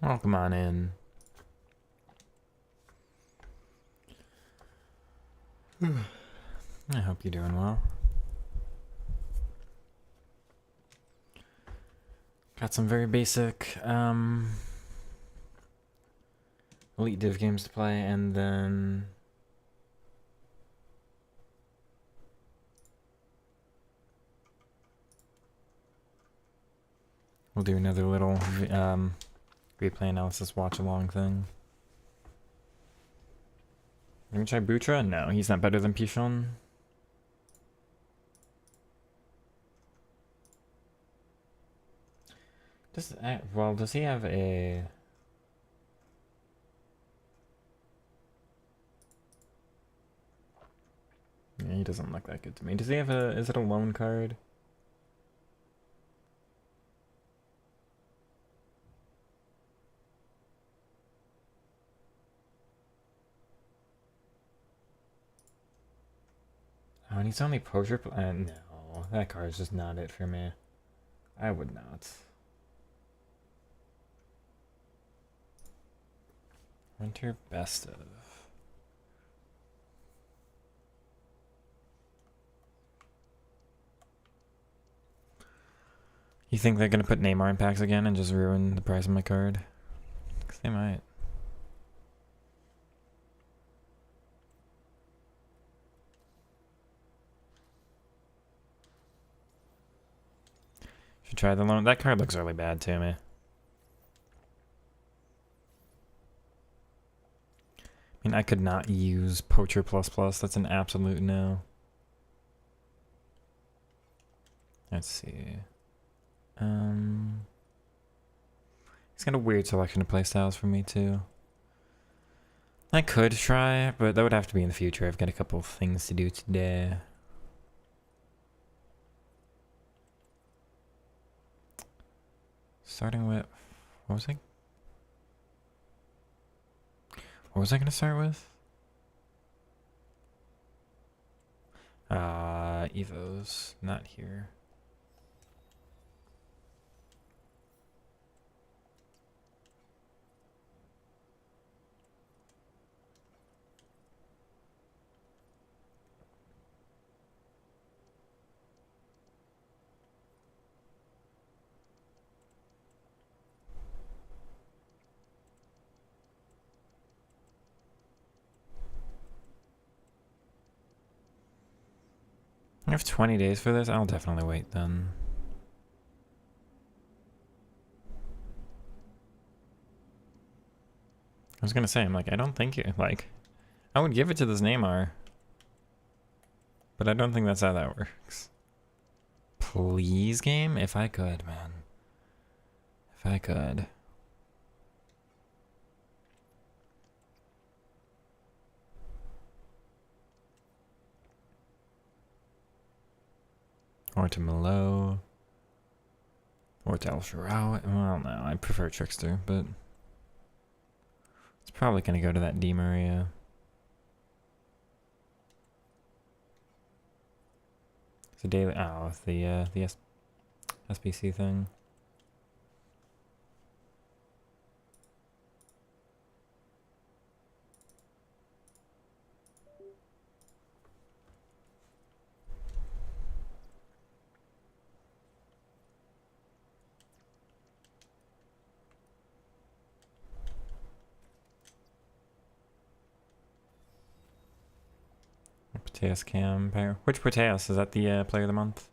Oh, come on in. I hope you're doing well. Got some very basic Elite Div games to play, and then we'll do another little replay analysis watch along thing. You gonna try Butra? No, he's not better than Pichon. Does he have a... Yeah, he doesn't look that good to me. Does he have a... Is it a loan card? Oh, and he's only poacher... no, that card is just not it for me. I would not. Winter best of. You think they're gonna put Neymar in packs again and just ruin the price of my card? Because they might. Should try the loan. That card looks really bad to me. I mean, I could not use Poacher++. That's an absolute no. Let's see. It's got a weird selection of playstyles for me too. I could try, but that would have to be in the future. I've got a couple of things to do today. Starting with... What was I going to start with? Evos. Not here. I have 20 days for this. I'll definitely wait then. I was gonna say, I'm like, I don't think it, like, I would give it to this Neymar, but I don't think that's how that works. Please, game? If I could, man. If I could. Or to Malo. Or to El Sharawi. Well, no, I prefer Trickster, but it's probably gonna go to that Di Maria. It's a daily. Oh, the SBC thing. Proteus Cam pair. Which Proteus? Is that the player of the month?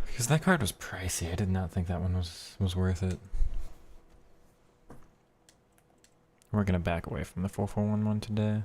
Because that card was pricey. I did not think that one was worth it. We're gonna back away from the 4411 today.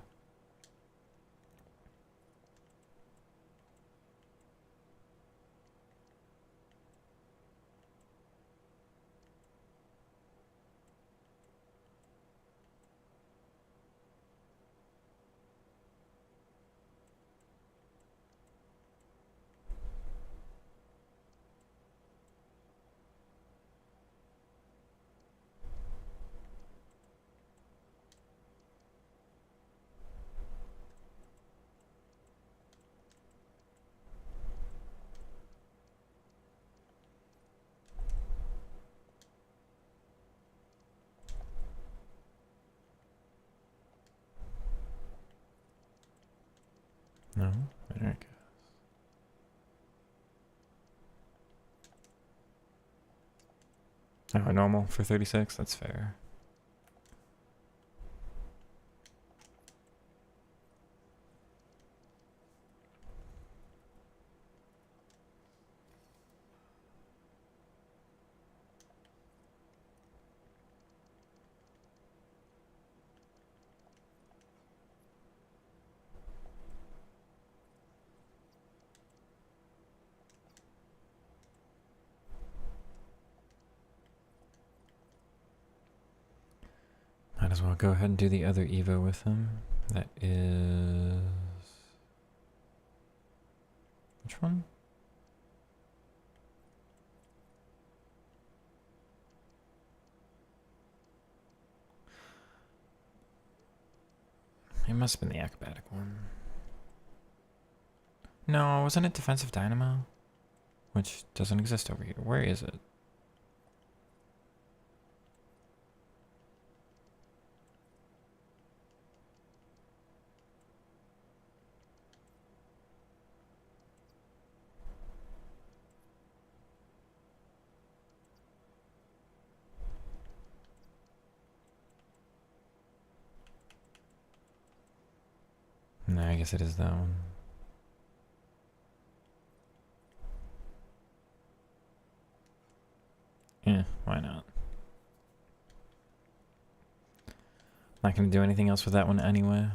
No? There it goes. Oh, normal for 36? That's fair. Might as well go ahead and do the other Evo with him. That is... Which one? It must have been the acrobatic one. No, wasn't it defensive dynamo? Which doesn't exist over here. Where is it? No, I guess it is that one. Yeah, why not? Not gonna do anything else with that one anyway.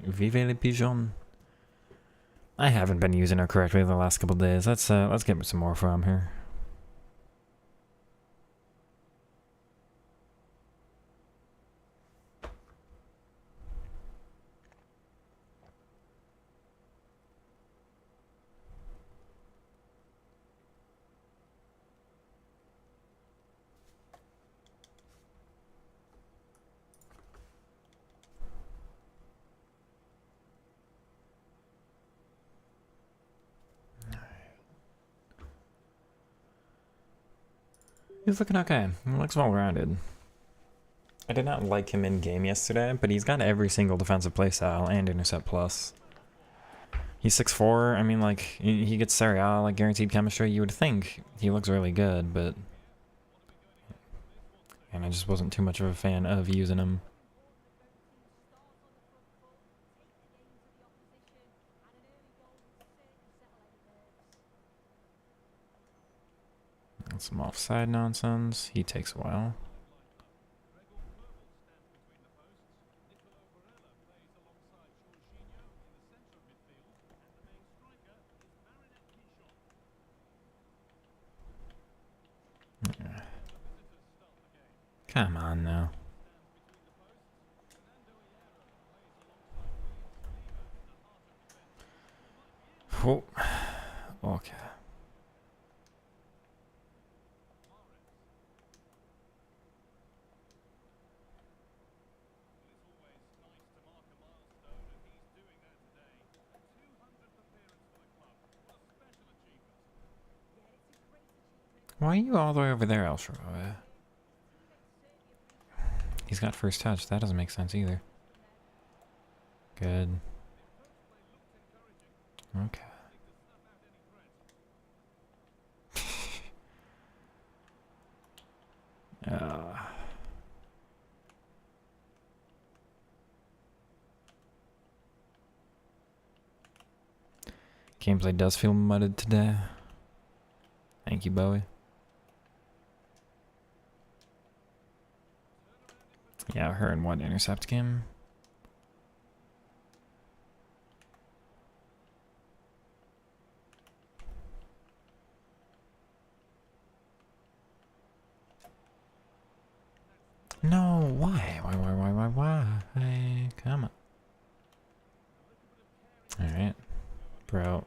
Vive les pigeons. I haven't been using her correctly the last couple days. Let's get some more from her. He's looking okay. He looks well-rounded. I did not like him in game yesterday, but he's got every single defensive playstyle and intercept plus. He's 6'4". I mean, like, he gets Serie A, like, guaranteed chemistry. You would think he looks really good, but... And I just wasn't too much of a fan of using him. That's some offside nonsense. He takes a while. Come on now. Oh, okay. Why are you all the way over there, Elshroy? He's got first touch. That doesn't make sense either. Good. Okay. Gameplay does feel mudded today. Thank you, Bowie. Yeah, her and one intercept game. No, why? Why? Come on. Alright. Bro.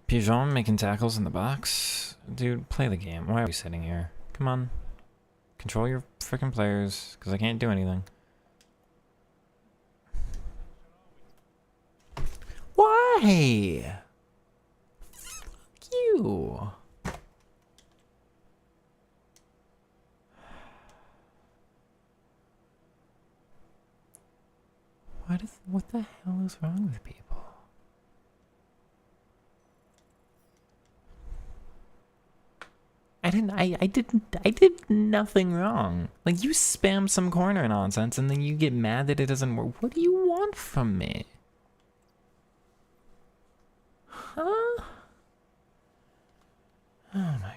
Pigeon making tackles in the box. Dude, play the game. Why are we sitting here? Come on. Control your freaking players, because I can't do anything. Why? Fuck you. What the hell is wrong with people? I did nothing wrong. Like, you spam some corner nonsense and then you get mad that it doesn't work. What do you want from me? Huh? Oh my god.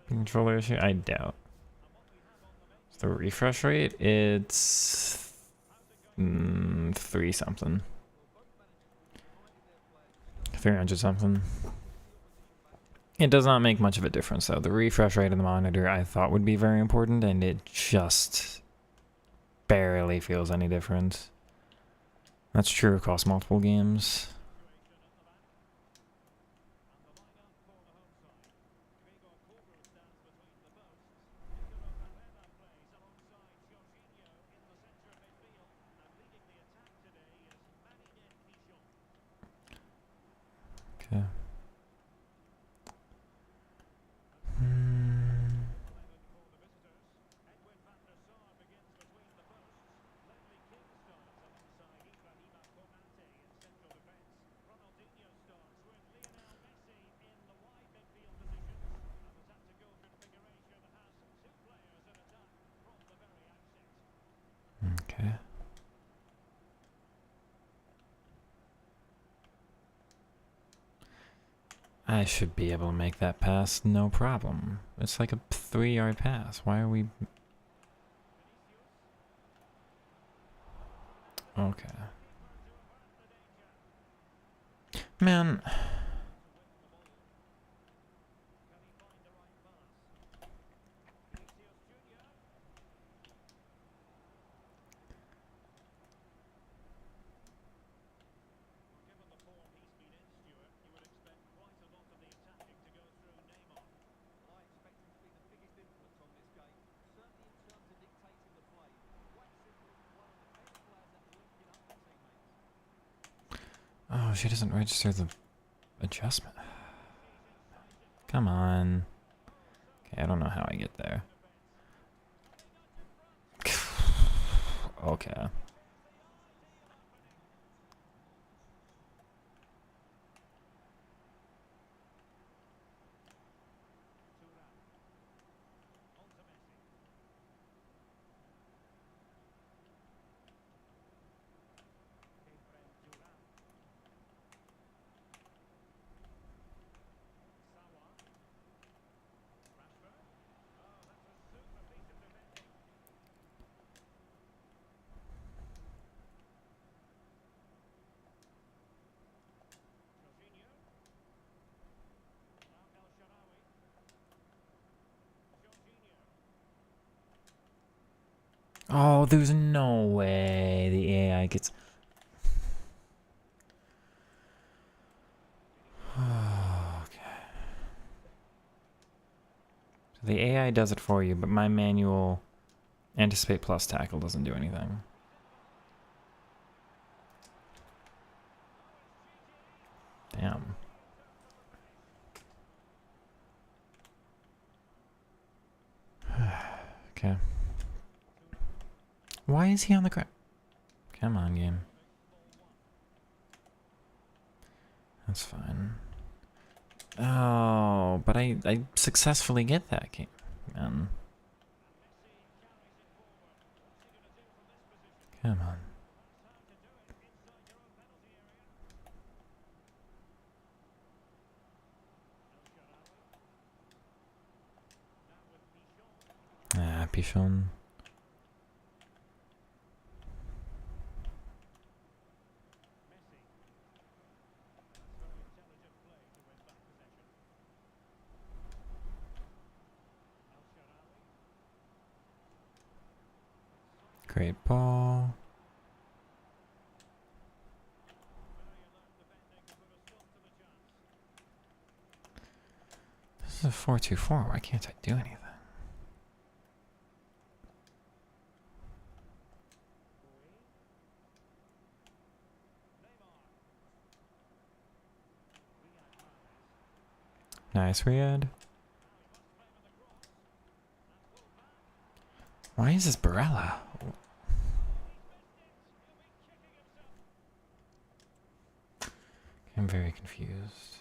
Controller issue? I doubt. The refresh rate, it's 3 something. 300 something. It does not make much of a difference though. The refresh rate of the monitor I thought would be very important, and it just barely feels any different. That's true across multiple games. Okay. Okay. I should be able to make that pass, no problem. It's like a 3-yard pass. Why are we... Okay. Man... Oh, she doesn't register the adjustment. Come on. Okay, I don't know how I get there. Okay. Oh, there's no way the AI gets... Okay. So the AI does it for you, but my manual anticipate plus tackle doesn't do anything. Damn. Okay. Why is he on the ground? Come on, game. That's fine. Oh, know, but I successfully get that game, man. Come on. Ah, Pichon. Great ball. This is a 4-2-4. Why can't I do anything? Nice, Riyadh. Why is this Barella? I'm very confused.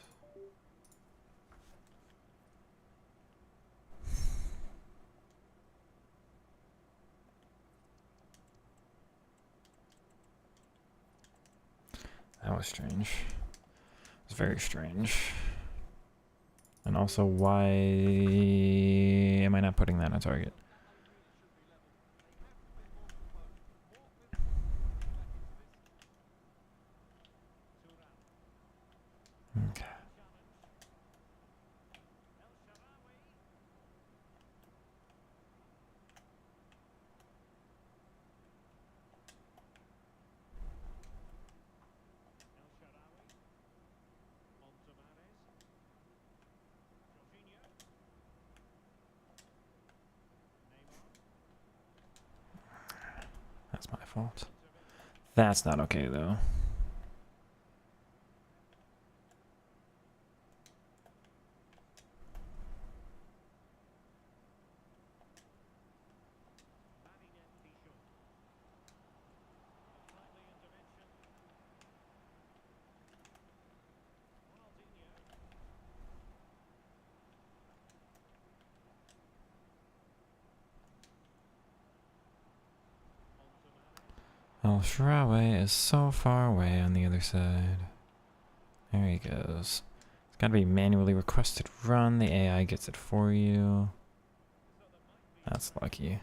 That was strange. It was very strange. And also, why am I not putting that on target? Okay. That's my fault. That's not okay, though. El Sharawi is so far away on the other side. There he goes. It's gotta be manually requested run. The AI gets it for you. That's lucky.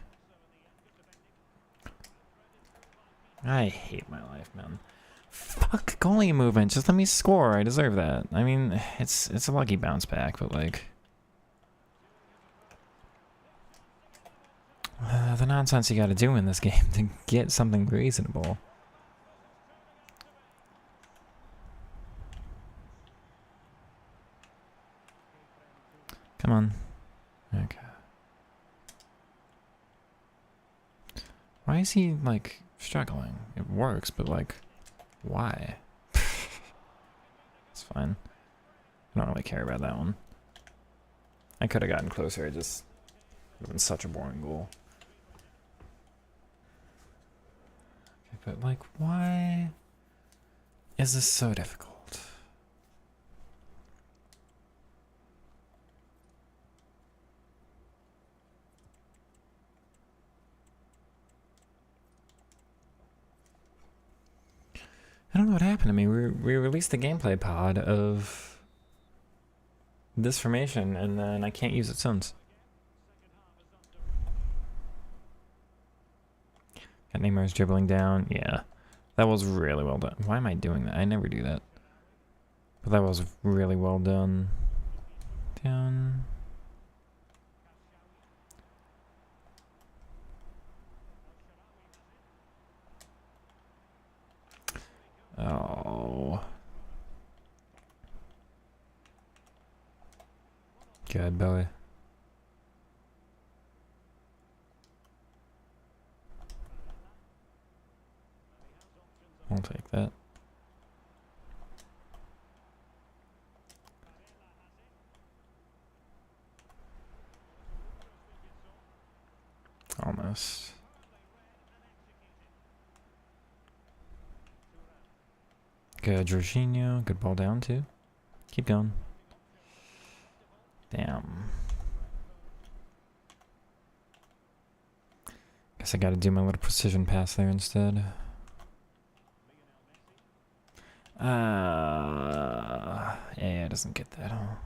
I hate my life, man. Fuck goalie movement. Just let me score. I deserve that. I mean, it's a lucky bounce back, but like... the nonsense you gotta do in this game to get something reasonable. Come on. Okay. Why is he, like, struggling? It works, but, like, why? It's fine. I don't really care about that one. I could have gotten closer, it just would have been such a boring goal. Okay, but, like, why is this so difficult? I don't know what happened to me. We released the gameplay pod of this formation, and then I can't use it since. Got Neymar's dribbling down. Yeah, that was really well done. Why am I doing that? I never do that. But that was really well done. Down. Oh. Good boy. I'll take that. Almost. Good, Jorginho. Good ball down, too. Keep going. Guess I gotta do my little precision pass there instead. Yeah, it doesn't get that, huh?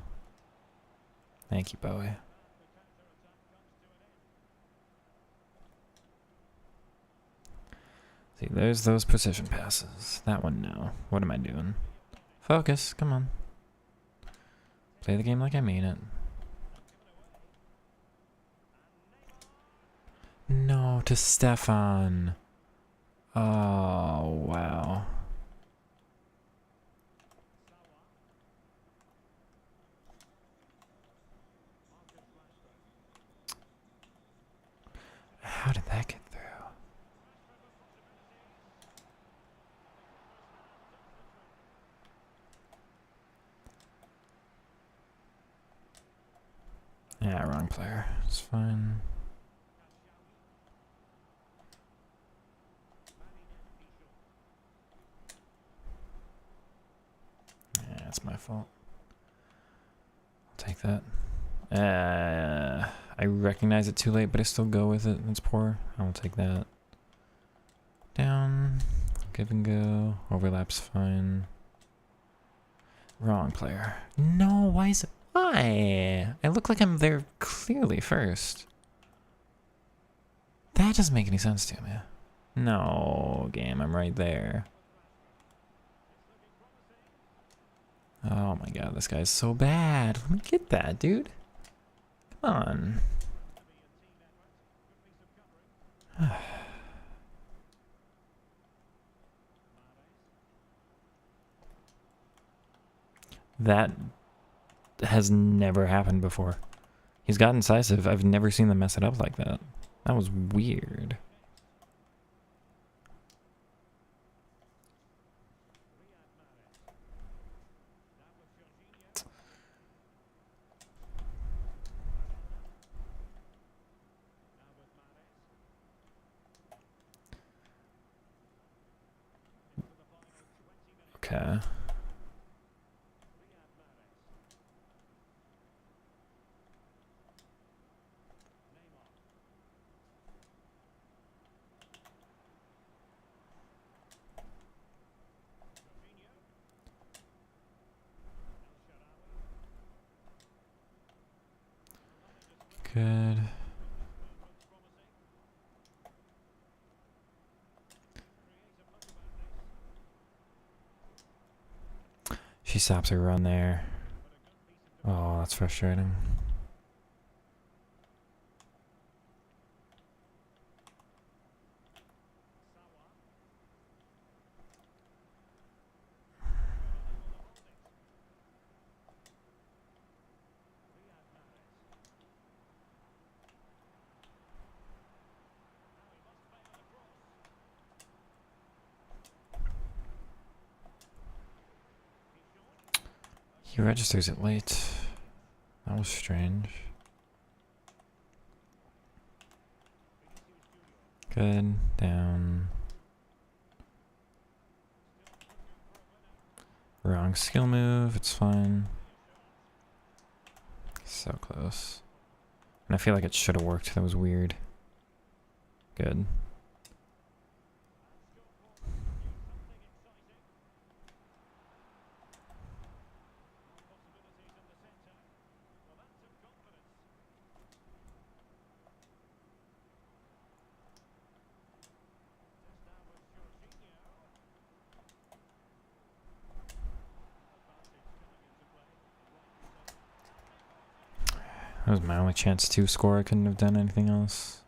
Thank you, Bowie. See, there's those precision passes. That one, no. What am I doing? Focus, come on. Play the game like I mean it. No, to Stefan. Oh, wow. How did that get through? Yeah, wrong player. It's fine. Yeah, it's my fault. I'll take that. I recognize it too late, but I still go with it. It's poor. I will take that. Down. Give and go. Overlap's fine. Wrong player. No, why is it? Why? I look like I'm there clearly first. That doesn't make any sense to me. No, game, I'm right there. Oh my god, this guy's so bad. Let me get that, dude. Come on. That has never happened before. He's got incisive. I've never seen them mess it up like that. That was weird. Okay. Good. She stops her run there. Oh, that's frustrating. He registers it late. That was strange. Good. Down. Wrong skill move. It's fine. So close. And I feel like it should have worked. That was weird. Good. That was my only chance to score. I couldn't have done anything else.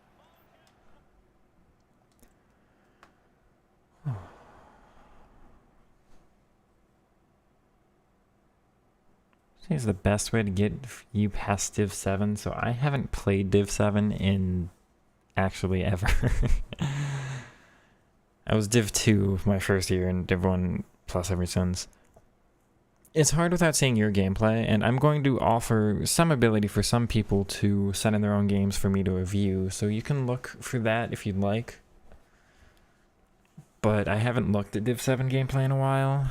I think it's the best way to get you past Div 7. So I haven't played Div 7 in actually ever. I was Div 2 my first year and Div 1 plus ever since. It's hard without seeing your gameplay, and I'm going to offer some ability for some people to set in their own games for me to review, so you can look for that if you'd like. But I haven't looked at Div 7 gameplay in a while.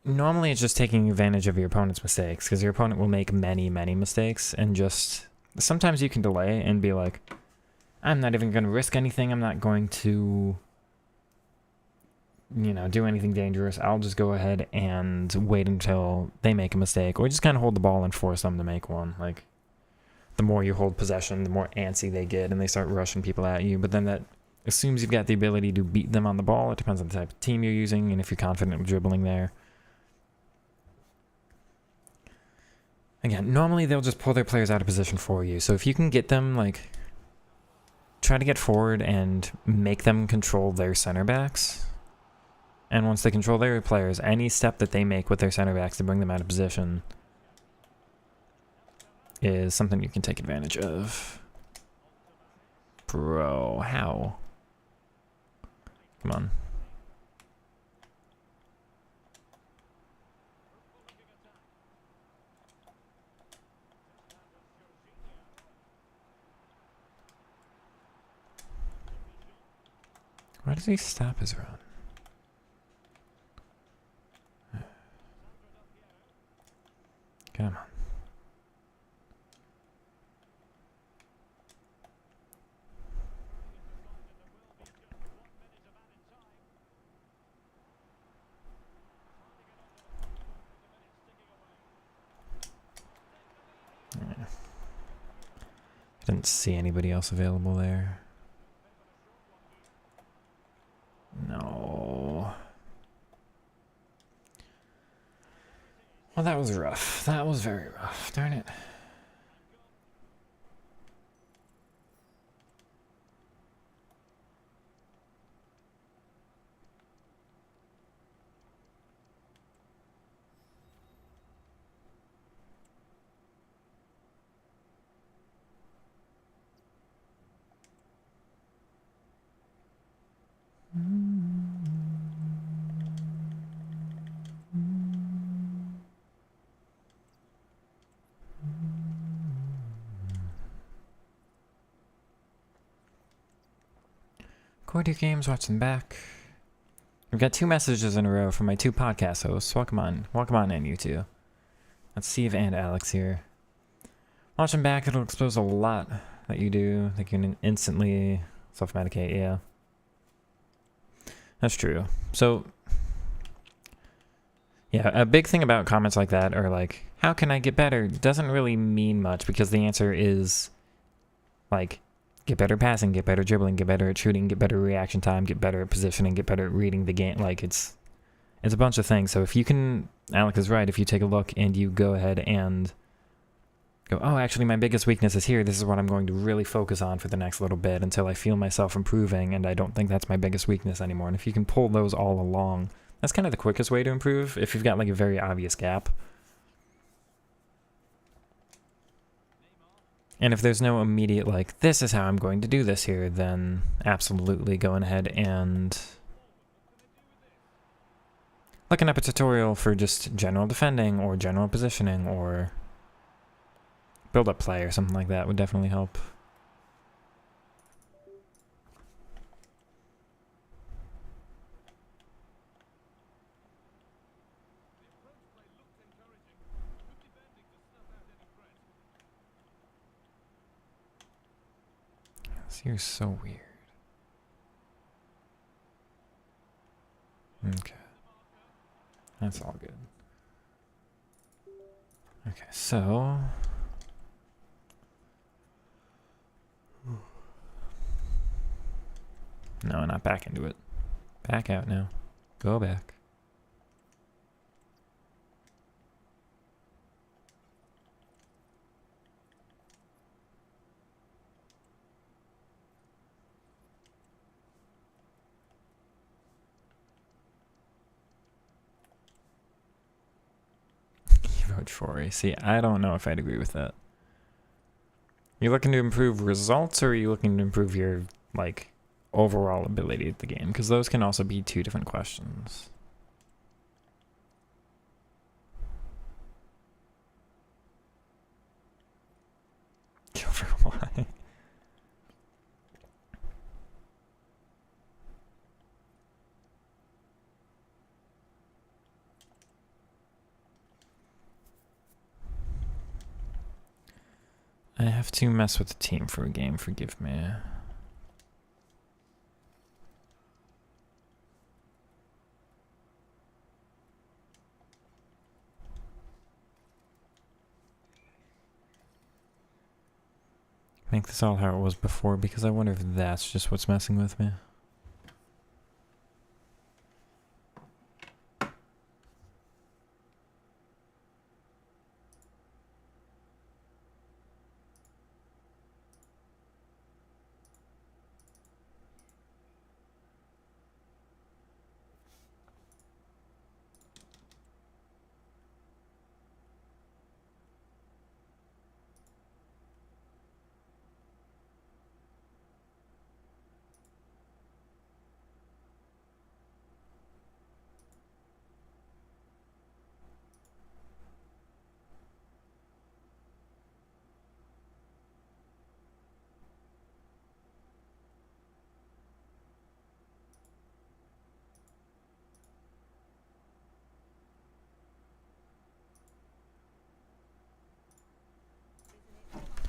Normally it's just taking advantage of your opponent's mistakes, because your opponent will make many, many mistakes, and just sometimes you can delay and be like, I'm not even going to risk anything. I'm not going to, you know, do anything dangerous. I'll just go ahead and wait until they make a mistake, or just kind of hold the ball and force them to make one. Like, the more you hold possession, the more antsy they get, and they start rushing people at you. But then that assumes you've got the ability to beat them on the ball. It depends on the type of team you're using, and if you're confident with dribbling there. Again, normally they'll just pull their players out of position for you. So if you can get them, like, try to get forward and make them control their center backs. And once they control their players, any step that they make with their center backs to bring them out of position is something you can take advantage of. Bro, how? Come on. Why does he stop his run? Come on. Yeah. I didn't see anybody else available there. No. Well, that was rough. That was very rough. Darn it. Cordy Games watching back. We've got 2 messages in a row from my 2 podcast hosts. Welcome on in, you two. That's Steve and Alex here. Watching back, it'll expose a lot that you do. That you can instantly self-medicate, yeah. That's true. So, yeah, a big thing about comments like that are like, how can I get better? Doesn't really mean much, because the answer is, like, get better passing, get better dribbling, get better at shooting, get better reaction time, get better at positioning, get better at reading the game. Like, it's a bunch of things. So if you can, Alec is right, if you take a look and you go ahead and go, oh, actually my biggest weakness is here, this is what I'm going to really focus on for the next little bit until I feel myself improving, and I don't think that's my biggest weakness anymore. And if you can pull those all along, that's kind of the quickest way to improve if you've got like a very obvious gap. And if there's no immediate, like, this is how I'm going to do this here, then absolutely going ahead and looking up a tutorial for just general defending or general positioning or build-up play or something like that would definitely help. You're so weird. Okay. That's all good. Okay, so... No, not back into it. Back out now. Go back. Vote for. See, I don't know if I'd agree with that. You're looking to improve results, or are you looking to improve your, like, overall ability at the game? Because those can also be 2 different questions. Kill for why? I have to mess with the team for a game, forgive me. Make this all how it was before, because I wonder if that's just what's messing with me.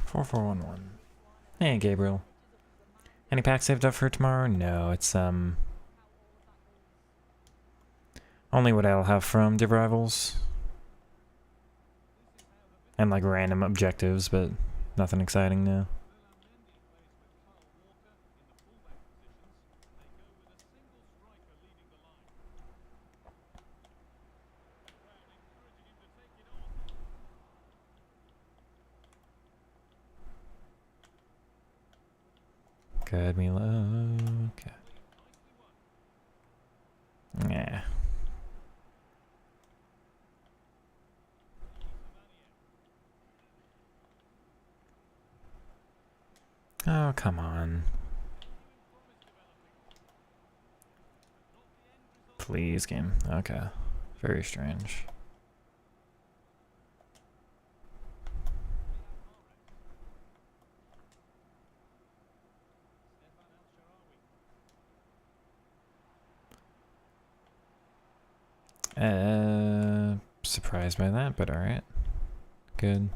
Four, 411. Hey, Gabriel. Any packs saved up for tomorrow? No, it's only what I'll have from Div Rivals. And like random objectives, but nothing exciting now. Good, Mila. Okay. Yeah. Oh, come on. Please, game. Okay. Very strange. Surprised by that, but alright. Good.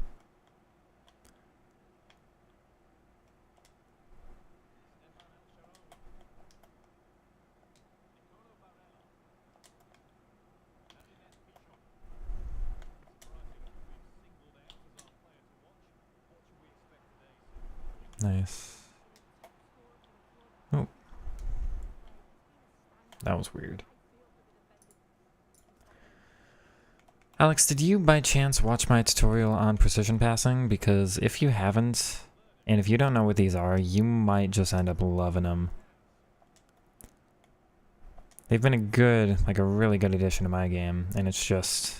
Nice. Oh. That was weird. Alex, did you by chance watch my tutorial on precision passing? Because if you haven't, and if you don't know what these are, you might just end up loving them. They've been a really good addition to my game, and it's just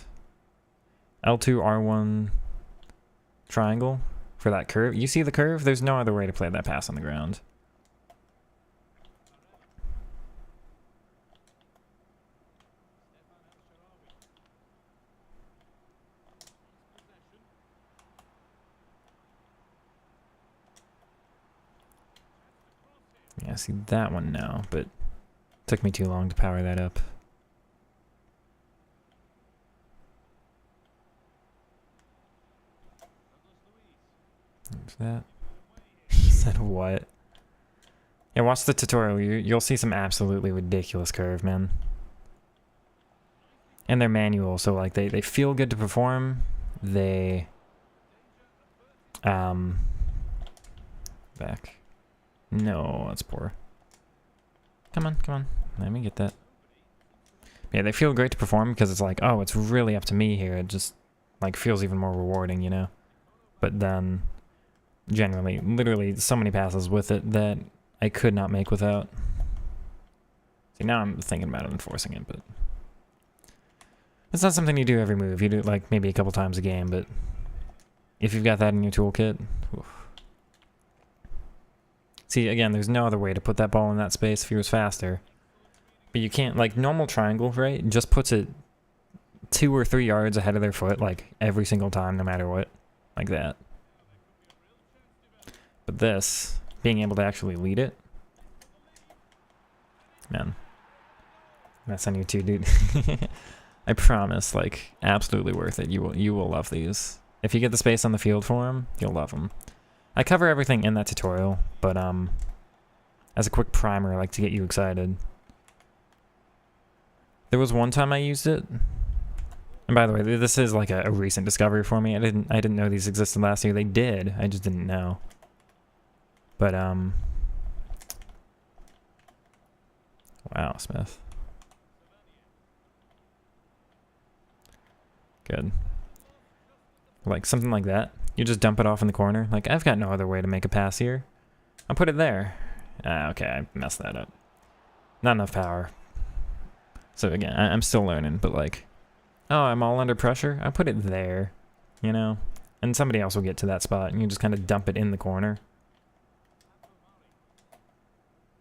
L2, R1, triangle for that curve. You see the curve? There's no other way to play that pass on the ground. Yeah, see that one now, but it took me too long to power that up. What's that? He said what? Yeah, watch the tutorial. You'll see some absolutely ridiculous curve, man. And they're manual, so like they feel good to perform. They back. No, that's poor. Come on, come on. Let me get that. Yeah, they feel great to perform because it's like, oh, it's really up to me here. It just like feels even more rewarding, you know? But then generally, literally so many passes with it that I could not make without. See, now I'm thinking about enforcing it, but it's not something you do every move. You do it like maybe a couple times a game, but if you've got that in your toolkit, oof. See, again, there's no other way to put that ball in that space if he was faster. But you can't, like, normal triangle, right? Just puts it 2 or 3 yards ahead of their foot, like, every single time, no matter what. Like that. But this, being able to actually lead it, man. That's on you too, dude. I promise, like, absolutely worth it. You will love these. If you get the space on the field for them, you'll love them. I cover everything in that tutorial, but as a quick primer, I like to get you excited. There was one time I used it, and by the way, this is like a recent discovery for me. I didn't know these existed last year. They did. I just didn't know. But wow, Smith. Good. Like something like that. You just dump it off in the corner. Like, I've got no other way to make a pass here. I'll put it there. Okay, I messed that up. Not enough power. So again, I'm still learning, but like, oh, I'm all under pressure. I put it there, you know? And somebody else will get to that spot, and you just kind of dump it in the corner.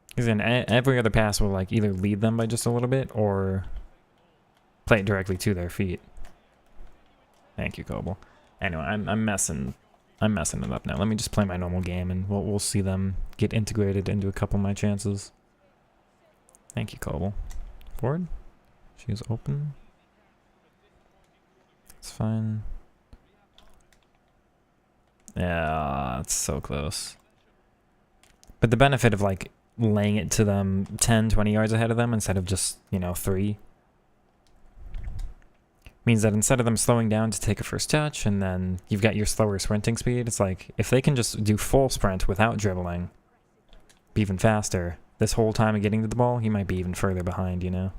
Because then every other pass will like either lead them by just a little bit, or play it directly to their feet. Thank you, Coble. Anyway, I'm messing it up now. Let me just play my normal game, and we'll see them get integrated into a couple of my chances. Thank you, Coble. Forward. She is open. It's fine. Yeah, it's so close. But the benefit of like laying it to them 10, 20 yards ahead of them instead of just, you know, 3. Means that instead of them slowing down to take a first touch and then you've got your slower sprinting speed, it's like if they can just do full sprint without dribbling, be even faster, this whole time of getting to the ball, he might be even further behind, you know?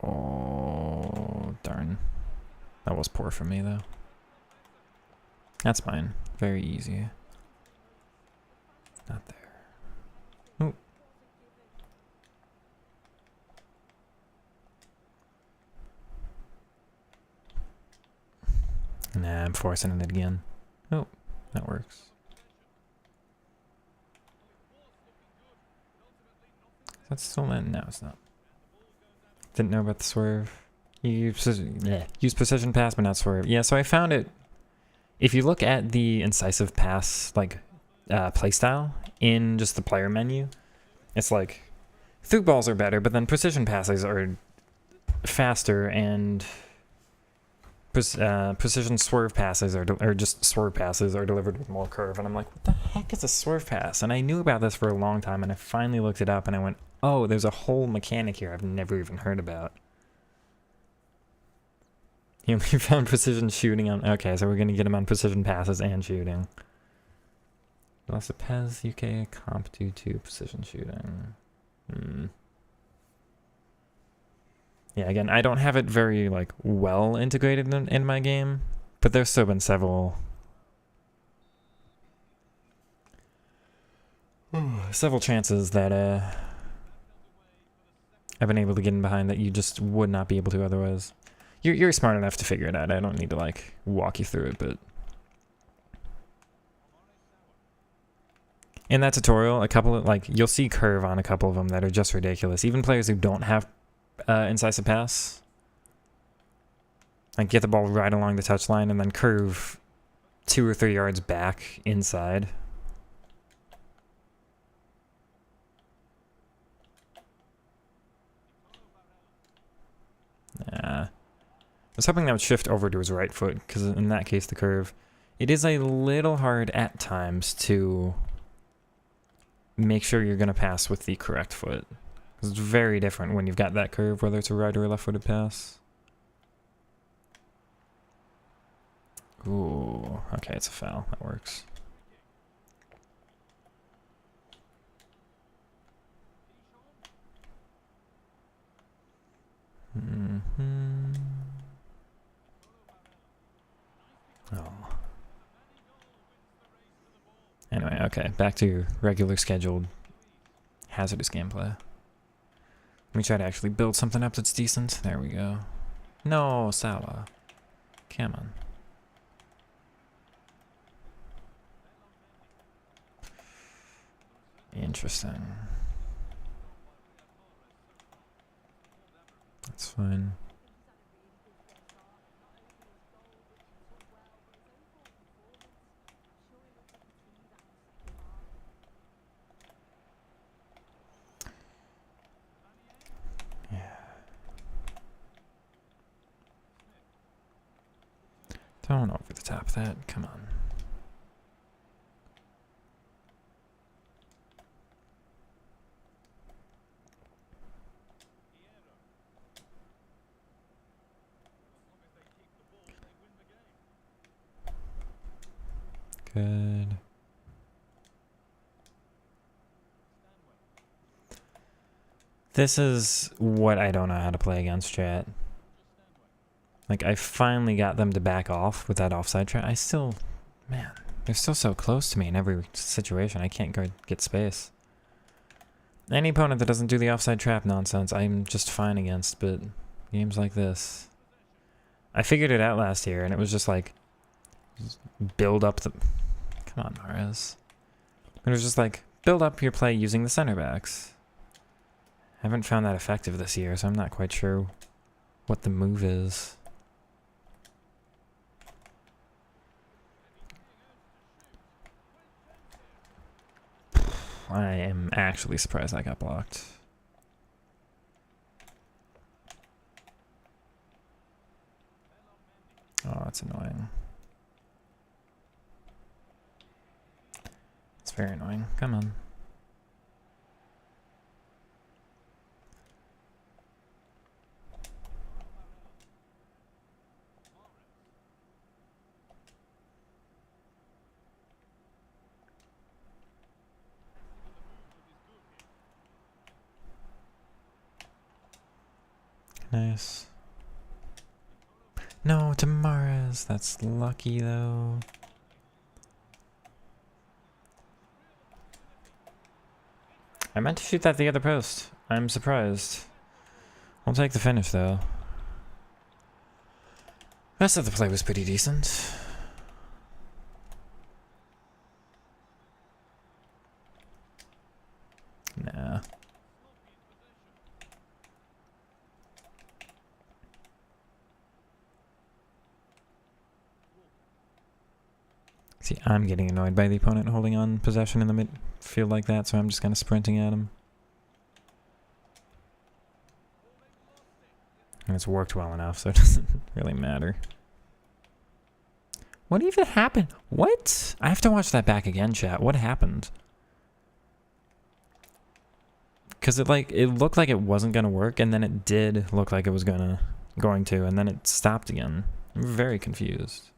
Oh, darn. That was poor for me, though. That's fine. Very easy. Not there. Ooh. Nah, I'm forcing it again. Oh, that works. That's still in? No, it's not. Didn't know about the swerve. Use precision pass, but not swerve. Yeah, so I found it. If you look at the incisive pass, like, playstyle in just the player menu, it's like, through balls are better, but then precision passes are faster, and precision swerve passes or just swerve passes are delivered with more curve. And I'm like, what the heck is a swerve pass? And I knew about this for a long time, and I finally looked it up, and I went, oh, there's a whole mechanic here I've never even heard about. He only found precision shooting on... Okay, so we're going to get him on precision passes and shooting. Velocipez UK comp due to precision shooting. Yeah, again, I don't have it very, like, well integrated in my game, but there's still been several chances that I've been able to get in behind that you just would not be able to otherwise. You're smart enough to figure it out. I don't need to, like, walk you through it, but... In that tutorial, a couple of, like, you'll see curve on a couple of them that are just ridiculous. Even players who don't have incisive pass, like, get the ball right along the touchline and then curve 2 or 3 yards back inside. I was hoping that would shift over to his right foot, because in that case, the curve. It is a little hard at times to make sure you're going to pass with the correct foot. It's very different when you've got that curve, whether it's a right or a left-footed pass. Ooh, okay, it's a foul. That works. Oh. Anyway, okay, back to regular scheduled hazardous gameplay. Let me try to actually build something up that's decent. There we go. No, Salah. Come on. Interesting. That's fine. Don't over the top of that. Come on. Good. This is what I don't know how to play against, chat. Like, I finally got them to back off with that offside trap. I still... Man, they're still so close to me in every situation. I can't go get space. Any opponent that doesn't do the offside trap nonsense, I'm just fine against, but games like this... I figured it out last year, and it was just like... build up the... Come on, Mares. It was just like, build up your play using the center backs. I haven't found that effective this year, so I'm not quite sure what the move is. I am actually surprised I got blocked. Oh, that's annoying. It's very annoying. Come on. Nice. No, to Mares. That's lucky, though. I meant to shoot that the other post. I'm surprised. We'll take the finish, though. Rest of the play was pretty decent. Nah. See, I'm getting annoyed by the opponent holding on possession in the midfield like that, so I'm just kind of sprinting at him. And it's worked well enough, so it doesn't really matter. What even happened? What? I have to watch that back again, chat. What happened? Because it looked like it wasn't gonna work, and then it did look like it was going to, and then it stopped again. I'm very confused.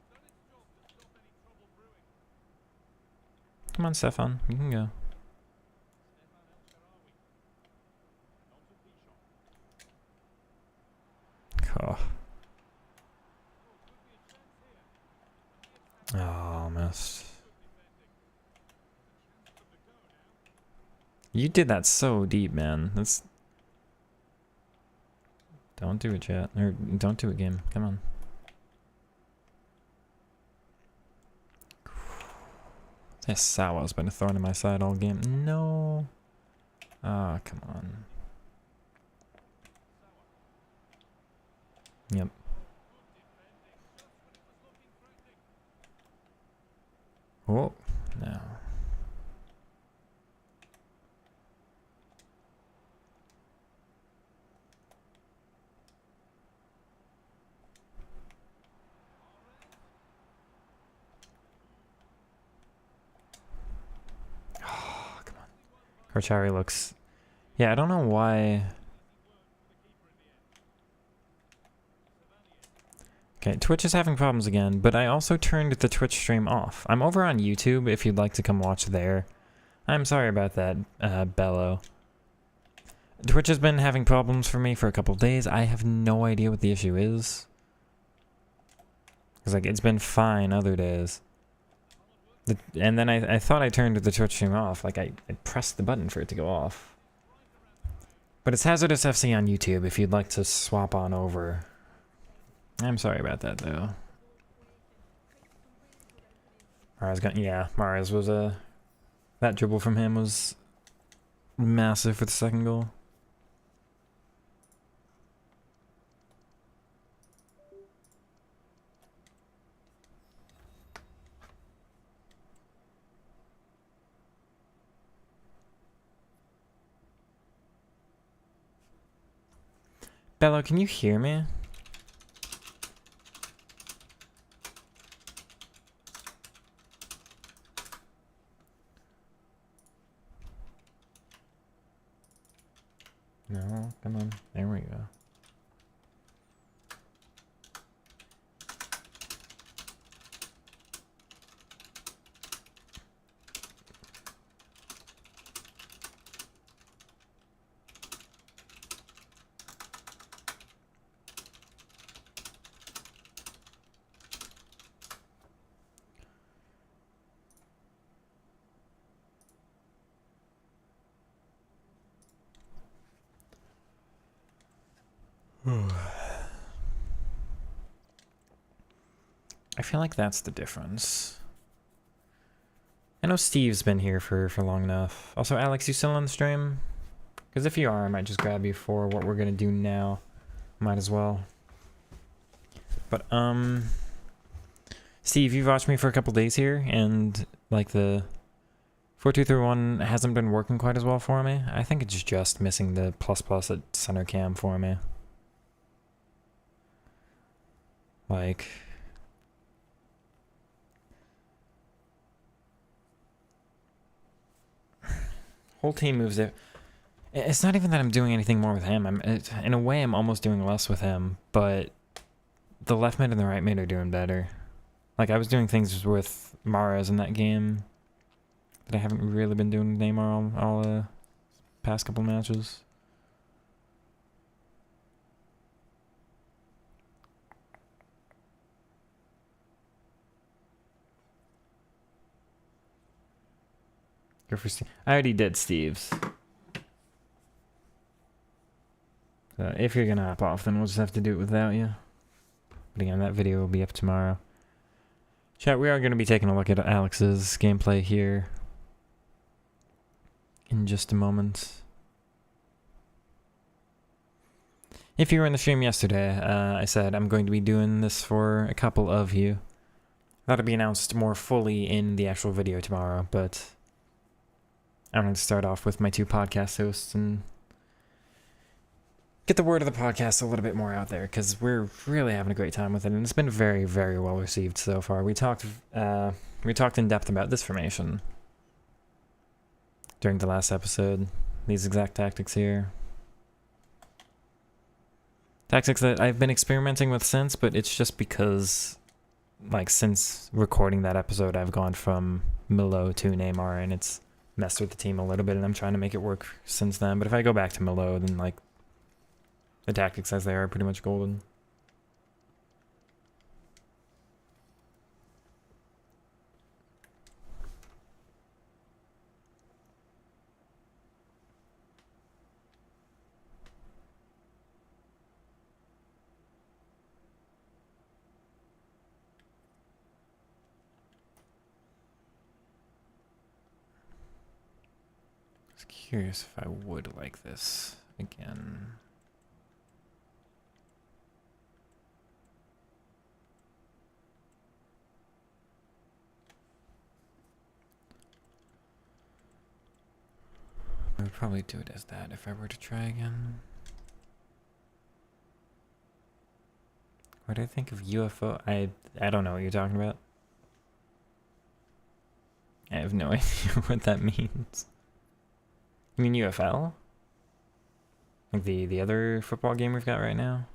Come on, Stefan. You can go. Oh. Oh, missed. You did that so deep, man. That's... Don't do it, chat. Or don't do it, game. Come on. This Sawa's been a thorn in my side all game. No. Ah, come on. Yep. Oh, no. Oh, come on. Karchari looks... Yeah, I don't know why... Okay, Twitch is having problems again, but I also turned the Twitch stream off. I'm over on YouTube if you'd like to come watch there. I'm sorry about that, Bello. Twitch has been having problems for me for a couple days. I have no idea what the issue is. Because, like, it's been fine other days. And then I thought I turned the Twitch stream off. Like, I pressed the button for it to go off. But it's Hazardous FC on YouTube if you'd like to swap on over. I'm sorry about that, though. Mares was that dribble from him was massive for the second goal. Bello, can you hear me? No, come on. There we go. I feel like that's the difference. I know Steve's been here for long enough. Also, Alex, you still on the stream? Because if you are, I might just grab you for what we're going to do now. Might as well. But, Steve, you've watched me for a couple days here, and, like, the 4231 hasn't been working quite as well for me. I think it's just missing the ++ at center cam for me. Like... whole team moves it. It's not even that I'm doing anything more with him. In a way, I'm almost doing less with him, but the left mid and the right mid are doing better. Like, I was doing things with Mahrez in that game that I haven't really been doing with Neymar all past couple matches. Go for Steve. I already did Steve's. If you're gonna hop off, then we'll just have to do it without you. But again, that video will be up tomorrow. Chat, we are going to be taking a look at Alex's gameplay here in just a moment. If you were in the stream yesterday, I said I'm going to be doing this for a couple of you. That'll be announced more fully in the actual video tomorrow, but I'm going to start off with my two podcast hosts and get the word of the podcast a little bit more out there, because we're really having a great time with it, and it's been very, very well received so far. We talked in depth about this formation during the last episode. These exact tactics here. Tactics that I've been experimenting with since, but it's just because, like, since recording that episode, I've gone from Milo to Neymar, and it's messed with the team a little bit, and I'm trying to make it work since then. But if I go back to Milo, then, like, the tactics as they are pretty much golden. I was curious if I would like this again. I would probably do it as that if I were to try again. What do I think of UFO? I don't know what you're talking about. I have no idea what that means. You mean UFL? Like the other football game we've got right now?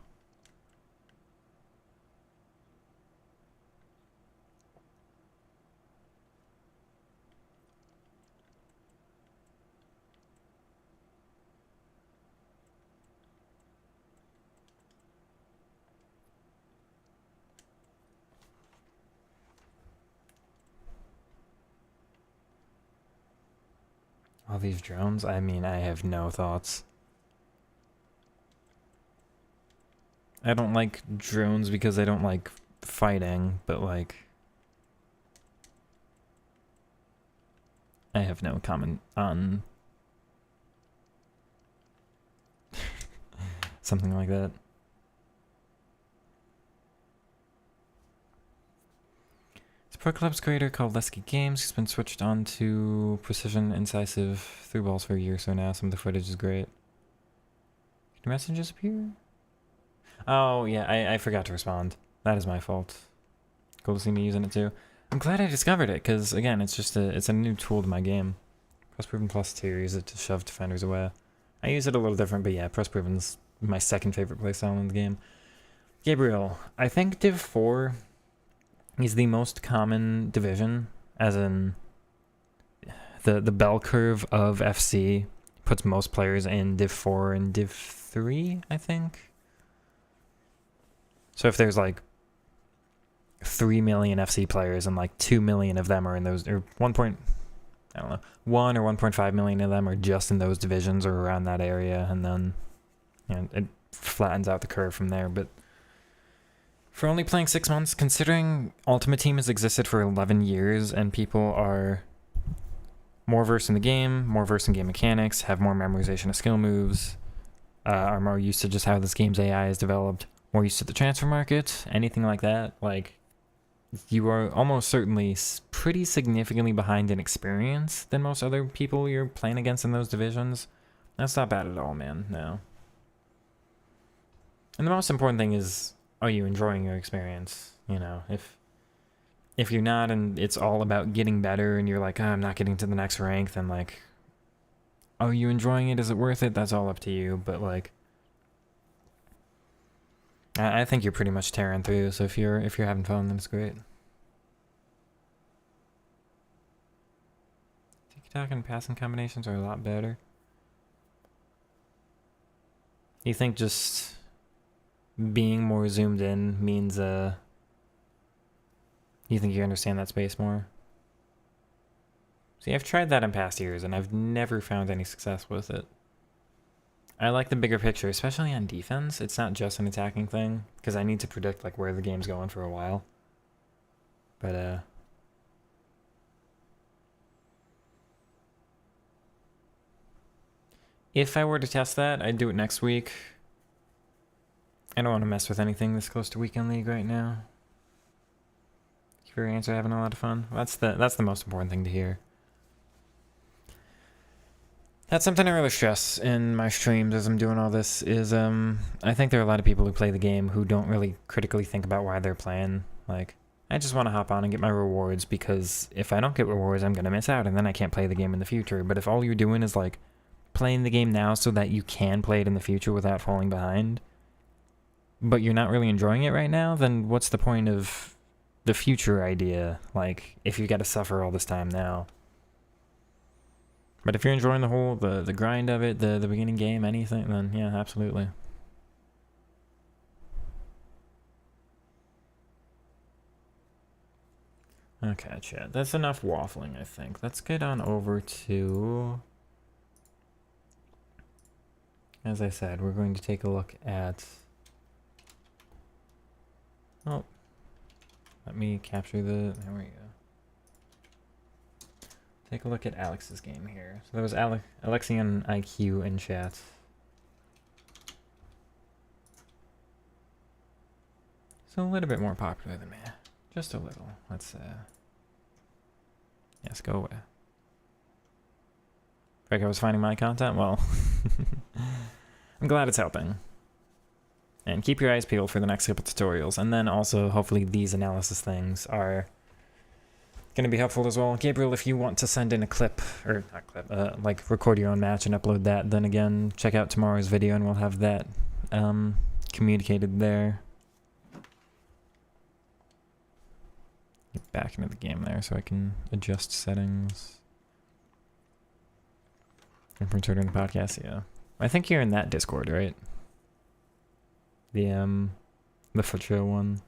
All these drones? I mean, I have no thoughts. I don't like drones because I don't like fighting, but, like, I have no comment on something like that. Pro Club's creator called Lesky Games. He's been switched on to precision, incisive through balls for a year or so now. Some of the footage is great. Can messages appear? Oh, yeah, I forgot to respond. That is my fault. Cool to see me using it too. I'm glad I discovered it, because, again, it's a new tool to my game. Press proven +2, use it to shove defenders away. I use it a little different, but yeah, Press Proven's my second favorite playstyle in the game. Gabriel, I think Div 4 is the most common division, as in the bell curve of FC puts most players in Div 4 and Div 3, I think. So if there's like 3 million FC players and like 2 million of them are in those, or 1 or 1.5 million of them are just in those divisions or around that area, and then it flattens out the curve from there. But for only playing 6 months, considering Ultimate Team has existed for 11 years and people are more versed in the game, more versed in game mechanics, have more memorization of skill moves, are more used to just how this game's AI is developed, more used to the transfer market, anything like that, like, you are almost certainly pretty significantly behind in experience than most other people you're playing against in those divisions. That's not bad at all, man, no. And the most important thing is, are you enjoying your experience? You know, if you're not and it's all about getting better and you're like, oh, I'm not getting to the next rank, then like, are you enjoying it? Is it worth it? That's all up to you. But like, I think you're pretty much tearing through. So if you're having fun, then it's great. Tiki-taka and passing combinations are a lot better. You think just being more zoomed in means you think you understand that space more? See, I've tried that in past years and I've never found any success with it. I like the bigger picture, especially on defense. It's not just an attacking thing, because I need to predict like where the game's going for a while. But if I were to test that, I'd do it next week. I don't want to mess with anything this close to Weekend League right now. Keep your answer, having a lot of fun. That's the most important thing to hear. That's something I really stress in my streams as I'm doing all this, is I think there are a lot of people who play the game who don't really critically think about why they're playing. Like, I just want to hop on and get my rewards, because if I don't get rewards, I'm going to miss out, and then I can't play the game in the future. But if all you're doing is like playing the game now so that you can play it in the future without falling behind, but you're not really enjoying it right now, then what's the point of the future idea? Like, if you got to suffer all this time now. But if you're enjoying the grind of it, the beginning game, anything, then yeah, absolutely. Okay, chat. That's enough waffling, I think. Let's get on over to... As I said, we're going to take a look at... Oh. Let me capture the... There we go. Take a look at Alex's game here. So there was Alexian IQ in chat. So a little bit more popular than me. Just a little. Let's yes, go away. Like I was finding my content? Well, I'm glad it's helping. And keep your eyes peeled for the next couple tutorials. And then also, hopefully these analysis things are going to be helpful as well. Gabriel, if you want to send in a clip, or not clip, like record your own match and upload that, then again, check out tomorrow's video and we'll have that communicated there. Get back into the game there so I can adjust settings. And return the podcast, yeah. I think you're in that Discord, right? The Foot Show one.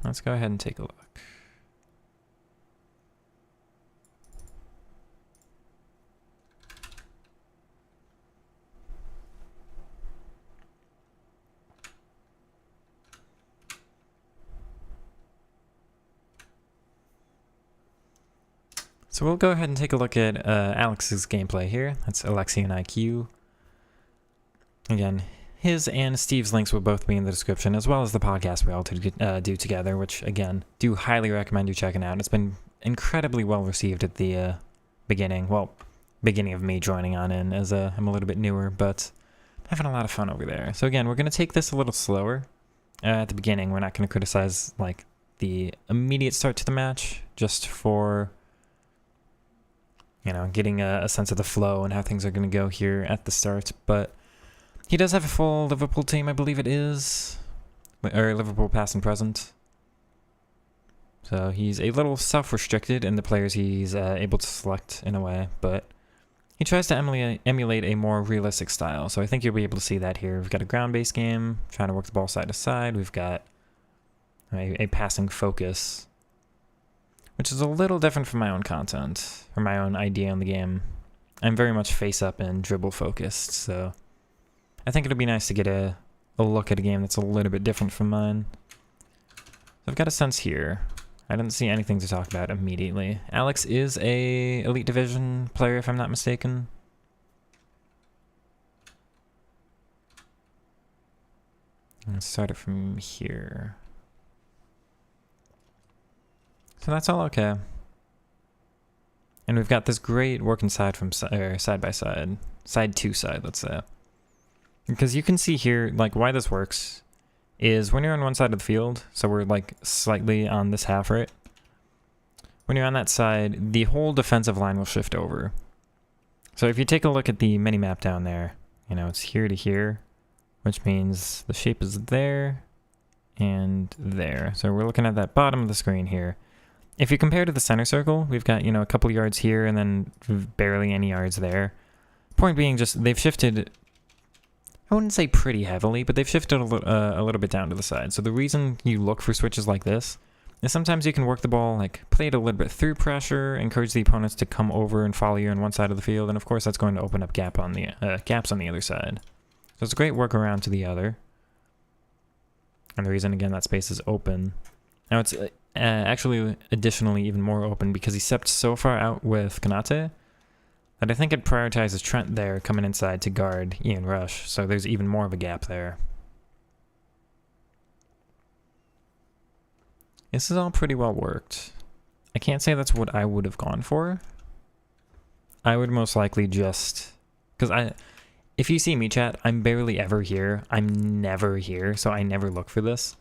Let's go ahead and take a look. So we'll go ahead and take a look at Alex's gameplay here. That's Alexian IQ. Again, his and Steve's links will both be in the description, as well as the podcast we all do together, which, again, do highly recommend you checking out. It's been incredibly well received at the beginning. Well, beginning of me joining on in, as I'm a little bit newer, but having a lot of fun over there. So again, we're going to take this a little slower. At the beginning, we're not going to criticize, like, the immediate start to the match, just for you know, getting a sense of the flow and how things are going to go here at the start. But he does have a full Liverpool team, I believe it is, or Liverpool past and present. So he's a little self-restricted in the players he's able to select in a way, but he tries to emulate a more realistic style. So I think you'll be able to see that here. We've got a ground-based game, trying to work the ball side to side. We've got a passing focus, which is a little different from my own content, or my own idea on the game. I'm very much face-up and dribble-focused, so I think it'll be nice to get a look at a game that's a little bit different from mine. So I've got a sense here. I didn't see anything to talk about immediately. Alex is a Elite Division player, if I'm not mistaken. Let's start it from here. So that's all okay. And we've got this great working side from side by side. Side to side, let's say. Because you can see here, like, why this works is when you're on one side of the field, so we're like slightly on this half, right? When you're on that side, the whole defensive line will shift over. So if you take a look at the mini map down there, you know, it's here to here, which means the shape is there and there. So we're looking at that bottom of the screen here. If you compare to the center circle, we've got, you know, a couple yards here and then barely any yards there. Point being, just they've shifted, I wouldn't say pretty heavily, but they've shifted a little bit down to the side. So the reason you look for switches like this is sometimes you can work the ball, like play it a little bit through pressure, encourage the opponents to come over and follow you on one side of the field, and of course that's going to open up gaps on the other side. So it's a great workaround to the other. And the reason, again, that space is open. Now it's actually additionally even more open because he stepped so far out with Konate that I think it prioritizes Trent there coming inside to guard Ian Rush, so there's even more of a gap there. This is all pretty well worked. I can't say that's what I would have gone for. I would most likely just... Because if you see me, chat, I'm barely ever here. I'm never here, so I never look for this.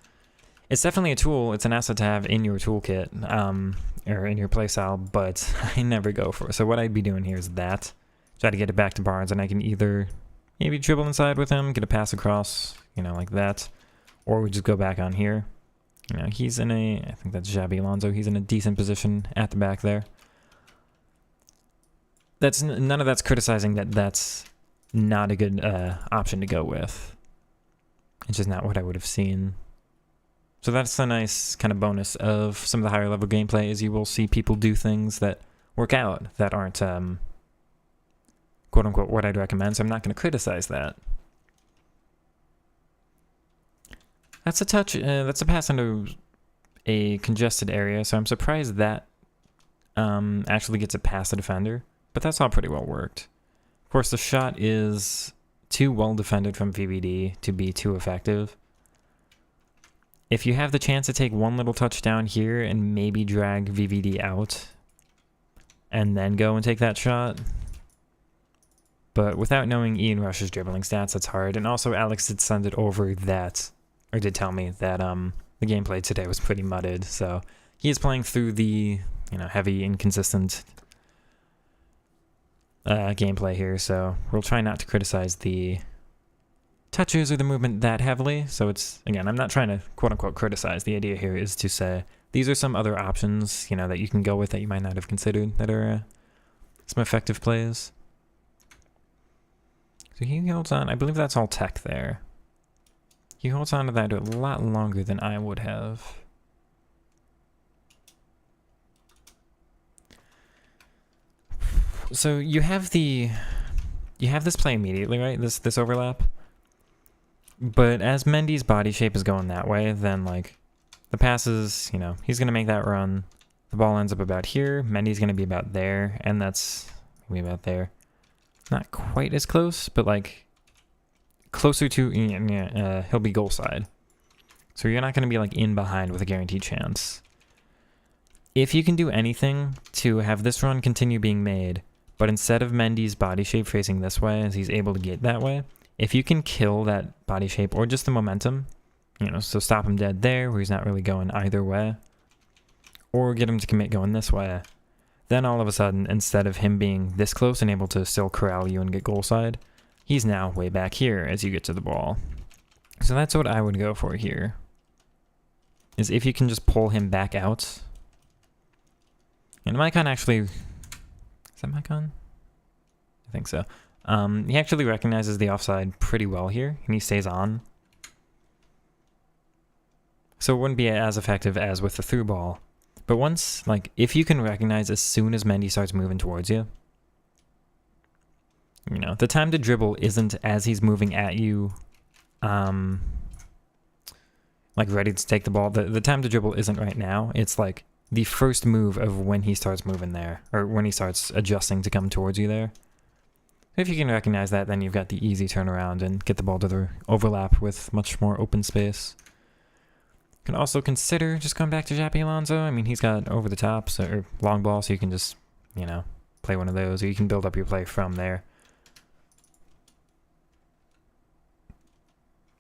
It's definitely a tool. It's an asset to have in your toolkit, or in your playstyle, but I never go for it. So what I'd be doing here is that. Try to get it back to Barnes, and I can either maybe dribble inside with him, get a pass across, you know, like that, or we just go back on here. You know, he's in a, I think that's Xabi Alonso, he's in a decent position at the back there. That's none of that's criticizing that that's not a good option to go with. It's just not what I would have seen. So that's a nice kind of bonus of some of the higher level gameplay, is you will see people do things that work out that aren't quote unquote what I'd recommend, so I'm not going to criticize that. That's a touch, that's a pass into a congested area, so I'm surprised that actually gets it past the defender, but that's all pretty well worked. Of course, the shot is too well defended from VBD to be too effective. If you have the chance to take one little touchdown here and maybe drag VVD out and then go and take that shot. But without knowing Ian Rush's dribbling stats, that's hard. And also Alex did send it over that, or did tell me that the gameplay today was pretty mudded. So he is playing through the, you know, heavy, inconsistent gameplay here. So we'll try not to criticize the touches or the movement that heavily. So it's, again, I'm not trying to quote unquote criticize. The idea here is to say these are some other options, you know, that you can go with that you might not have considered that are some effective plays. So he holds on. I believe that's all tech there. He holds on to that a lot longer than I would have. So you have this play immediately, right? This overlap. But as Mendy's body shape is going that way, then like the passes, you know, he's gonna make that run. The ball ends up about here. Mendy's gonna be about there, and that's maybe about there. Not quite as close, but like closer to, he'll be goal side. So you're not gonna be like in behind with a guaranteed chance. If you can do anything to have this run continue being made, but instead of Mendy's body shape facing this way, as he's able to get that way, if you can kill that body shape or just the momentum, you know, so stop him dead there where he's not really going either way, or get him to commit going this way, Then all of a sudden, instead of him being this close and able to still corral you and get goal side, he's now way back here as you get to the ball. So that's what I would go for here. Is if you can just pull him back out. And Maicon actually... Is that Maicon? I think so. He actually recognizes the offside pretty well here, and he stays on. So it wouldn't be as effective as with the through ball. But once, like, if you can recognize as soon as Mendy starts moving towards you, you know, the time to dribble isn't as he's moving at you, like ready to take the ball. The time to dribble isn't right now. It's like the first move of when he starts moving there, or when he starts adjusting to come towards you there. If you can recognize that, then you've got the easy turnaround and get the ball to the overlap with much more open space. You can also consider just going back to Xabi Alonso. I mean, he's got over the top, so, or long ball, so you can just, you know, play one of those, or you can build up your play from there.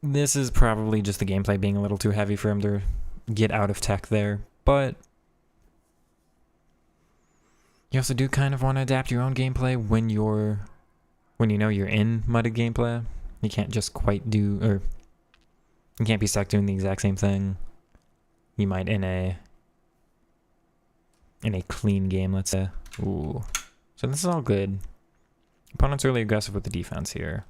This is probably just the gameplay being a little too heavy for him to get out of tech there, but you also do kind of want to adapt your own gameplay when you know you're in mudded gameplay. You can't just quite do, or you can't be stuck doing the exact same thing you might in a clean game, let's say. Ooh. So this is all good. Opponent's really aggressive with the defense here.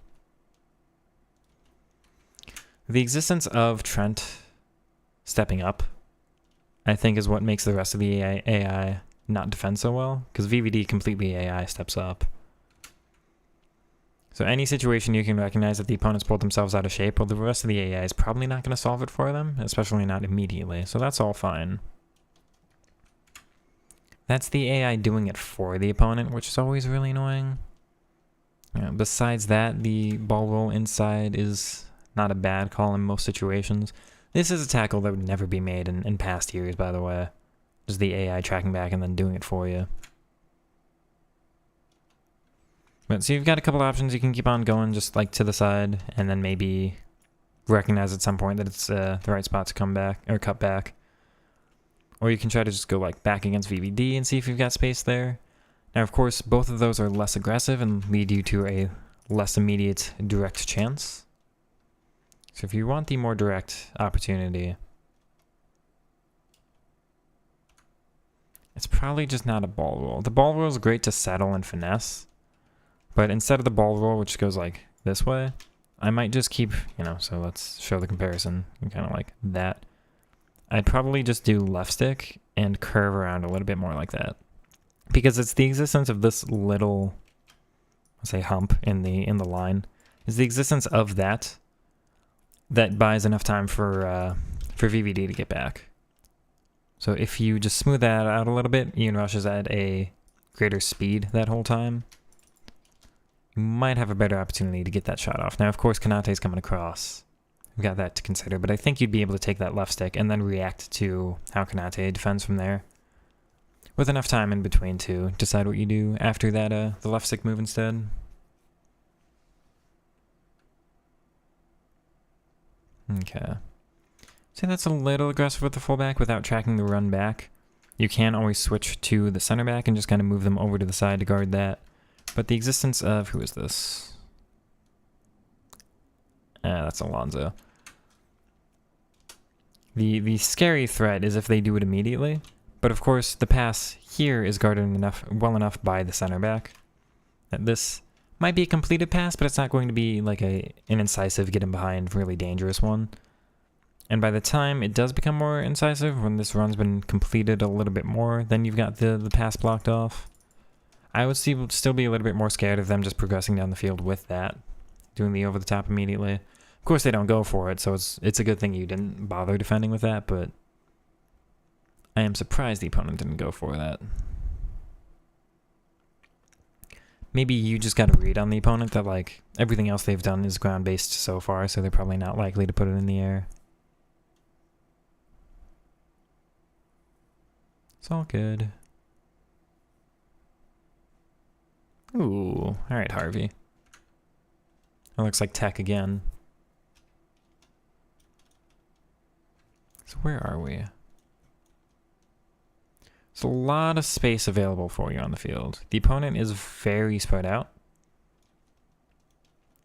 The existence of Trent stepping up, I think, is what makes the rest of the AI not defend so well, because VVD completely AI steps up. So any situation you can recognize that the opponents pulled themselves out of shape, well, the rest of the AI is probably not going to solve it for them, especially not immediately, so that's all fine. That's the AI doing it for the opponent, which is always really annoying. You know, besides that, the ball roll inside is not a bad call in most situations. This is a tackle that would never be made in past years, by the way. Just the AI tracking back and then doing it for you. But so you've got a couple options. You can keep on going just like to the side and then maybe recognize at some point that it's the right spot to come back or cut back. Or you can try to just go like back against VVD and see if you've got space there. Now, of course, both of those are less aggressive and lead you to a less immediate direct chance. So if you want the more direct opportunity, it's probably just not a ball roll. The ball roll is great to settle and finesse, but instead of the ball roll, which goes like this way, I might just keep, you know, so let's show the comparison, kind of like that. I'd probably just do left stick and curve around a little bit more like that, because it's the existence of this little, let's say, hump in the line, is the existence of that buys enough time for VVD to get back. So if you just smooth that out a little bit, Ian Rush is at a greater speed that whole time, you might have a better opportunity to get that shot off. Now, of course, Konate's coming across. We've got that to consider, but I think you'd be able to take that left stick and then react to how Konate defends from there, with enough time in between to decide what you do after that the left stick move instead. Okay. See, that's a little aggressive with the fullback without tracking the run back. You can always switch to the center back and just kind of move them over to the side to guard that. But the existence of, who is this? That's Alonso. The scary threat is if they do it immediately. But of course, the pass here is guarded well enough by the center back that this might be a completed pass, but it's not going to be like an incisive, get him behind, really dangerous one. And by the time it does become more incisive, when this run's been completed a little bit more, then you've got the pass blocked off. I would still be a little bit more scared of them just progressing down the field with that, doing the over the top immediately. Of course, they don't go for it, so it's a good thing you didn't bother defending with that, but I am surprised the opponent didn't go for that. Maybe you just got to read on the opponent that, like, everything else they've done is ground-based so far, so they're probably not likely to put it in the air. It's all good. Ooh, alright, Harvey. That looks like tech again. So where are we? There's a lot of space available for you on the field. The opponent is very spread out.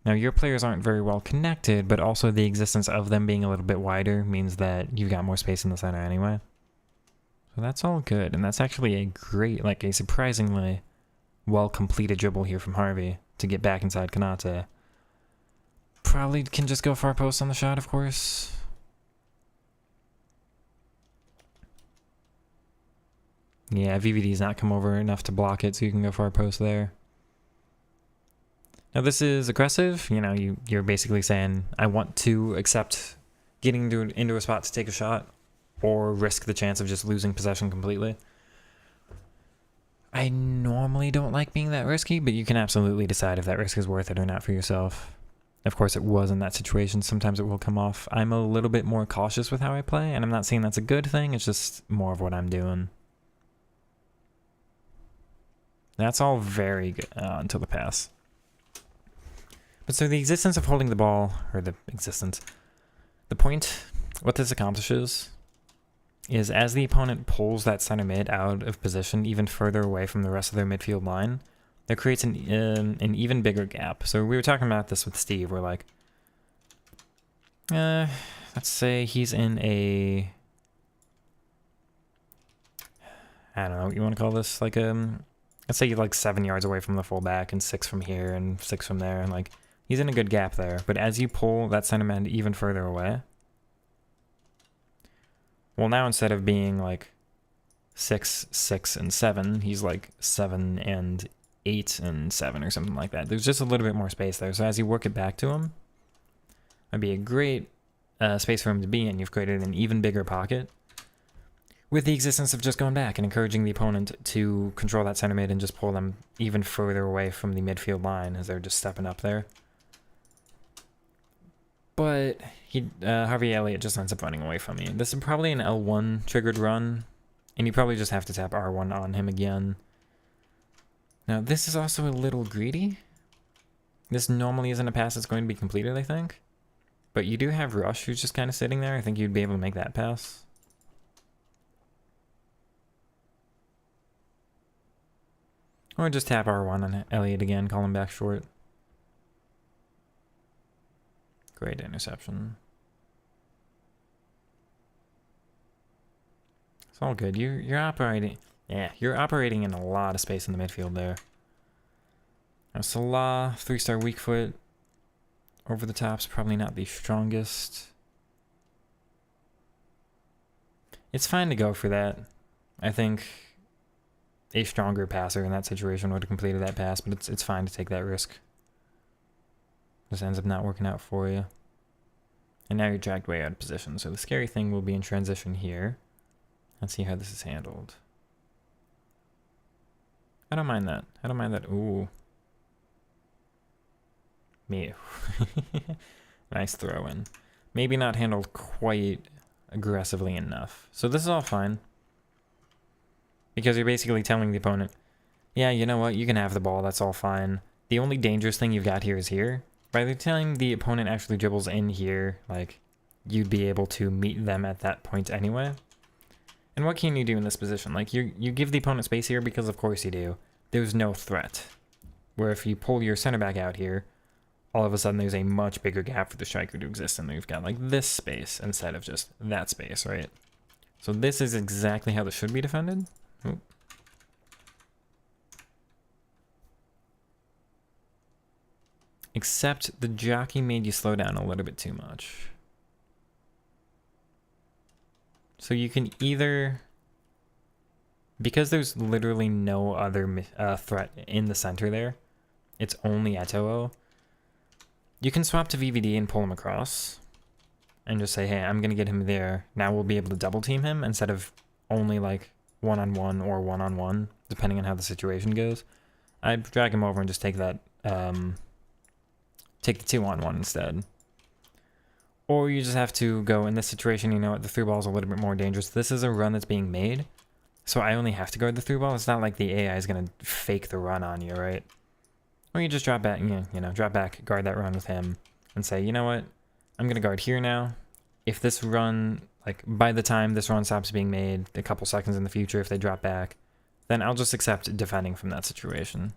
Now, your players aren't very well connected, but also the existence of them being a little bit wider means that you've got more space in the center anyway. So that's all good, and that's actually a great, like a surprisingly well-completed dribble here from Harvey to get back inside Kanate. Probably can just go far post on the shot, of course. Yeah, VVD's not come over enough to block it, so you can go far post there. Now this is aggressive. You know, you're basically saying, I want to accept getting into a spot to take a shot or risk the chance of just losing possession completely. I normally don't like being that risky, but you can absolutely decide if that risk is worth it or not for yourself. Of course, it was in that situation. Sometimes it will come off. I'm a little bit more cautious with how I play, and I'm not saying that's a good thing. It's just more of what I'm doing. That's all very good until the pass. But so the existence of holding the ball, or the point, what this accomplishes is as the opponent pulls that center mid out of position even further away from the rest of their midfield line, that creates an even bigger gap. So we were talking about this with Steve. We're like, let's say he's in a, I don't know what you want to call this, like let's say you're like 7 yards away from the fullback and 6 from here and 6 from there, and like he's in a good gap there. But as you pull that center mid even further away, well, now instead of being like 6, 6, and 7, he's like 7 and 8 and 7 or something like that. There's just a little bit more space there. So as you work it back to him, that'd be a great space for him to be in. You've created an even bigger pocket with the existence of just going back and encouraging the opponent to control that center mid and just pull them even further away from the midfield line as they're just stepping up there. But Harvey Elliott just ends up running away from me. This is probably an L1 triggered run, and you probably just have to tap R1 on him again. Now, this is also a little greedy. This normally isn't a pass that's going to be completed, I think. But you do have Rush, who's just kind of sitting there. I think you'd be able to make that pass. Or just tap R1 on Elliott again, call him back short. Great interception. It's all good. You're operating. Yeah, you're operating in a lot of space in the midfield there. Now Salah, 3-star weak foot. Over the top's probably not the strongest. It's fine to go for that. I think a stronger passer in that situation would have completed that pass, but it's fine to take that risk. Just ends up not working out for you. And now you're dragged way out of position. So the scary thing will be in transition here. Let's see how this is handled. I don't mind that. I don't mind that. Ooh. Me. Nice throw in. Maybe not handled quite aggressively enough. So this is all fine. Because you're basically telling the opponent, yeah, you know what? You can have the ball. That's all fine. The only dangerous thing you've got here is here. By the time the opponent actually dribbles in here, like, you'd be able to meet them at that point anyway. And what can you do in this position? Like, you give the opponent space here because of course you do. There's no threat. Where if you pull your center back out here, all of a sudden there's a much bigger gap for the striker to exist, and you've got like this space instead of just that space, right? So this is exactly how this should be defended. Ooh. Except the jockey made you slow down a little bit too much. So you can either, because there's literally no other threat in the center there, it's only Eto'o, you can swap to VVD and pull him across and just say, hey, I'm going to get him there. Now we'll be able to double team him instead of only like one-on-one or one-on-one, depending on how the situation goes. I'd drag him over and just take that, take the 2-on-1 instead. Or you just have to go, in this situation, you know what, the through ball is a little bit more dangerous. This is a run that's being made, so I only have to guard the through ball. It's not like the AI is going to fake the run on you, right? Or you just drop back, you know, drop back, guard that run with him, and say, you know what, I'm going to guard here now. if this run, like by the time this run stops being made, a couple seconds in the future, if they drop back, then I'll just accept defending from that situation.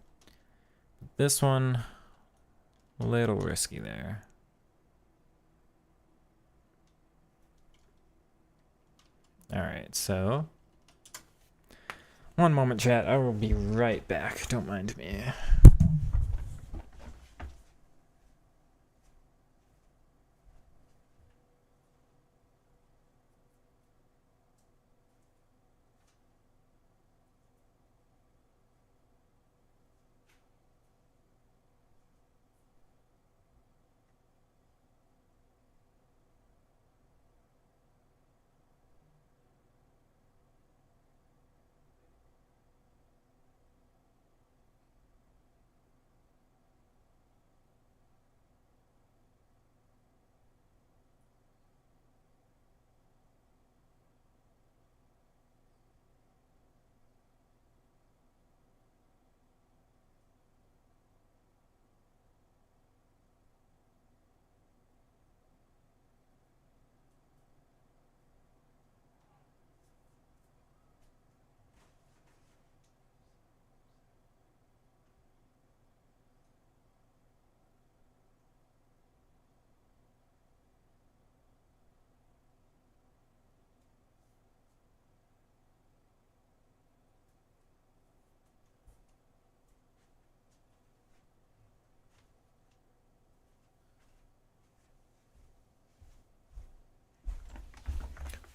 This one, a little risky there. Alright, so one moment, chat. I will be right back. Don't mind me.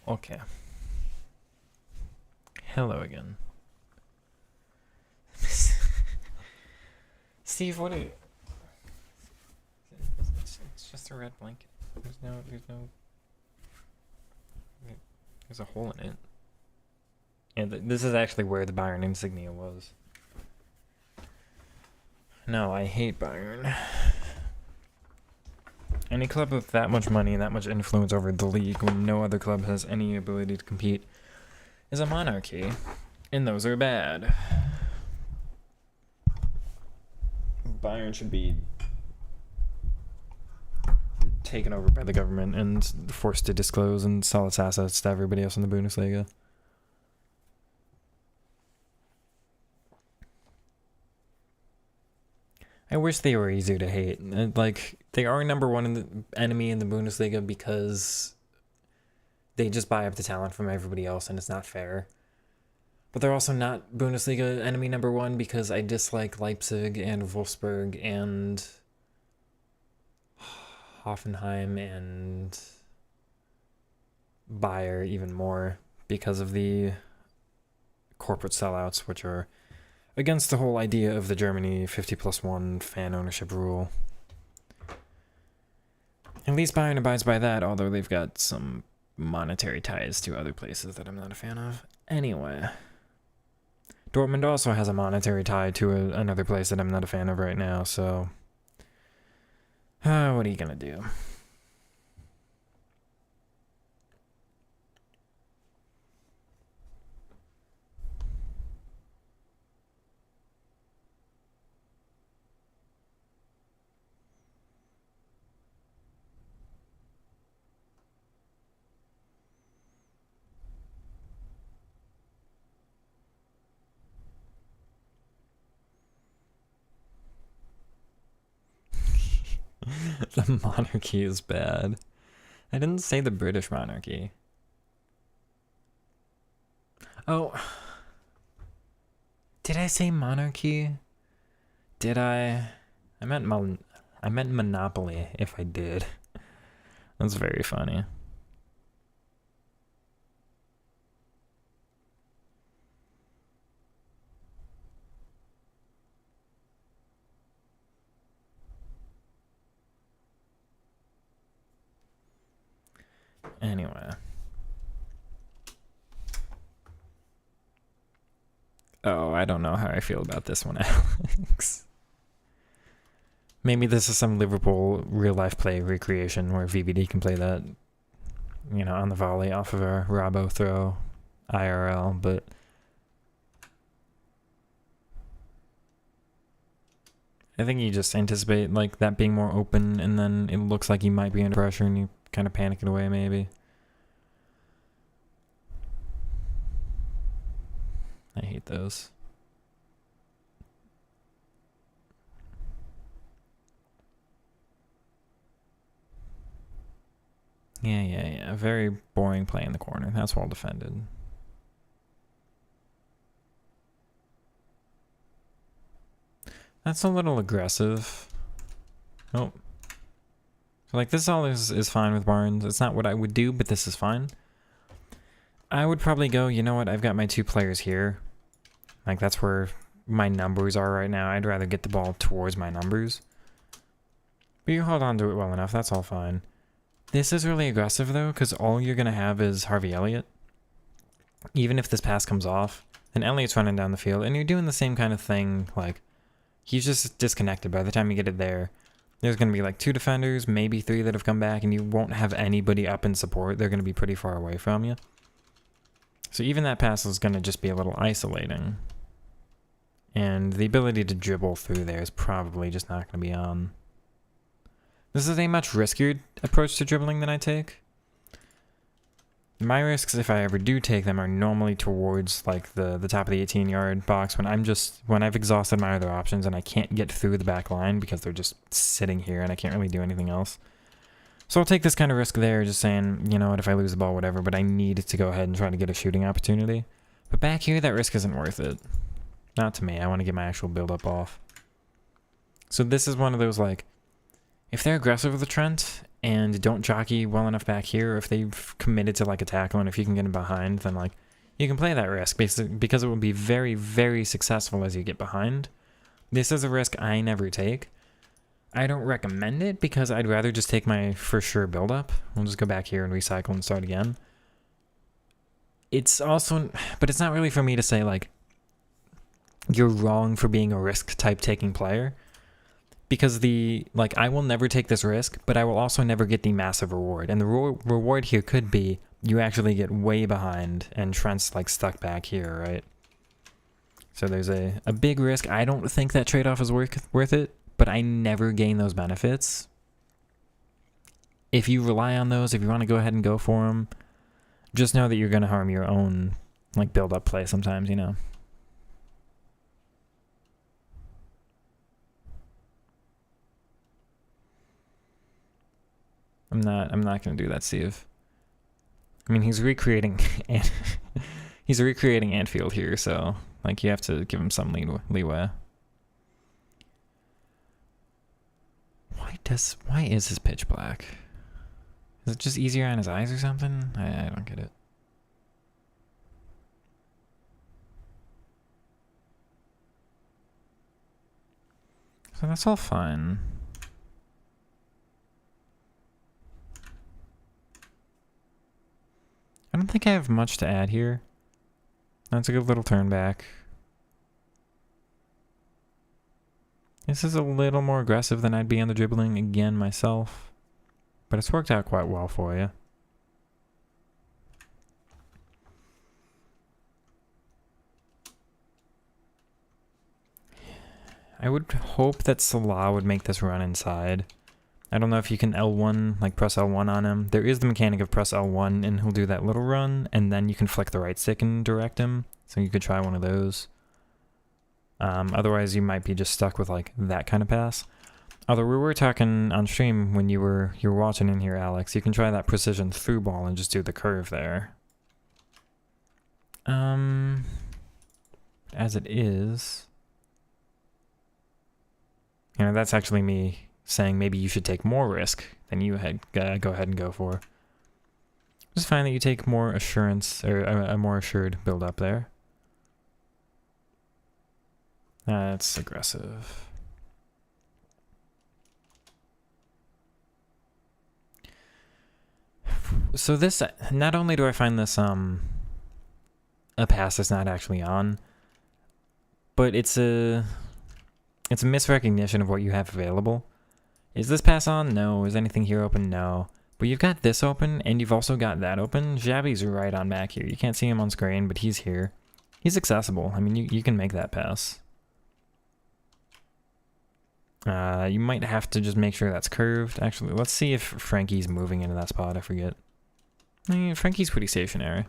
Okay. Hello again. Steve, what are you... It's just a red blanket. There's a hole in it. And this is actually where the Bayern insignia was. No, I hate Bayern. Any club with that much money and that much influence over the league when no other club has any ability to compete is a monarchy, and those are bad. Bayern should be taken over by the government and forced to disclose and sell its assets to everybody else in the Bundesliga. I wish they were easier to hate. Like, they are number one enemy in the Bundesliga because they just buy up the talent from everybody else, and it's not fair. But they're also not Bundesliga enemy number one because I dislike Leipzig and Wolfsburg and Hoffenheim and Bayer even more because of the corporate sellouts, which are against the whole idea of the Germany 50+1 fan ownership rule. At least Bayern abides by that, although they've got some monetary ties to other places that I'm not a fan of. Anyway, Dortmund also has a monetary tie to another place that I'm not a fan of right now, so what are you gonna do? The monarchy is bad. I didn't say the British monarchy. Oh. Did I say monarchy? Did I? I meant monopoly, if I did. That's very funny. Anyway. Oh, I don't know how I feel about this one, Alex. Maybe this is some Liverpool real-life play recreation where VVD can play that, you know, on the volley off of a Robbo throw IRL, but I think you just anticipate like that being more open, and then it looks like he might be under pressure and you kind of panic it away maybe. I hate those. Yeah. Very boring play in the corner. That's well defended. That's a little aggressive. Oh. So like this all is fine with Barnes. It's not what I would do, but this is fine. I would probably go, you know what, I've got my 2 players here. Like that's where my numbers are right now. I'd rather get the ball towards my numbers. But you hold on to it well enough, that's all fine. This is really aggressive though, because all you're going to have is Harvey Elliott. Even if this pass comes off, and Elliott's running down the field, and you're doing the same kind of thing, like, he's just disconnected. By the time you get it there, there's going to be like 2 defenders, maybe 3 that have come back, and you won't have anybody up in support. They're going to be pretty far away from you. So even that pass is going to just be a little isolating. And the ability to dribble through there is probably just not going to be on. This is a much riskier approach to dribbling than I take. My risks, if I ever do take them, are normally towards like the top of the 18-yard box when I've exhausted my other options and I can't get through the back line because they're just sitting here and I can't really do anything else. So I'll take this kind of risk there, just saying, you know what, if I lose the ball, whatever, but I need to go ahead and try to get a shooting opportunity. But back here, that risk isn't worth it. Not to me. I want to get my actual build-up off. So this is one of those, like, if they're aggressive with the Trent and don't jockey well enough back here, or if they've committed to like a tackle and if you can get them behind, then like you can play that risk because it will be very, very successful as you get behind. This is a risk I never take. I don't recommend it because I'd rather just take my for sure build up. We'll just go back here and recycle and start again. It's also, but it's not really for me to say like you're wrong for being a risk type taking player. Because I will never take this risk, but I will also never get the massive reward. And the reward here could be you actually get way behind and Trent's like stuck back here, right? So there's a big risk. I don't think that trade-off is worth it, but I never gain those benefits. If you rely on those, if you want to go ahead and go for them, just know that you're going to harm your own like build-up play sometimes, you know. I'm not gonna do that, Steve. I mean, he's recreating Anfield here, so like you have to give him some leeway. Why is his pitch black? Is it just easier on his eyes or something? I don't get it. So that's all fine. I don't think I have much to add here. That's a good little turn back. This is a little more aggressive than I'd be on the dribbling again myself. But it's worked out quite well for you. I would hope that Salah would make this run inside. I don't know if you can L1, like press L1 on him. There is the mechanic of press L1 and he'll do that little run and then you can flick the right stick and direct him. So you could try one of those. Otherwise you might be just stuck with like that kind of pass. Although we were talking on stream when you were watching in here, Alex, you can try that precision through ball and just do the curve there. As it is, you know, that's actually me saying maybe you should take more risk than you go ahead and go for. Just find that you take more assurance or a more assured build up there. That's aggressive. So this, not only do I find this a pass that's not actually on, but it's a misrecognition of what you have available. Is this pass on? No. Is anything here open? No. But you've got this open, and you've also got that open. Xavi's right on back here. You can't see him on screen, but he's here. He's accessible. I mean, you can make that pass. You might have to just make sure that's curved. Actually, let's see if Frankie's moving into that spot. I forget. Frankie's pretty stationary.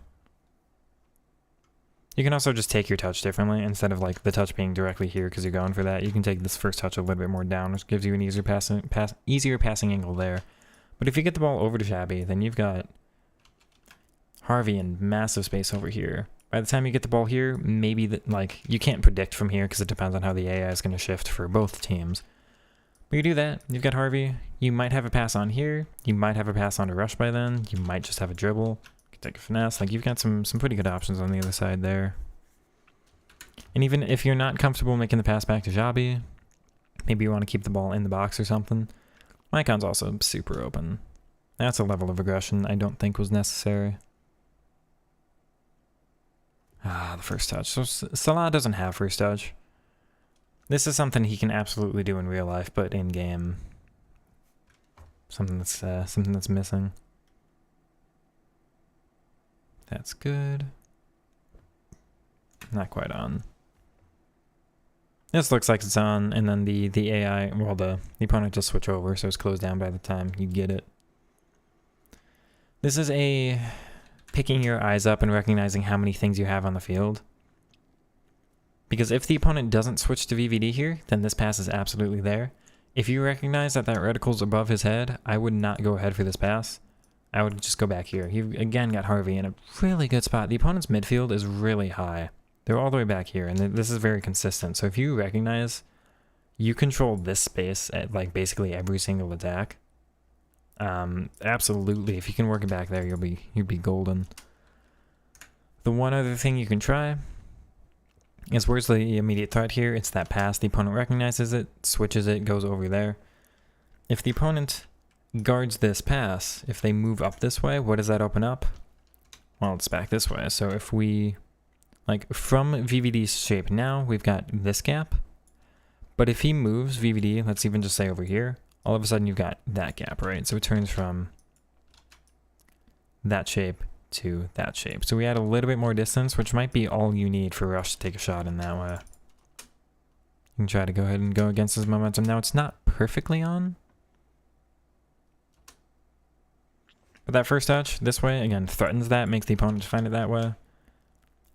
You can also just take your touch differently. Instead of like the touch being directly here because you're going for that, you can take this first touch a little bit more down, which gives you an easier passing angle there. But if you get the ball over to Shabby, then you've got Harvey in massive space over here. By the time you get the ball here, maybe that, like, you can't predict from here because it depends on how the AI is going to shift for both teams. But you do that, you've got Harvey. You might have a pass on here. You might have a pass on to Rush by then. You might just have a dribble. You can take a finesse. Like, you've got some pretty good options on the other side there. And even if you're not comfortable making the pass back to Jabi, maybe you want to keep the ball in the box or something. Mycon's also super open. That's a level of aggression I don't think was necessary. Ah, the first touch. So Salah doesn't have first touch. This is something he can absolutely do in real life, but in game, something that's missing. That's good. Not quite on. This looks like it's on, and then the AI, well, the opponent just switch over, so it's closed down by the time you get it. This is a picking your eyes up and recognizing how many things you have on the field. Because if the opponent doesn't switch to VVD here, then this pass is absolutely there. If you recognize that reticle's above his head, I would not go ahead for this pass. I would just go back here. You again got Harvey in a really good spot. The opponent's midfield is really high. They're all the way back here, and this is very consistent. So if you recognize you control this space at like basically every single attack, absolutely, if you can work it back there, you'll be golden. The one other thing you can try is, where's the immediate threat here? It's that pass. The opponent recognizes it, switches it, goes over there. If the opponent guards this pass, if they move up this way, what does that open up? Well, it's back this way. So if we, like, from VVD's shape now, we've got this gap. But if he moves VVD, let's even just say over here, all of a sudden you've got that gap, right? So it turns from that shape to that shape. So we add a little bit more distance, which might be all you need for Rush to take a shot in that way. You can try to go ahead and go against his momentum. Now it's not perfectly on, but that first touch this way, again, threatens that, makes the opponent find it that way.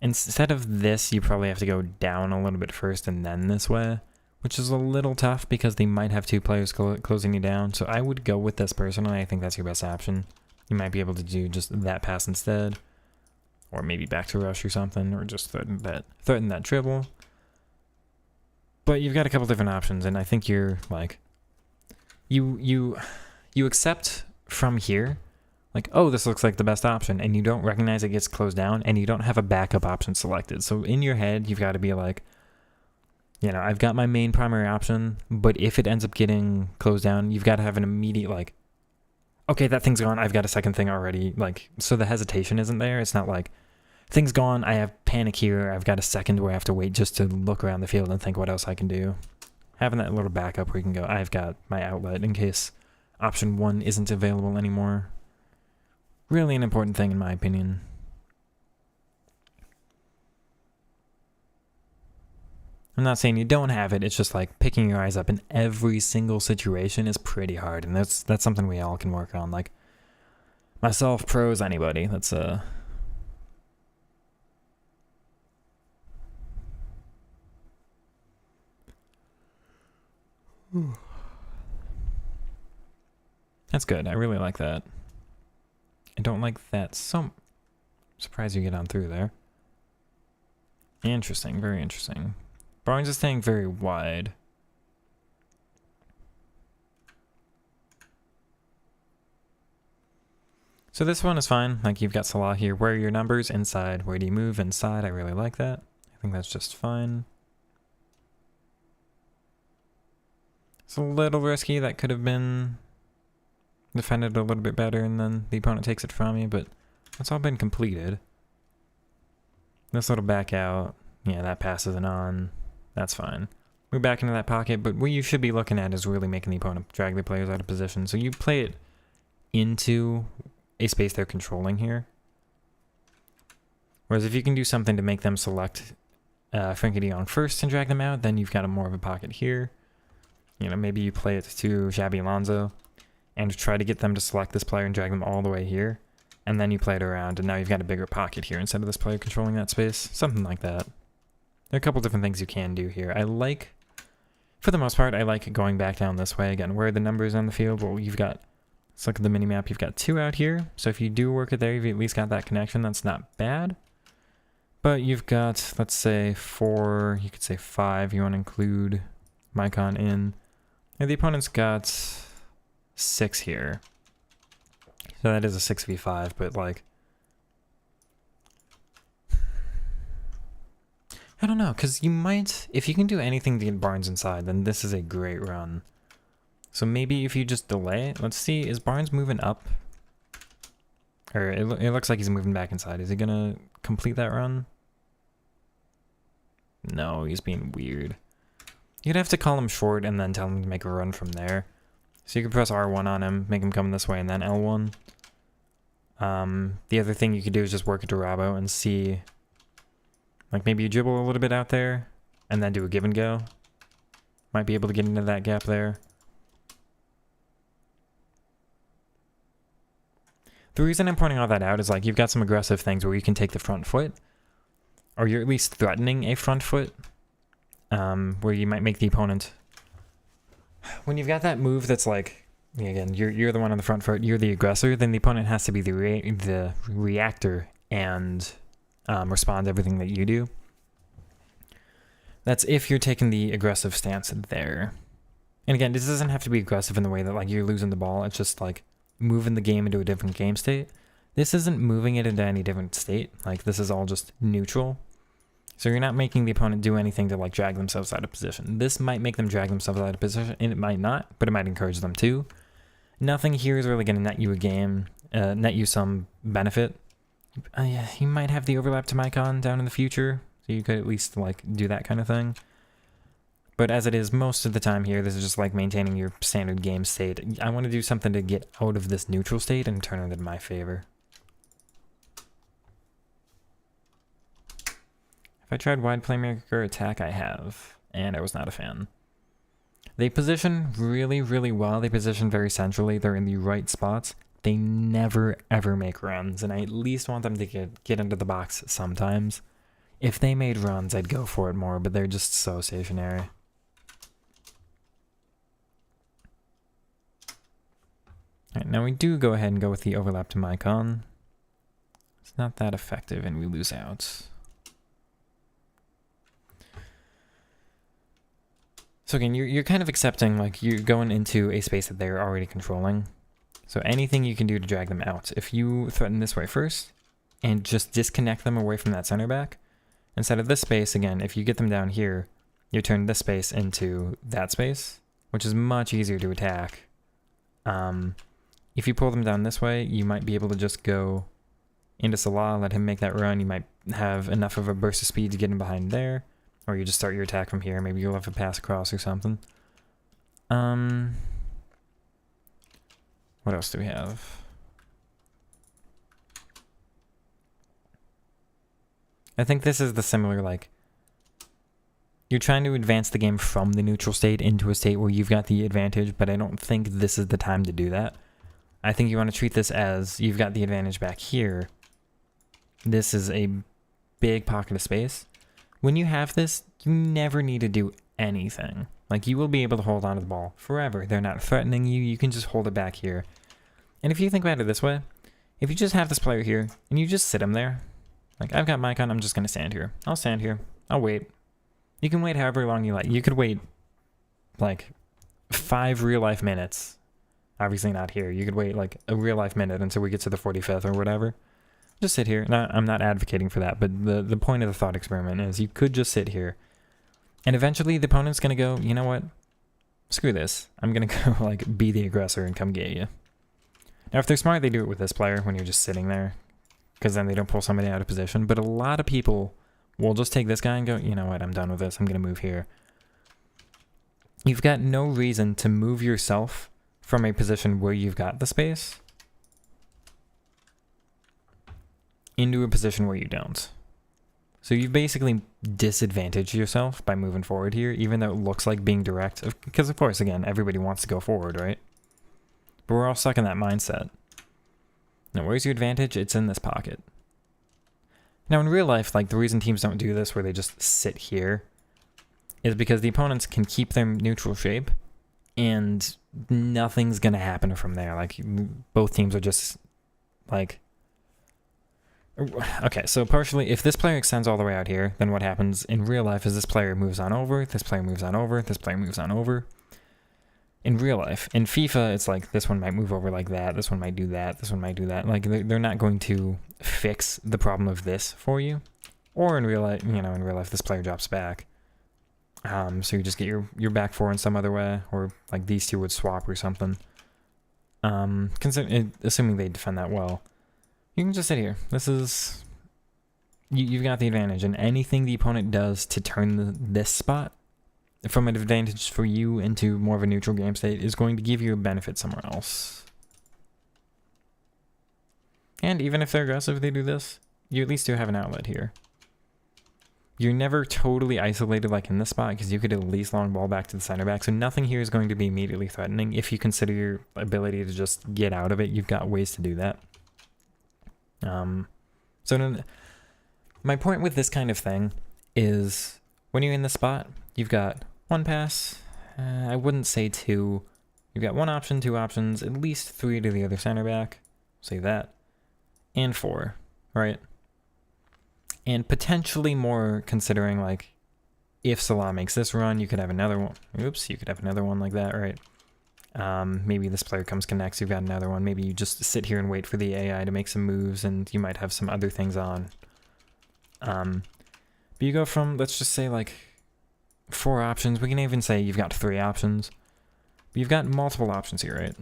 Instead of this, you probably have to go down a little bit first and then this way, which is a little tough because they might have two players closing you down. So I would go with this personally. I think that's your best option. You might be able to do just that pass instead, or maybe back to Rush or something, or just threaten that dribble. But you've got a couple different options, and I think you're like, you accept from here, like, oh, this looks like the best option, and you don't recognize it gets closed down, and you don't have a backup option selected. So in your head, you've got to be like, you know, I've got my main primary option, but if it ends up getting closed down, you've got to have an immediate, like, okay, that thing's gone, I've got a second thing already, like, so the hesitation isn't there. It's not like, thing's gone, I have panic here, I've got a second where I have to wait just to look around the field and think what else I can do. Having that little backup where you can go, I've got my outlet in case option 1 isn't available anymore. Really an important thing in my opinion. I'm not saying you don't have it, it's just like picking your eyes up in every single situation is pretty hard, and that's something we all can work on. Like, myself, pros, anybody. That's that's good. I really like that. I don't like that. So surprised you get on through there. Interesting, very interesting. Barnes is staying very wide. So this one is fine. Like, you've got Salah here. Where are your numbers? Inside. Where do you move? Inside. I really like that. I think that's just fine. It's a little risky. That could have been defended a little bit better, and then the opponent takes it from you, but it's all been completed. This little back out. Yeah, that pass isn't on. That's fine. We're back into that pocket, but what you should be looking at is really making the opponent drag the players out of position. So you play it into a space they're controlling here. Whereas if you can do something to make them select Frankie de Jong first and drag them out, then you've got more of a pocket here. you know, maybe you play it to Shabby Alonso and try to get them to select this player and drag them all the way here. And then you play it around, and now you've got a bigger pocket here instead of this player controlling that space. Something like that. There are a couple different things you can do here. I like, for the most part, I like going back down this way. Again, where are the numbers on the field? Well, you've got, let's look at the mini-map. You've got 2 out here. So if you do work it there, you've at least got that connection. That's not bad. But you've got, let's say, 4. You could say 5. You want to include Mycon in. And the opponent's got 6 here. So that is a 6v5, but like, I don't know, because you might, if you can do anything to get Barnes inside, then this is a great run. So maybe if you just delay, let's see, is Barnes moving up? Or it looks like he's moving back inside. Is he going to complete that run? No, he's being weird. You'd have to call him short and then tell him to make a run from there. So you could press R1 on him, make him come this way, and then L1. The other thing you could do is just work it to Rabo and see, like maybe you dribble a little bit out there and then do a give and go. Might be able to get into that gap there. The reason I'm pointing all that out is like you've got some aggressive things where you can take the front foot, or you're at least threatening a front foot, where you might make the opponent, when you've got that move that's like, again, you're the one on the front foot, you're the aggressor, then the opponent has to be the reactor and respond to everything that you do. That's if you're taking the aggressive stance there. And again, this doesn't have to be aggressive in the way that like you're losing the ball. It's just like moving the game into a different game state. This isn't moving it into any different state. Like this is all just neutral. So you're not making the opponent do anything to like drag themselves out of position. This might make them drag themselves out of position, and it might not, but it might encourage them to. Nothing here is really going to net you a game, net you some benefit. Yeah, you might have the overlap to Mycon down in the future, so you could at least like do that kind of thing. But as it is most of the time here, this is just like maintaining your standard game state. I want to do something to get out of this neutral state and turn it in my favor. If I tried wide playmaker attack, I have, and I was not a fan. They position really, really well. They position very centrally. They're in the right spots. They never, ever make runs, and I at least want them to get into the box sometimes. If they made runs, I'd go for it more, but they're just so stationary. All right, now we do go ahead and go with the overlap to Mycon. It's not that effective, and we lose out. So again, you're kind of accepting, like, you're going into a space that they're already controlling. So anything you can do to drag them out. If you threaten this way first, and just disconnect them away from that center back, instead of this space, again, if you get them down here, you turn this space into that space, which is much easier to attack. If you pull them down this way, you might be able to just go into Salah, let him make that run. You might have enough of a burst of speed to get him behind there. Or you just start your attack from here. Maybe you'll have a pass across or something. What else do we have? I think this is the similar, like, you're trying to advance the game from the neutral state into a state where you've got the advantage, but I don't think this is the time to do that. I think you want to treat this as you've got the advantage back here. This is a big pocket of space. When you have this, you never need to do anything. Like, you will be able to hold on to the ball forever. They're not threatening you. You can just hold it back here. And if you think about it this way, if you just have this player here, and you just sit him there, like, I've got Mycon, I'm just going to stand here. I'll stand here. I'll wait. You can wait however long you like. You could wait, like, 5 real-life minutes. Obviously not here. You could wait, like, a real-life minute until we get to the 45th or whatever. Just sit here. I'm not advocating for that, but the point of the thought experiment is you could just sit here, and eventually the opponent's going to go, you know what? Screw this. I'm going to go, like, be the aggressor and come get you. Now, if they're smart, they do it with this player when you're just sitting there, because then they don't pull somebody out of position. But a lot of people will just take this guy and go, you know what? I'm done with this. I'm going to move here. You've got no reason to move yourself from a position where you've got the space into a position where you don't. So you've basically disadvantaged yourself by moving forward here, even though it looks like being direct. Because, of course, again, everybody wants to go forward, right? But we're all stuck in that mindset. Now, where's your advantage? It's in this pocket. Now, in real life, like, the reason teams don't do this where they just sit here is because the opponents can keep their neutral shape and nothing's going to happen from there. Like, both teams are just, like... Okay, so partially, if this player extends all the way out here, then what happens in real life is this player moves on over, this player moves on over, this player moves on over. In real life. In FIFA, it's like this one might move over like that, this one might do that, this one might do that. Like, they're not going to fix the problem of this for you. Or in real life, you know, in real life, this player drops back. So you just get your back four in some other way, or like these two would swap or something. Assuming they defend that well. You can just sit here. This is... You've got the advantage, and anything the opponent does to turn this spot from an advantage for you into more of a neutral game state is going to give you a benefit somewhere else. And even if they're aggressive, they do this, you at least do have an outlet here. You're never totally isolated like in this spot because you could at least long ball back to the center back, so nothing here is going to be immediately threatening. If you consider your ability to just get out of it, you've got ways to do that. My point with this kind of thing is when you're in this spot, you've got one pass, I wouldn't say two. You've got one option, two options, at least three to the other center back, say that, and four, right? And potentially more considering like if Salah makes this run, you could have another one. Oops, you could have another one like that, right? Maybe this player comes connects, you've got another one. Maybe you just sit here and wait for the AI to make some moves and you might have some other things on. But you go from, let's just say like 4 options. We can even say you've got 3 options. But you've got multiple options here, right?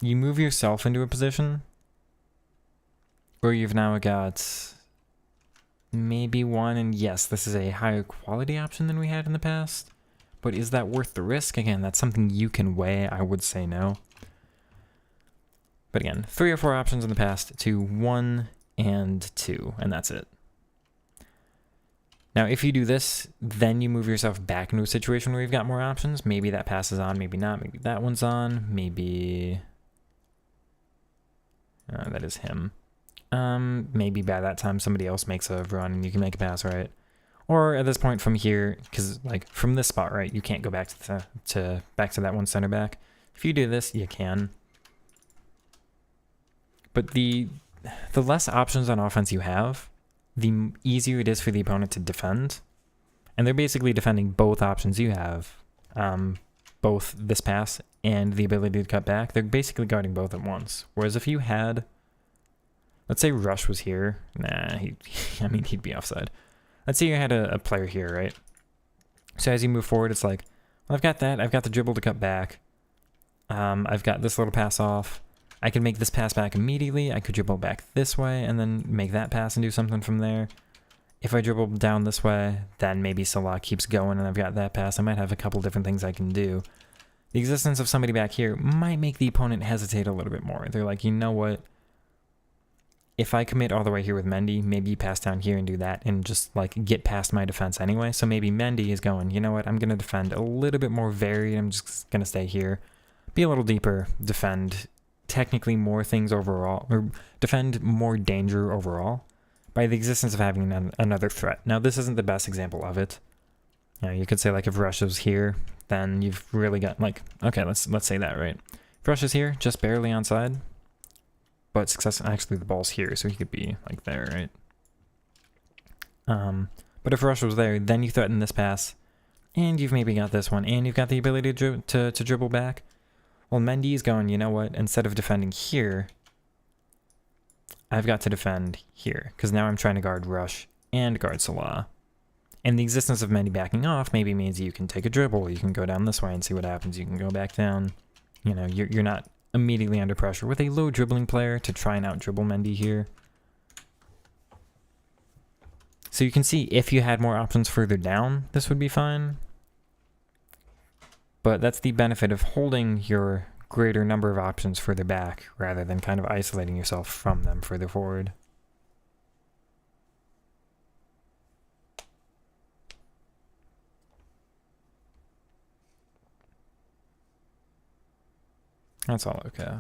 You move yourself into a position where you've now got maybe one, and yes, this is a higher quality option than we had in the past. But is that worth the risk? Again, that's something you can weigh. I would say no. But again, 3 or 4 options in the past to 1 and 2, and that's it. Now, if you do this, then you move yourself back into a situation where you've got more options. Maybe that passes on, maybe not. Maybe that one's on. Maybe... that is him. Maybe by that time somebody else makes a run and you can make a pass, right? Or at this point from here, because like from this spot, right, you can't go back to that one center back. If you do this, you can. But the less options on offense you have, the easier it is for the opponent to defend. And they're basically defending both options you have, both this pass and the ability to cut back. They're basically guarding both at once. Whereas if you had, let's say Rush was here. Nah, he'd be offside. Let's say you had a player here, right? So as you move forward, it's like, well, I've got that. I've got the dribble to cut back. I've got this little pass off. I can make this pass back immediately. I could dribble back this way and then make that pass and do something from there. If I dribble down this way, then maybe Salah keeps going and I've got that pass. I might have a couple different things I can do. The existence of somebody back here might make the opponent hesitate a little bit more. They're like, you know what? If I commit all the way here with Mendy, maybe you pass down here and do that and just like get past my defense anyway. So maybe Mendy is going, you know what? I'm going to defend a little bit more varied. I'm just going to stay here, be a little deeper, defend technically more things overall, or defend more danger overall by the existence of having another threat. Now, this isn't the best example of it. You know, you could say like if Rush is here, then you've really got like, okay, let's say that, right? If Rush is here, just barely onside. But success, actually the ball's here, so he could be like there, right? But if Rush was there, then you threaten this pass, and you've maybe got this one, and you've got the ability to dribble back. Well, Mendy's going, you know what? Instead of defending here, I've got to defend here, because now I'm trying to guard Rush and guard Salah. And the existence of Mendy backing off maybe means you can take a dribble, you can go down this way and see what happens, you can go back down. You know, you're not immediately under pressure with a low dribbling player to try and out-dribble Mendy here. So you can see if you had more options further down, this would be fine. But that's the benefit of holding your greater number of options further back rather than kind of isolating yourself from them further forward. That's all okay.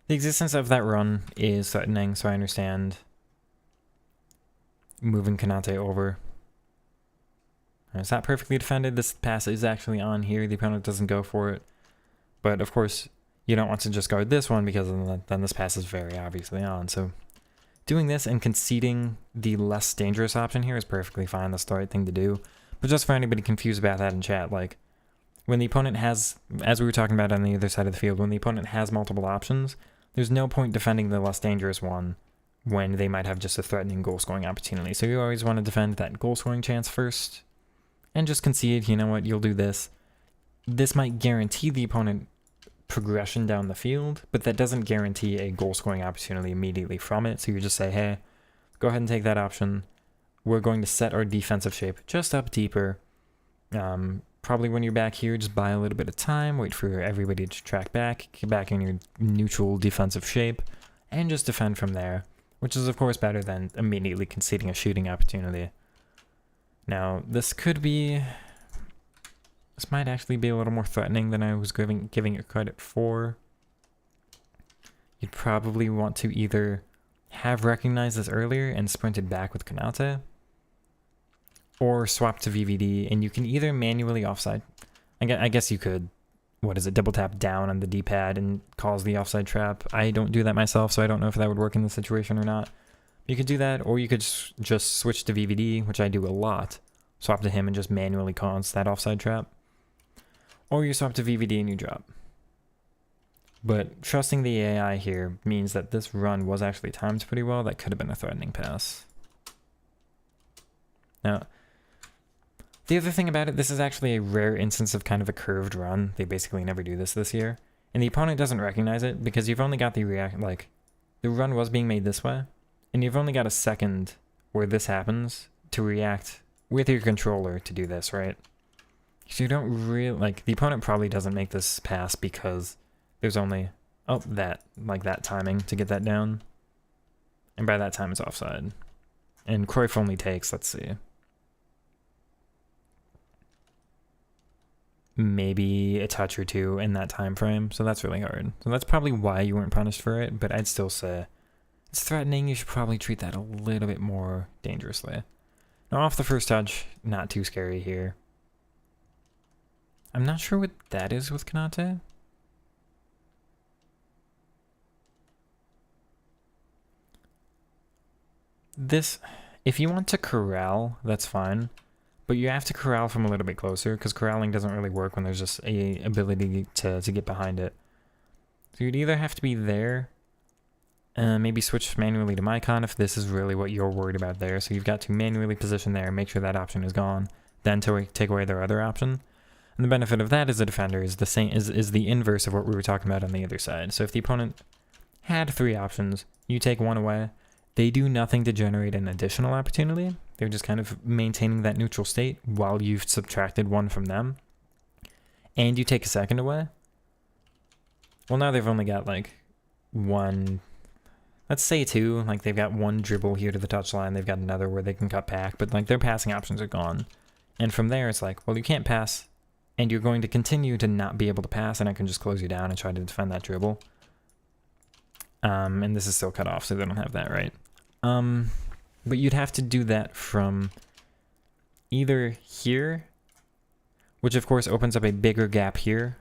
The existence of that run is threatening, so I understand moving Kanate over. It's not perfectly defended. This pass is actually on here. The opponent doesn't go for it. But of course, you don't want to just guard this one because then this pass is very obviously on. So doing this and conceding the less dangerous option here is perfectly fine. That's the right thing to do. But just for anybody confused about that in chat, like when the opponent has, as we were talking about on the other side of the field, when the opponent has multiple options, there's no point defending the less dangerous one when they might have just a threatening goal-scoring opportunity. So you always want to defend that goal-scoring chance first and just concede, you know what, you'll do this. This might guarantee the opponent progression down the field, but that doesn't guarantee a goal-scoring opportunity immediately from it. So you just say, hey, go ahead and take that option. We're going to set our defensive shape just up deeper. Probably when you're back here, just buy a little bit of time, wait for everybody to track back, get back in your neutral defensive shape, and just defend from there, which is of course better than immediately conceding a shooting opportunity. Now, this might actually be a little more threatening than I was giving it credit for. You'd probably want to either have recognized this earlier and sprinted back with Kanate, or swap to VVD, and you can either manually offside. I guess you could, double tap down on the D-pad and cause the offside trap. I don't do that myself, so I don't know if that would work in this situation or not. You could do that, or you could just switch to VVD, which I do a lot. Swap to him and just manually cause that offside trap. Or you swap to VVD and you drop. But trusting the AI here means that this run was actually timed pretty well. That could have been a threatening pass. Now, the other thing about it, this is actually a rare instance of kind of a curved run. They basically never do this year. And the opponent doesn't recognize it because you've only got the run was being made this way. And you've only got a second where this happens to react with your controller to do this, right? So you don't really, the opponent probably doesn't make this pass because there's only, that timing to get that down. And by that time it's offside. And Cruyff only takes, let's see, maybe a touch or two in that time frame, so that's really hard. So that's probably why you weren't punished for it, but I'd still say it's threatening. You should probably treat that a little bit more dangerously. Now off the first touch, not too scary here. I'm not sure what that is with Kanate. This, if you want to corral, that's fine. But you have to corral from a little bit closer, because corralling doesn't really work when there's just a ability to get behind it. So you'd either have to be there, maybe switch manually to Mycon if this is really what you're worried about there. So you've got to manually position there, make sure that option is gone, then to take away their other option. And the benefit of that as a defender is the same is the inverse of what we were talking about on the other side. So if the opponent had 3 options, you take one away, they do nothing to generate an additional opportunity. They're just kind of maintaining that neutral state while you've subtracted 1 from them. And you take a second away. Well, now they've only got 1, let's say 2. They've got 1 dribble here to the touchline. They've got another where they can cut back, but their passing options are gone. And from there, it's well, you can't pass, and you're going to continue to not be able to pass, and I can just close you down and try to defend that dribble. And this is still cut off, so they don't have that, right? But you'd have to do that from either here, which of course opens up a bigger gap here.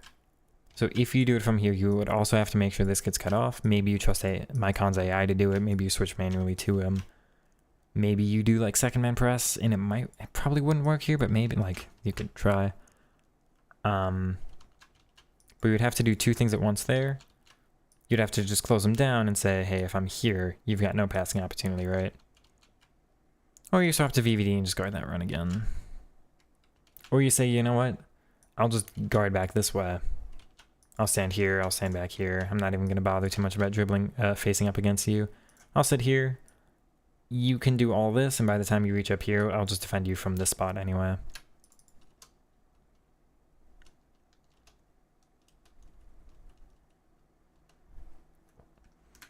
So if you do it from here, you would also have to make sure this gets cut off. Maybe you trust Mycon's AI to do it. Maybe you switch manually to him. Maybe you do second man press, and it probably wouldn't work here, but maybe you could try. But you'd have to do 2 things at once there. You'd have to just close them down and say, hey, if I'm here, you've got no passing opportunity, right? Or you swap to VVD and just guard that run again. Or you say, you know what? I'll just guard back this way. I'll stand here, I'll stand back here. I'm not even going to bother too much about dribbling, facing up against you. I'll sit here. You can do all this, and by the time you reach up here, I'll just defend you from this spot anyway.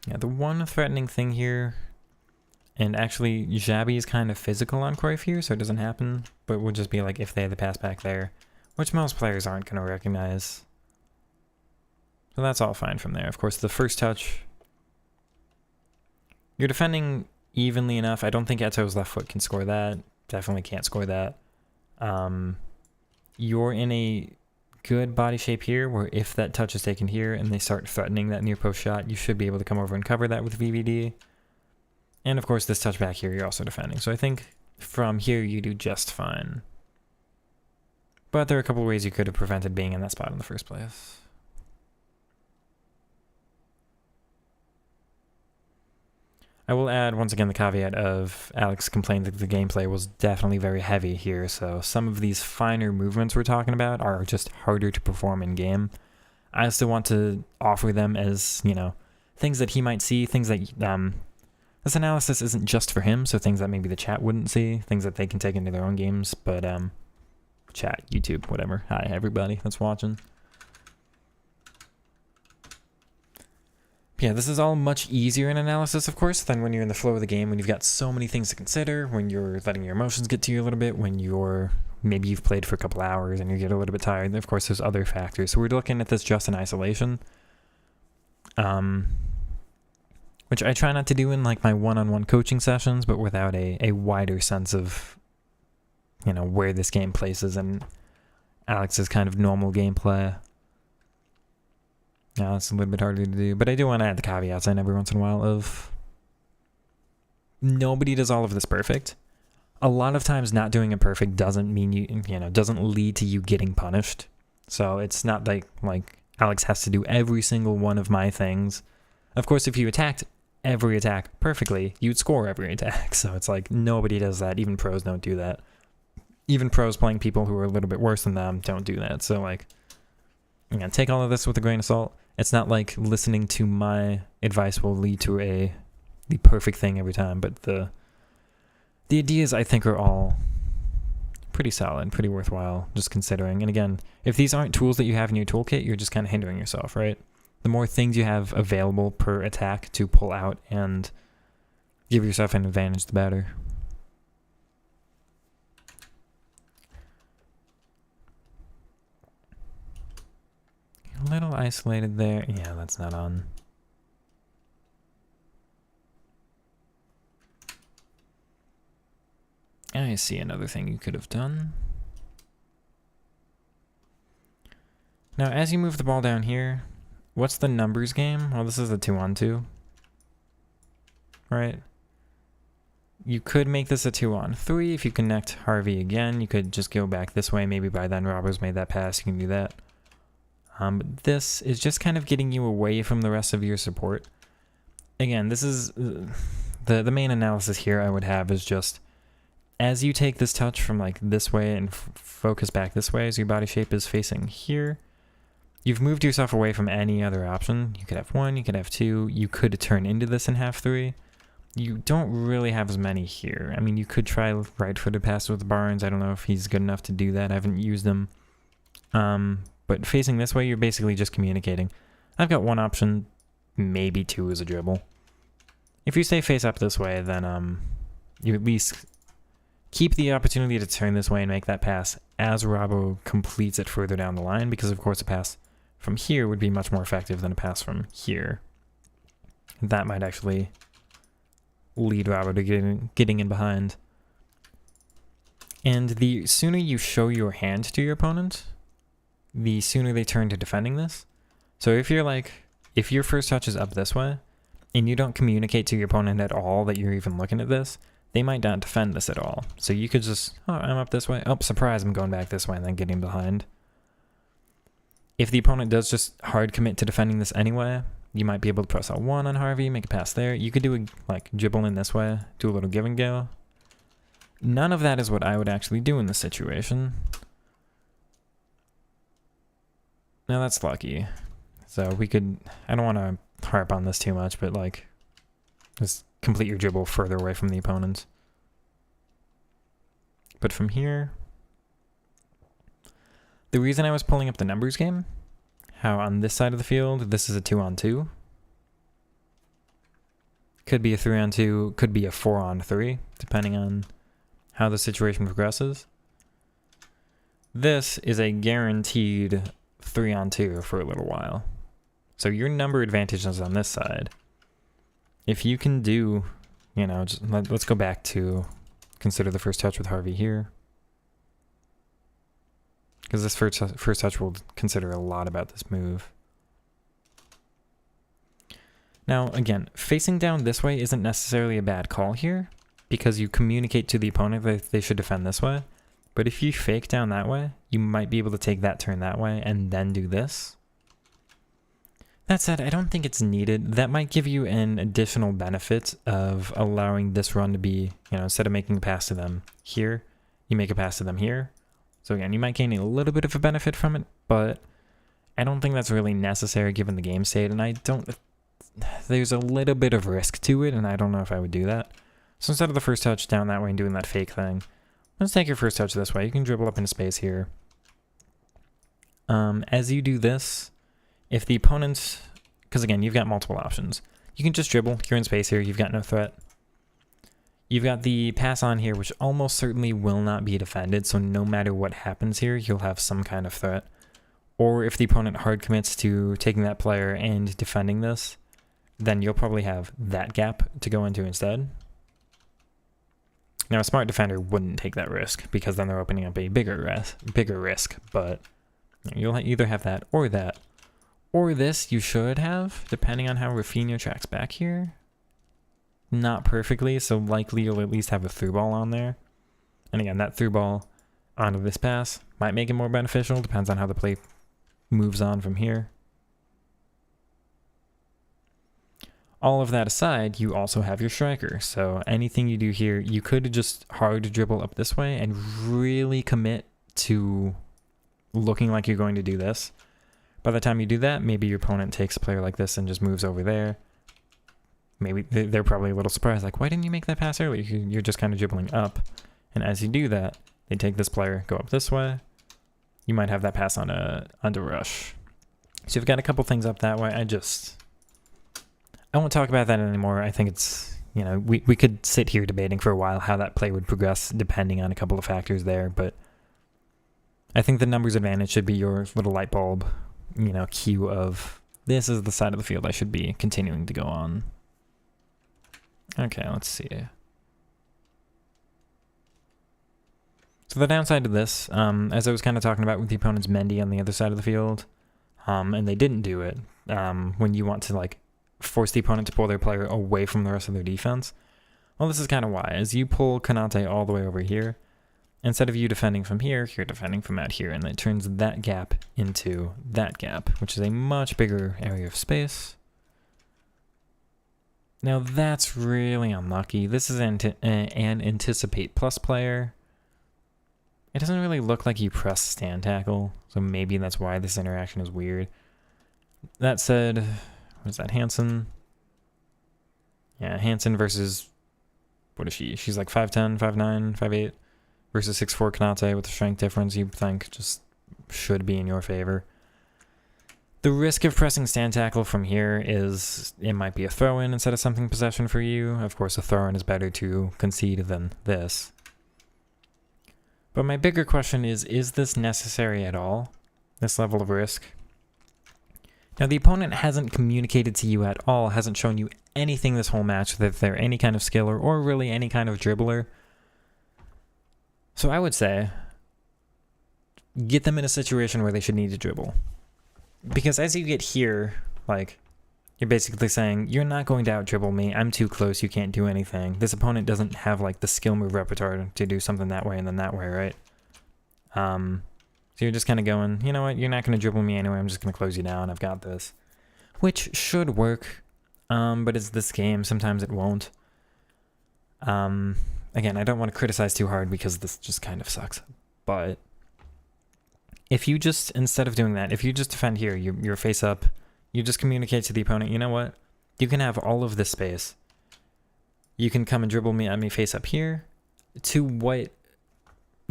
Yeah, the one threatening thing here, and actually Xabi is kind of physical on Cruyff here, so it doesn't happen, but it would just be if they had the pass back there, which most players aren't going to recognize. So that's all fine from there. Of course, the first touch, you're defending evenly enough. I don't think Eto's left foot can score that. Definitely can't score that. You're in a good body shape here, where if that touch is taken here and they start threatening that near post shot, you should be able to come over and cover that with VVD. And of course, this touch back here, you're also defending. So I think from here, you do just fine. But there are a couple ways you could have prevented being in that spot in the first place. I will add, once again, the caveat of Alex complained that the gameplay was definitely very heavy here, so some of these finer movements we're talking about are just harder to perform in-game. I still want to offer them as, you know, things that he might see, things that, this analysis isn't just for him, so things that maybe the chat wouldn't see, things that they can take into their own games, but, chat, YouTube, whatever. Hi, everybody that's watching. Yeah, this is all much easier in analysis, of course, than when you're in the flow of the game, when you've got so many things to consider, when you're letting your emotions get to you a little bit, when maybe you've played for a couple hours and you get a little bit tired. And of course, there's other factors. So we're looking at this just in isolation, which I try not to do in like my one-on-one coaching sessions, but without a wider sense of, you know, where this game places and Alex's kind of normal gameplay. Yeah, it's a little bit harder to do, but I do want to add the caveats in every once in a while of nobody does all of this perfect. A lot of times not doing it perfect doesn't mean doesn't lead to you getting punished. So it's not like Alex has to do every single one of my things. Of course, if you attacked every attack perfectly, you'd score every attack. So it's like nobody does that. Even pros don't do that. Even pros playing people who are a little bit worse than them don't do that. So like, take all of this with a grain of salt. It's not like listening to my advice will lead to the perfect thing every time, but the ideas I think are all pretty solid, pretty worthwhile, just considering. And again, if these aren't tools that you have in your toolkit, you're just kind of hindering yourself, right? The more things you have available per attack to pull out and give yourself an advantage, the better. A little isolated there. Yeah, that's not on. I see another thing you could have done. Now, as you move the ball down here, what's the numbers game? Well, this is a 2-on-2. Right? You could make this a 2-on-3 if you connect Harvey again. You could just go back this way. Maybe by then Robert's made that pass. You can do that. But this is just kind of getting you away from the rest of your support. Again, this is the main analysis here I would have is just as you take this touch from like this way and focus back this way as your body shape is facing here, you've moved yourself away from any other option. You could have 1, you could have 2, you could turn into this in half 3. You don't really have as many here. I mean, you could try right-footed pass with Barnes. I don't know if he's good enough to do that. I haven't used him. But facing this way, you're basically just communicating. I've got 1 option, maybe 2 as a dribble. If you stay face up this way, then you at least keep the opportunity to turn this way and make that pass as Robbo completes it further down the line, because of course a pass from here would be much more effective than a pass from here. That might actually lead Robbo to getting in behind. And the sooner you show your hand to your opponent, the sooner they turn to defending this. So if your first touch is up this way, and you don't communicate to your opponent at all that you're even looking at this, they might not defend this at all. So you could just, oh, I'm up this way. Oh, surprise, I'm going back this way and then getting behind. If the opponent does just hard commit to defending this anyway, you might be able to press L1 on Harvey, make a pass there. You could do dribble in this way, do a little give and go. None of that is what I would actually do in this situation. Now that's lucky. So we could, I don't want to harp on this too much, but just complete your dribble further away from the opponent. But from here, the reason I was pulling up the numbers game, how on this side of the field, this is a 2-on-2. Could be a 3-on-2, could be a 4-on-3, depending on how the situation progresses. This is a guaranteed 3-on-2 for a little while. So your number advantage is on this side. If you can do, you know, just let's go back to consider the first touch with Harvey here. Because this first touch will consider a lot about this move. Now, again, facing down this way isn't necessarily a bad call here, because you communicate to the opponent that they should defend this way. But if you fake down that way, you might be able to take that turn that way and then do this. That said, I don't think it's needed. That might give you an additional benefit of allowing this run to be, you know, instead of making a pass to them here, you make a pass to them here. So again, you might gain a little bit of a benefit from it, but I don't think that's really necessary given the game state, and there's a little bit of risk to it, and I don't know if I would do that. So instead of the first touch down that way and doing that fake thing, let's take your first touch this way. You can dribble up into space here. As you do this, if the opponent, because again, you've got multiple options. You can just dribble, you're in space here, you've got no threat. You've got the pass on here, which almost certainly will not be defended, so no matter what happens here, you'll have some kind of threat. Or if the opponent hard commits to taking that player and defending this, then you'll probably have that gap to go into instead. Now, a smart defender wouldn't take that risk, because then they're opening up a bigger risk, but you'll either have that. Or this you should have, depending on how Rafinha tracks back here. Not perfectly, so likely you'll at least have a through ball on there. And again, that through ball onto this pass might make it more beneficial, depends on how the play moves on from here. All of that aside, you also have your striker, so anything you do here, you could just hard dribble up this way and really commit to looking like you're going to do this. By the time you do that, maybe your opponent takes a player like this and just moves over there. Maybe they're probably a little surprised, like, why didn't you make that pass earlier? You're just kind of dribbling up. And as you do that, they take this player, go up this way. You might have that pass on onto rush. So you've got a couple things up that way. I won't talk about that anymore. I think it's, you know, we could sit here debating for a while how that play would progress depending on a couple of factors there, but I think the numbers advantage should be your little light bulb, you know, cue of this is the side of the field I should be continuing to go on. Okay, let's see. So the downside to this, as I was kind of talking about with the opponent's Mendy on the other side of the field, and they didn't do it, when you want to like force the opponent to pull their player away from the rest of their defense, well, this is kind of why. As you pull Konate all the way over here, instead of you defending from here, you're defending from out here, and it turns that gap into that gap, which is a much bigger area of space. Now that's really unlucky. This is an anticipate plus player. It doesn't really look like you press stand tackle, so maybe that's why this interaction is weird. That said, what is that, Hansen? Yeah, Hansen versus, what is she? She's like 5'10", 5'9", 5'8", versus 6'4" Konate with the strength difference you think just should be in your favor. The risk of pressing stand tackle from here is it might be a throw-in instead of something possession for you. Of course, a throw-in is better to concede than this. But my bigger question is this necessary at all? This level of risk? Now, the opponent hasn't communicated to you at all, hasn't shown you anything this whole match that they're any kind of skiller or really any kind of dribbler. So I would say, get them in a situation where they should need to dribble. Because as you get here, like, you're basically saying, you're not going to out-dribble me, I'm too close, you can't do anything. This opponent doesn't have, like, the skill move repertoire to do something that way and then that way, right? So you're just kind of going, you know what, you're not going to dribble me anyway, I'm just going to close you down, I've got this. Which should work, but it's this game, sometimes it won't. Again, I don't want to criticize too hard because this just kind of sucks, but if you just, instead of doing that, if you just defend here, you're face up, you just communicate to the opponent, you know what, you can have all of this space. You can come and dribble me at me face up here. To what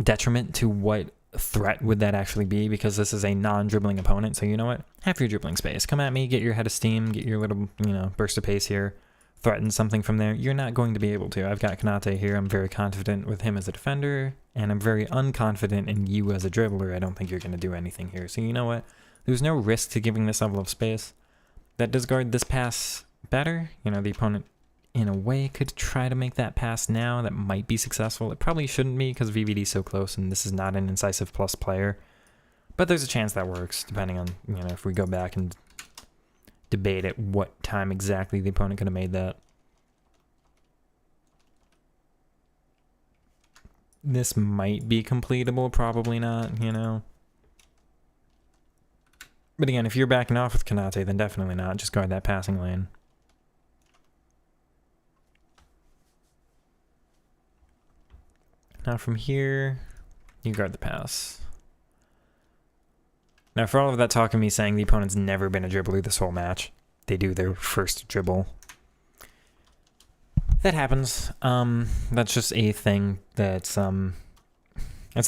detriment, to what threat would that actually be? Because this is a non-dribbling opponent, so you know what, have your dribbling space. Come at me, get your head of steam, get your little, you know, burst of pace here. threaten something from there, you're not going to be able to. I've got Konate here. I'm very confident with him as a defender, and I'm very unconfident in you as a dribbler. I don't think you're going to do anything here. So you know what? There's no risk to giving this level of space. That does guard this pass better. You know, the opponent, in a way, could try to make that pass now. That might be successful. It probably shouldn't be because VVD is so close, and this is not an incisive plus player. But there's a chance that works, depending on, you know, if we go back and debate at what time exactly the opponent could have made that. This might be completable, probably not, you know. But again, if you're backing off with Konate, then definitely not. Just guard that passing lane. Now from here, you guard the pass. Now, for all of that talk of me saying the opponent's never been a dribbler this whole match, they do their first dribble. That happens. That's just a thing that's a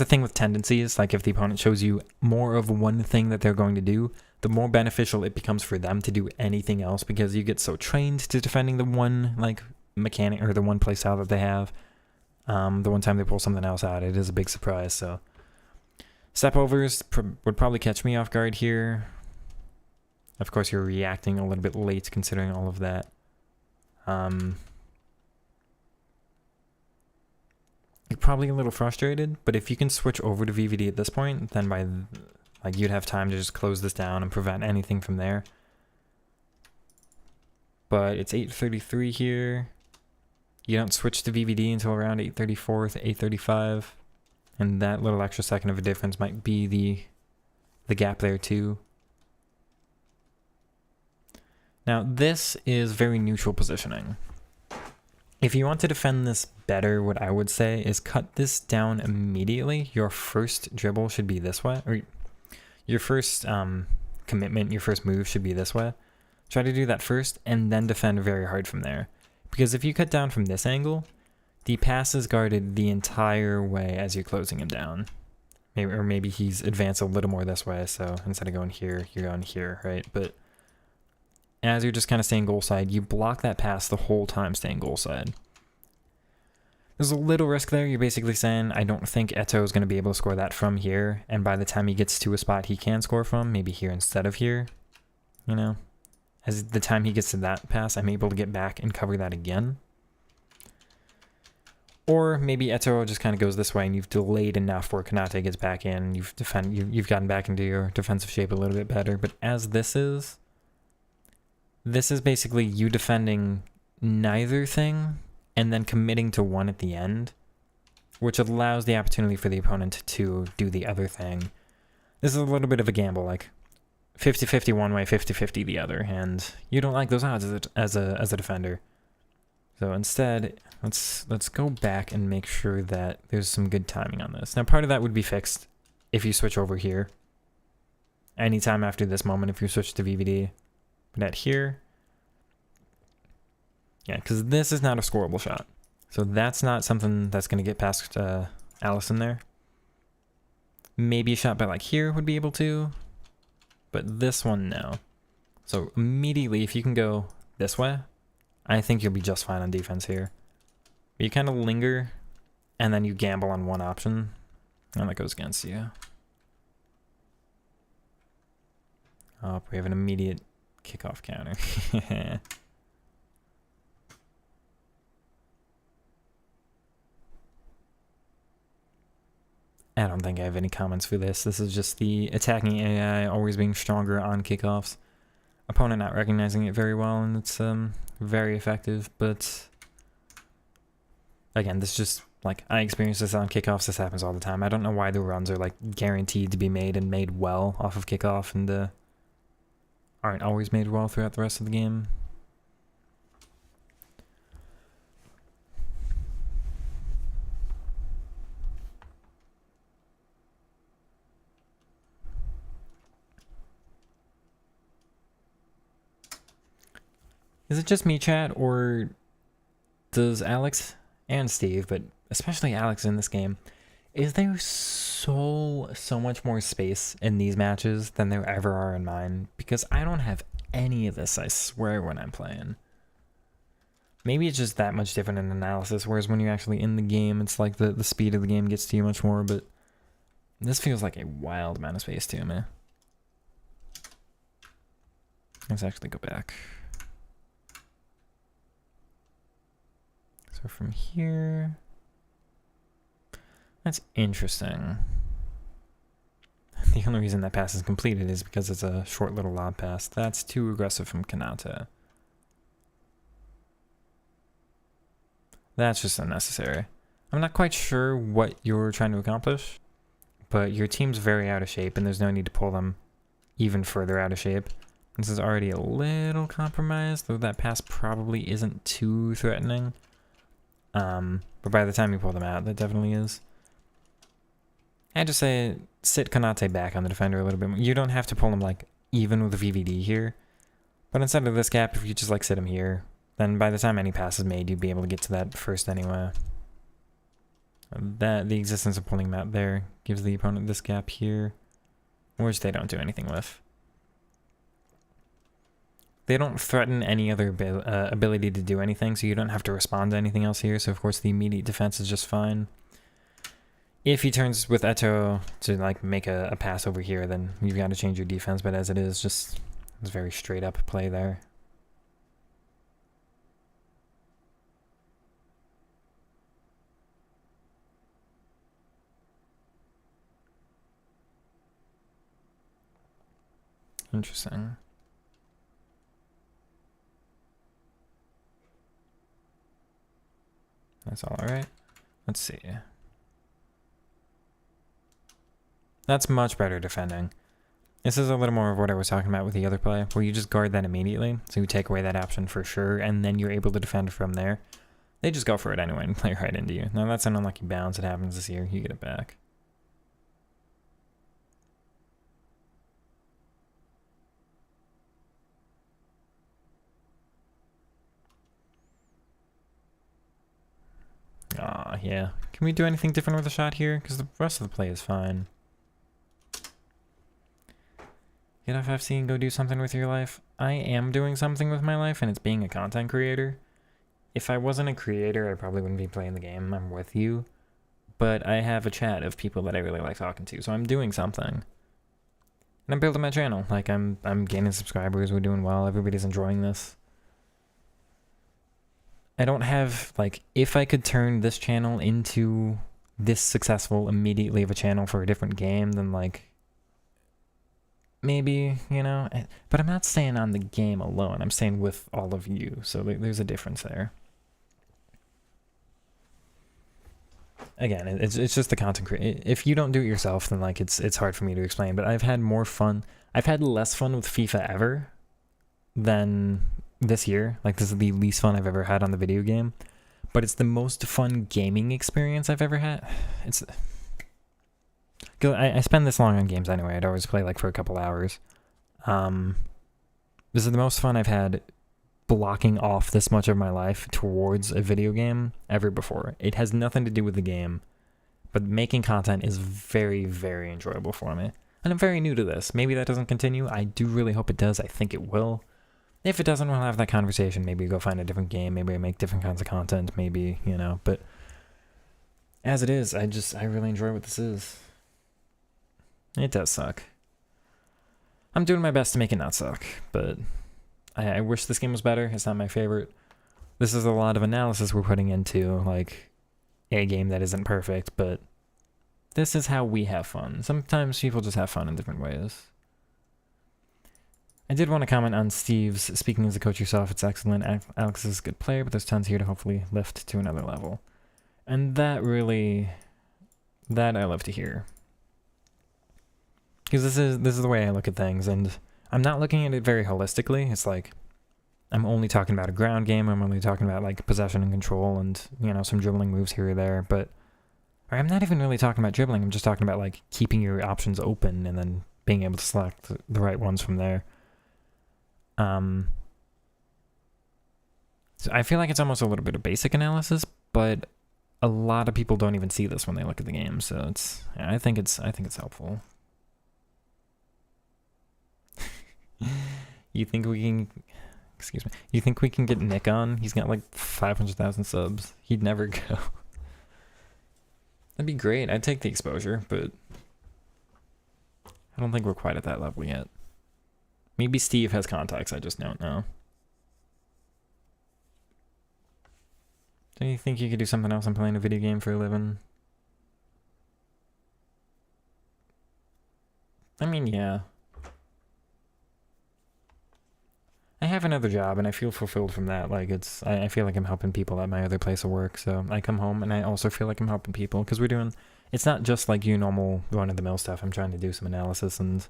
thing with tendencies. Like, if the opponent shows you more of one thing that they're going to do, the more beneficial it becomes for them to do anything else, because you get so trained to defending the one, like, mechanic or the one play style that they have. The one time they pull something else out, it is a big surprise, so... Step overs would probably catch me off guard here. Of course, you're reacting a little bit late considering all of that. You're probably a little frustrated, but if you can switch over to VVD at this point, then like you'd have time to just close this down and prevent anything from there. But it's 8:33 here. You don't switch to VVD until around 8:34 to 8:35. And that little extra second of a difference might be the gap there too. Now this is very neutral positioning. If you want to defend this better, what I would say is cut this down immediately. Your first dribble should be this way, or your first commitment, your first move should be this way. Try to do that first and then defend very hard from there. Because if you cut down from this angle, the pass is guarded the entire way as you're closing him down. Maybe he's advanced a little more this way, so instead of going here, you're going here, right? But as you're just kind of staying goal side, you block that pass the whole time staying goal side. There's a little risk there. You're basically saying, I don't think Eto is going to be able to score that from here, and by the time he gets to a spot he can score from, maybe here instead of here, you know? As the time he gets to that pass, I'm able to get back and cover that again. Or maybe Eto just kind of goes this way and you've delayed enough where Konate gets back in, you've gotten back into your defensive shape a little bit better. But as this is basically you defending neither thing and then committing to one at the end, which allows the opportunity for the opponent to do the other thing. This is a little bit of a gamble, like 50-50 one way, 50-50 the other, and you don't like those odds as a defender. So instead, let's go back and make sure that there's some good timing on this. Now, part of that would be fixed if you switch over here. Anytime after this moment, if you switch to VVD. But at here, yeah, because this is not a scoreable shot. So that's not something that's going to get past Allison there. Maybe a shot by like here would be able to, but this one, no. So immediately, if you can go this way, I think you'll be just fine on defense here. But you kind of linger, and then you gamble on one option, and that goes against you. Oh, we have an immediate kickoff counter. I don't think I have any comments for this. This is just the attacking AI always being stronger on kickoffs. Opponent not recognizing it very well, and it's very effective, but again, this is just, like, I experience this on kickoffs. This happens all the time. I don't know why the runs are, like, guaranteed to be made and made well off of kickoff and aren't always made well throughout the rest of the game. Is it just me, chat, or does Alex and Steve, but especially Alex in this game, is there so much more space in these matches than there ever are in mine? Because I don't have any of this, I swear, when I'm playing. maybe it's just that much different in analysis, whereas when you're actually in the game, it's like the speed of the game gets to you much more, but this feels like a wild amount of space to me. Let's actually go back. So from here, that's interesting. The only reason that pass is completed is because it's a short little lob pass. That's too aggressive from Kanata. That's just unnecessary. I'm not quite sure what you're trying to accomplish, but your team's very out of shape and there's no need to pull them even further out of shape. This is already a little compromised, though that pass probably isn't too threatening. But by the time you pull them out, that definitely is. I'd just say sit Konate back on the defender a little bit more. You don't have to pull him like even with the VVD here. But instead of this gap, if you just like sit him here, then by the time any pass is made, you'd be able to get to that first anyway. That the existence of pulling him out there gives the opponent this gap here, which they don't do anything with. They don't threaten any other ability to do anything, so you don't have to respond to anything else here. So of course the immediate defense is just fine. If he turns with Eto to like make a pass over here, then you've got to change your defense. But as it is, just it's very straight up play there. Interesting. That's all right. Let's see. That's much better defending. This is a little more of what I was talking about with the other play, where you just guard that immediately, so you take away that option for sure, and then you're able to defend from there. They just go for it anyway and play right into you. Now that's an unlucky bounce. It happens this year. You get it back. Aw, yeah. Can we do anything different with the shot here? Because the rest of the play is fine. Get off FC and go do something with your life. I am doing something with my life, and it's being a content creator. If I wasn't a creator, I probably wouldn't be playing the game. I'm with you. But I have a chat of people that I really like talking to, so I'm doing something. And I'm building my channel. Like, I'm gaining subscribers. We're doing well. Everybody's enjoying this. I don't have, like, if I could turn this channel into this successful immediately of a channel for a different game, then, like, maybe, you know. But I'm not staying on the game alone. I'm staying with all of you. So there's a difference there. Again, it's just the content creation. If you don't do it yourself, then, like, it's hard for me to explain. But I've had more fun. I've had less fun with FIFA ever than this year. Like, this is the least fun I've ever had on the video game, but it's the most fun gaming experience I've ever had. It's I spend this long on games anyway. I'd always play like for a couple hours. This is the most fun I've had blocking off this much of my life towards a video game ever before. It has nothing to do with the game, but making content is very, very enjoyable for me. And I'm very new to this. Maybe that doesn't continue. I do really hope it does. I think it will. If it doesn't, we'll have that conversation. Maybe go find a different game. Maybe I make different kinds of content. Maybe, you know. But as it is, I really enjoy what this is. It does suck. I'm doing my best to make it not suck, but I wish this game was better. It's not my favorite. This is a lot of analysis we're putting into, like, a game that isn't perfect, but this is how we have fun. Sometimes people just have fun in different ways. I did want to comment on Steve's, speaking as a coach yourself, it's excellent. Alex is a good player, but there's tons here to hopefully lift to another level. And that I love to hear. Because this is the way I look at things, and I'm not looking at it very holistically. It's like, I'm only talking about a ground game, I'm only talking about like possession and control and, you know, some dribbling moves here or there, but I'm not even really talking about dribbling, I'm just talking about like keeping your options open and then being able to select the right ones from there. So I feel like it's almost a little bit of basic analysis, but a lot of people don't even see this when they look at the game, so I think it's helpful. You think we can Excuse me. You think we can get Nick on? He's got like 500,000 subs. He'd never go. That'd be great. I'd take the exposure, but I don't think we're quite at that level yet. Maybe Steve has contacts, I just don't know. Do you think you could do something else than playing a video game for a living? I mean, yeah. I have another job and I feel fulfilled from that. Like, I feel like I'm helping people at my other place of work. So I come home and I also feel like I'm helping people because we're doing, it's not just like you normal run-of-the-mill stuff. I'm trying to do some analysis and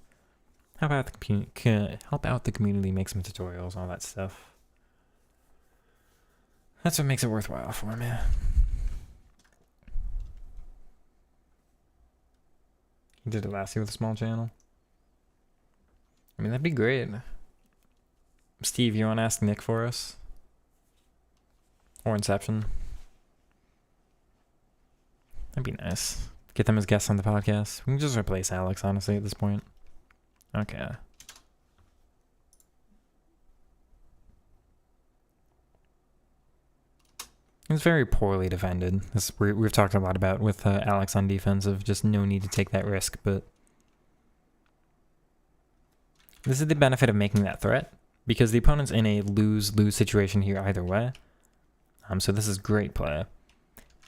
help out the community, make some tutorials, all that stuff. That's what makes it worthwhile for me. You did it last year with a small channel? I mean, that'd be great. Steve, you want to ask Nick for us? Or Inception? That'd be nice. Get them as guests on the podcast. We can just replace Alex, honestly, at this point. Okay. It's very poorly defended. We've talked a lot about with Alex on defense of just no need to take that risk, but this is the benefit of making that threat because the opponent's in a lose-lose situation here either way. So this is great play.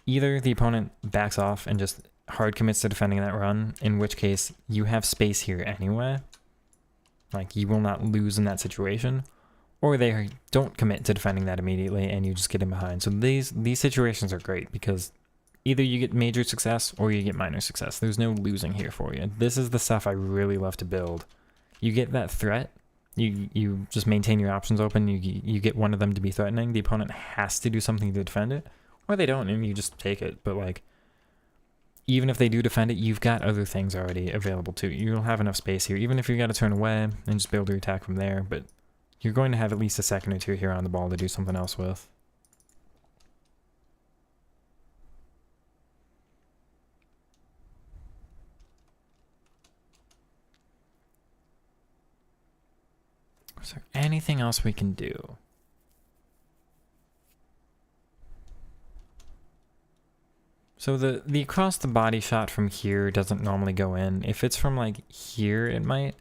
Either the opponent backs off and just hard commits to defending that run, in which case you have space here anyway. Like, you will not lose in that situation. Or they don't commit to defending that immediately and you just get in behind. So these situations are great because either you get major success or you get minor success. There's no losing here for you. This is the stuff I really love to build. You get that threat. You just maintain your options open. You get one of them to be threatening. The opponent has to do something to defend it. Or they don't and you just take it. But like, even if they do defend it, you've got other things already available to you. You'll have enough space here. Even if you got to turn away and just build your attack from there. But you're going to have at least a second or two here on the ball to do something else with. Is there anything else we can do? So the across the body shot from here doesn't normally go in. If it's from like here, it might.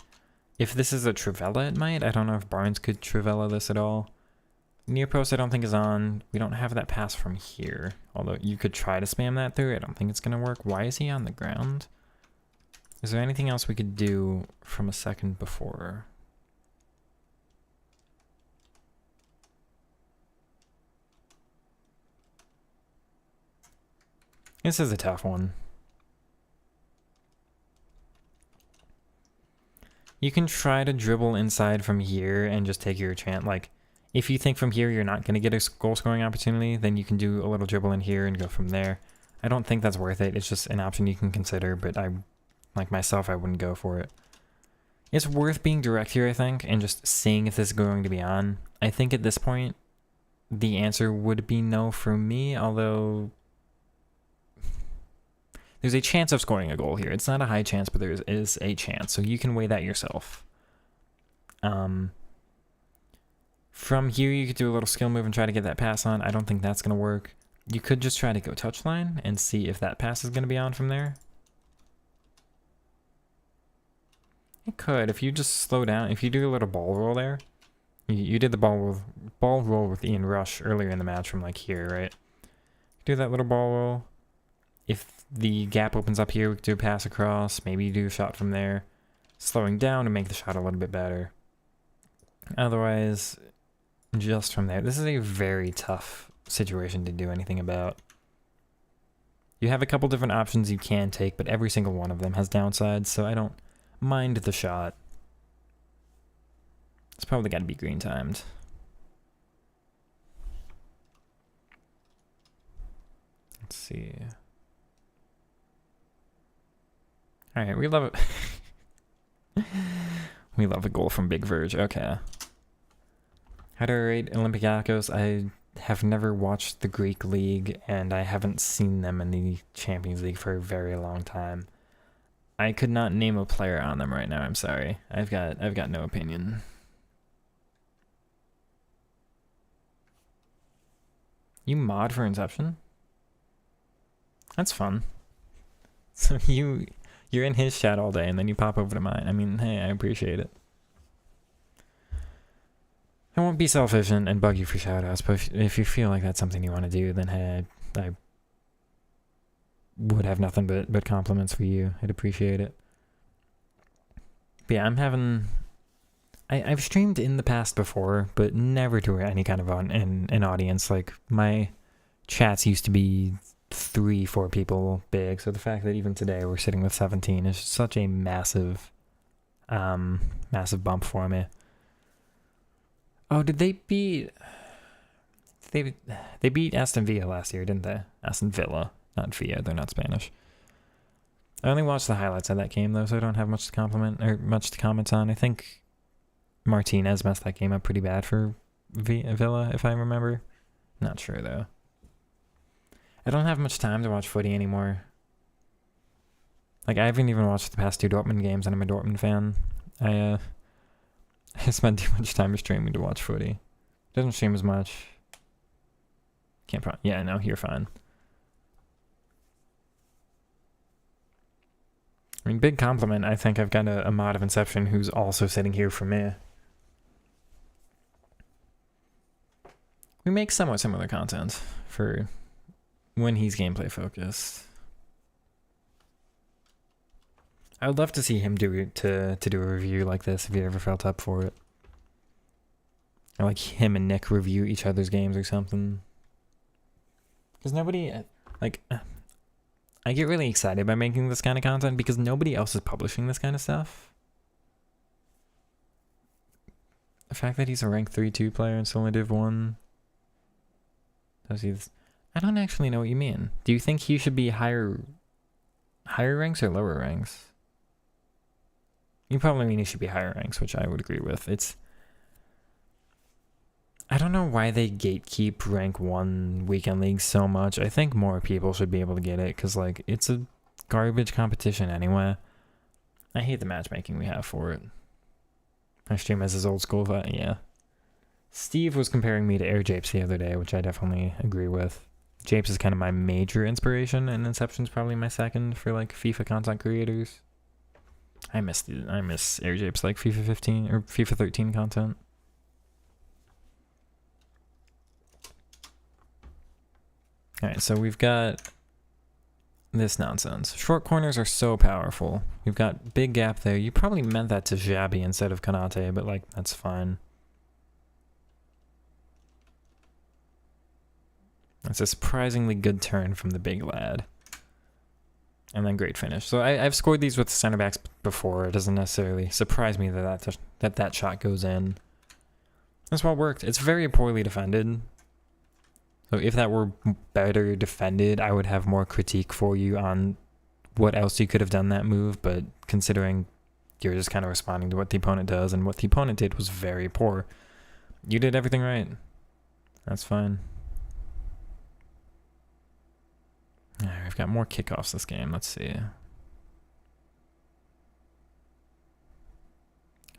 If this is a Trivella, it might. I don't know if Barnes could Trivella this at all. Near post I don't think is on. We don't have that pass from here. Although you could try to spam that through. I don't think it's going to work. Why is he on the ground? Is there anything else we could do from a second before? This is a tough one. You can try to dribble inside from here and just take your chance. Like, if you think from here you're not going to get a goal scoring opportunity, then you can do a little dribble in here and go from there. I don't think that's worth it. It's just an option you can consider, but like myself, I wouldn't go for it. It's worth being direct here, I think, and just seeing if this is going to be on. I think at this point, the answer would be no for me, although there's a chance of scoring a goal here. It's not a high chance, but there is a chance. So you can weigh that yourself. From here, you could do a little skill move and try to get that pass on. I don't think that's going to work. You could just try to go touchline and see if that pass is going to be on from there. It could. If you just slow down, if you do a little ball roll there. You did the ball roll with Ian Rush earlier in the match from like here, right? Do that little ball roll. If the gap opens up here, we could do a pass across. Maybe you do a shot from there. Slowing down to make the shot a little bit better. Otherwise, just from there. This is a very tough situation to do anything about. You have a couple different options you can take, but every single one of them has downsides, so I don't mind the shot. It's probably got to be green timed. Let's see. All right, we love it. We love a goal from Big Verge. Okay. How do I rate Olympiacos? I have never watched the Greek League, and I haven't seen them in the Champions League for a very long time. I could not name a player on them right now. I'm sorry. I've got no opinion. You mod for Inception? That's fun. So you're in his chat all day and then you pop over to mine. I mean, hey, I appreciate it. I won't be selfish and bug you for shoutouts, but if you feel like that's something you want to do, then hey, I would have nothing but compliments for you. I'd appreciate it. But yeah, I've streamed in the past before, but never to any kind of an audience. Like, my chats used to be 3-4 people big, so the fact that even today we're sitting with 17 is such a massive bump for me. Oh, did they beat... They beat Aston Villa last year, didn't they? Aston Villa, not Villa. They're not Spanish. I only watched the highlights of that game, though, so I don't have much to comment on. I think Martinez messed that game up pretty bad for Villa, if I remember. Not sure, though. I don't have much time to watch footy anymore. Like, I haven't even watched the past 2 Dortmund games, and I'm a Dortmund fan. I spend too much time streaming to watch footy. Doesn't stream as much. Yeah, no, you're fine. I mean, big compliment. I think I've got a mod of Inception who's also sitting here for me. We make somewhat similar content for when he's gameplay focused. I would love to see him do a review like this if he ever felt up for it. Or like him and Nick review each other's games or something. Because nobody, like, I get really excited by making this kind of content because nobody else is publishing this kind of stuff. The fact that he's a rank 3-2 player and still only Div 1. I don't actually know what you mean. Do you think he should be higher ranks or lower ranks? You probably mean he should be higher ranks, which I would agree with. I don't know why they gatekeep rank 1 weekend leagues so much. I think more people should be able to get it because, like, it's a garbage competition anyway. I hate the matchmaking we have for it. My stream has his old school vibe, yeah. Steve was comparing me to Air Japes the other day, which I definitely agree with. Japes is kind of my major inspiration, and Inception's probably my second for, like, FIFA content creators. I miss Air Japes, like, FIFA 15 or FIFA 13 content. Alright, so we've got this nonsense. Short corners are so powerful. We've got big gap there. You probably meant that to Xabi instead of Konate, but, like, that's fine. That's a surprisingly good turn from the big lad. And then great finish. So I've scored these with the center backs before. It doesn't necessarily surprise me that shot goes in. That's well worked. It's very poorly defended. So if that were better defended, I would have more critique for you on what else you could have done that move. But considering you're just kind of responding to what the opponent does, and what the opponent did was very poor, you did everything right. That's fine. Alright, we've got more kickoffs this game. Let's see.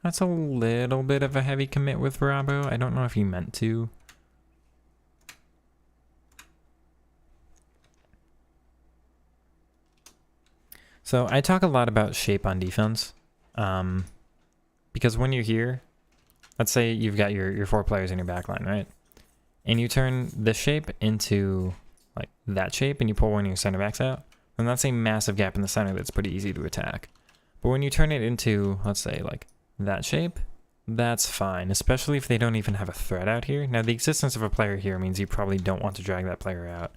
That's a little bit of a heavy commit with Rabo. I don't know if he meant to. So I talk a lot about shape on defense, because when you're here, let's say you've got your 4 players in your back line, right? And you turn this shape into like that shape and you pull one of your center backs out, then that's a massive gap in the center that's pretty easy to attack. But when you turn it into, let's say, like that shape, that's fine, especially if they don't even have a threat out here. Now, the existence of a player here means you probably don't want to drag that player out.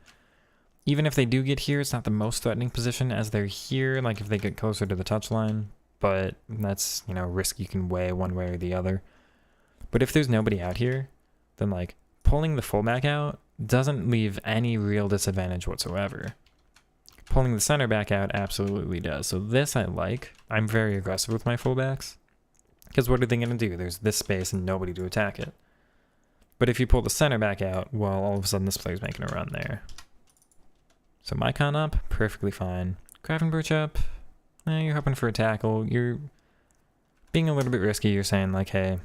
Even if they do get here, it's not the most threatening position as they're here, like if they get closer to the touchline, but that's, you know, risk you can weigh one way or the other. But if there's nobody out here, then like pulling the fullback out doesn't leave any real disadvantage whatsoever. Pulling the center back out absolutely does. So this I like. I'm very aggressive with my fullbacks, because what are they going to do? There's this space and nobody to attack it. But if you pull the center back out, well, all of a sudden this player's making a run there. So Maicon up, perfectly fine. Gravenberch up, you're hoping for a tackle. You're being a little bit risky. You're saying like, hey,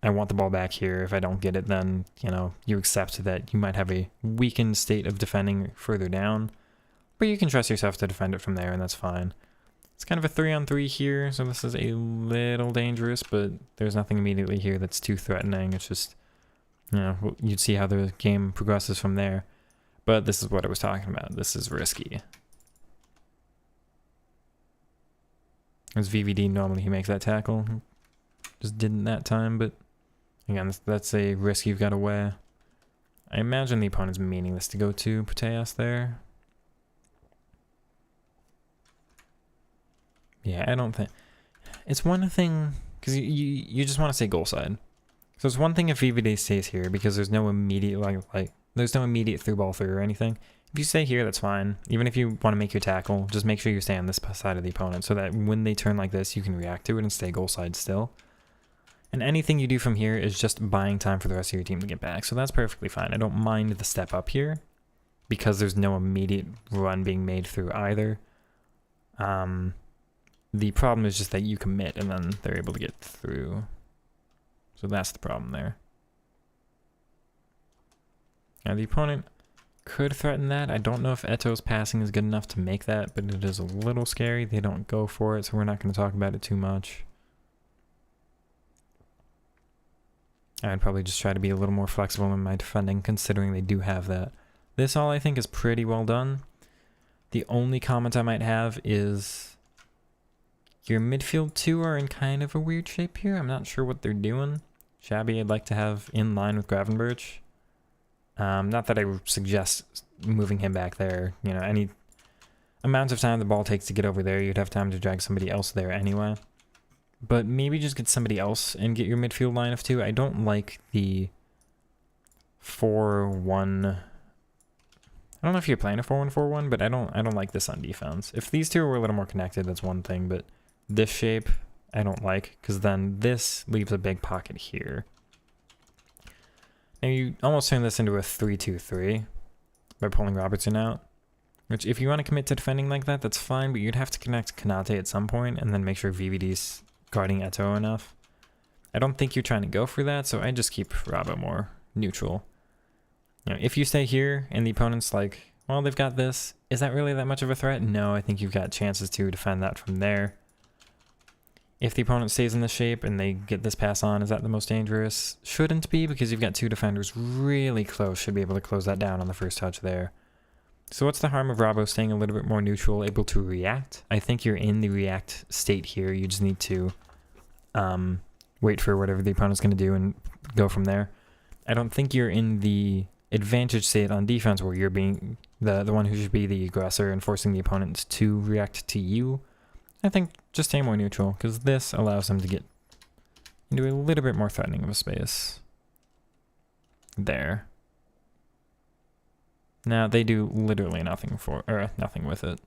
I want the ball back here. If I don't get it, then, you know, you accept that you might have a weakened state of defending further down. But you can trust yourself to defend it from there, and that's fine. It's kind of a 3-on-3 here, so this is a little dangerous, but there's nothing immediately here that's too threatening. It's just, you know, you'd see how the game progresses from there. But this is what I was talking about. This is risky. As VVD, normally he makes that tackle. Just didn't that time, but again, that's a risk you've got to weigh. I imagine the opponent's meaning this to go to Puteas there. Yeah, I don't think... It's one thing... Because you just want to say goal side. So it's one thing if VVD stays here, because there's no immediate, there's no immediate through ball through or anything. If you stay here, that's fine. Even if you want to make your tackle, just make sure you stay on this side of the opponent so that when they turn like this, you can react to it and stay goal side still. And anything you do from here is just buying time for the rest of your team to get back. So that's perfectly fine. I don't mind the step up here because there's no immediate run being made through either. The problem is just that you commit and then they're able to get through. So that's the problem there. Now the opponent could threaten that. I don't know if Eto's passing is good enough to make that, but it is a little scary. They don't go for it, so we're not going to talk about it too much. I'd probably just try to be a little more flexible in my defending, considering they do have that. This all I think is pretty well done. The only comment I might have is your midfield two are in kind of a weird shape here. I'm not sure what they're doing. Shabby I'd like to have in line with Gravenberch. Not that I would suggest moving him back there. You know, any amount of time the ball takes to get over there, you'd have time to drag somebody else there anyway. But maybe just get somebody else and get your midfield line of two. I don't like the 4-1. I don't know if you're playing a 4-1-4-1, but I don't like this on defense. If these two were a little more connected, that's one thing, but this shape I don't like, because then this leaves a big pocket here. Now you almost turn this into a 3-2-3 by pulling Robertson out, which if you want to commit to defending like that, that's fine, but you'd have to connect Konate at some point and then make sure VVD's guarding Eto enough. I don't think you're trying to go for that, so I just keep Robbo more neutral. You know, if you stay here and the opponent's like, well, they've got this, is that really that much of a threat? No, I think you've got chances to defend that from there. If the opponent stays in this shape and they get this pass on, is that the most dangerous? Shouldn't be, because you've got two defenders really close, should be able to close that down on the first touch there. So what's the harm of Robbo staying a little bit more neutral, able to react? I think you're in the react state here. You just need to wait for whatever the opponent's going to do and go from there. I don't think you're in the advantage state on defense where you're being the one who should be the aggressor and forcing the opponent to react to you. I think just stay more neutral, because this allows them to get into a little bit more threatening of a space. There. Now they do literally nothing with it.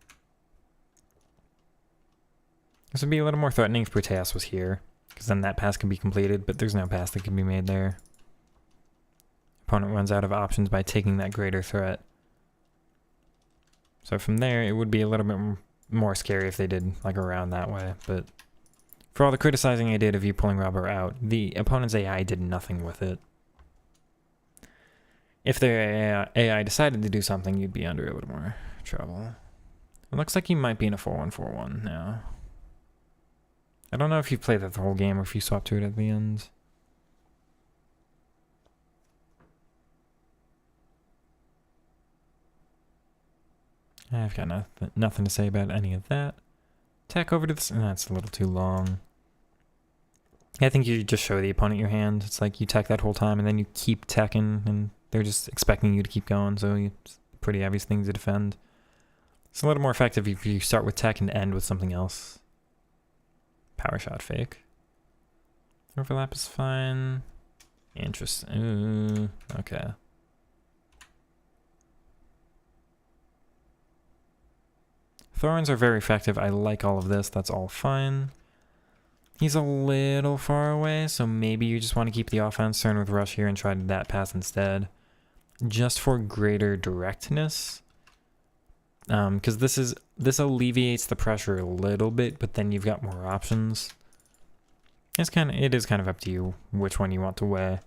This would be a little more threatening if Puteas was here, because then that pass can be completed, but there's no pass that can be made there. Opponent runs out of options by taking that greater threat. So from there, it would be a little bit more scary if they did like around that way, but for all the criticizing I did of you pulling Robber out, the opponent's AI did nothing with it. If their AI decided to do something, you'd be under a little more trouble. It looks like you might be in a 4-1-4-1 now. I don't know if you played that the whole game or if you swapped to it at the end. I've got nothing to say about any of that. Tack over to this. That's a little too long. I think you just show the opponent your hand. It's like you tech that whole time and then you keep teching and they're just expecting you to keep going. So it's a pretty obvious thing to defend. It's a little more effective if you start with tech and end with something else. Power shot fake. Overlap is fine. Interesting. Okay. Thorns are very effective. I like all of this. That's all fine. He's a little far away, so maybe you just want to keep the offense turn with rush here and try that pass instead. Just for greater directness. Because this alleviates the pressure a little bit, but then you've got more options. It is kind of up to you which one you want to weigh.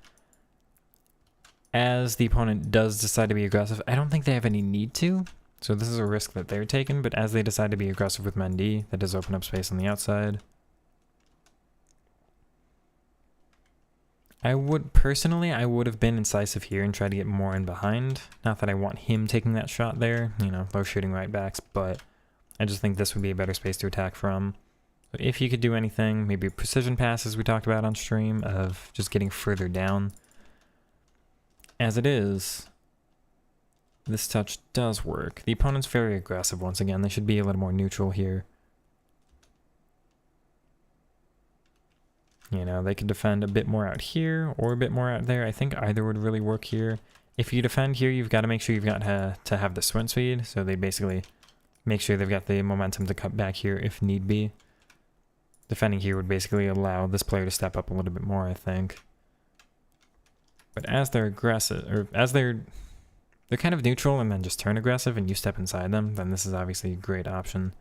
As the opponent does decide to be aggressive, I don't think they have any need to. So this is a risk that they're taking, but as they decide to be aggressive with Mendy, that does open up space on the outside. I would have been incisive here and tried to get more in behind. Not that I want him taking that shot there, you know, low shooting right backs, but I just think this would be a better space to attack from. So if you could do anything, maybe precision passes we talked about on stream of just getting further down. As it is, this touch does work. The opponent's very aggressive once again. They should be a little more neutral here. You know, they could defend a bit more out here or a bit more out there. I think either would really work here. If you defend here, you've got to make sure you've got to have the sprint speed. So they basically make sure they've got the momentum to cut back here if need be. Defending here would basically allow this player to step up a little bit more, I think. But as they're aggressive, or as they're kind of neutral and then just turn aggressive and you step inside them, then this is obviously a great option.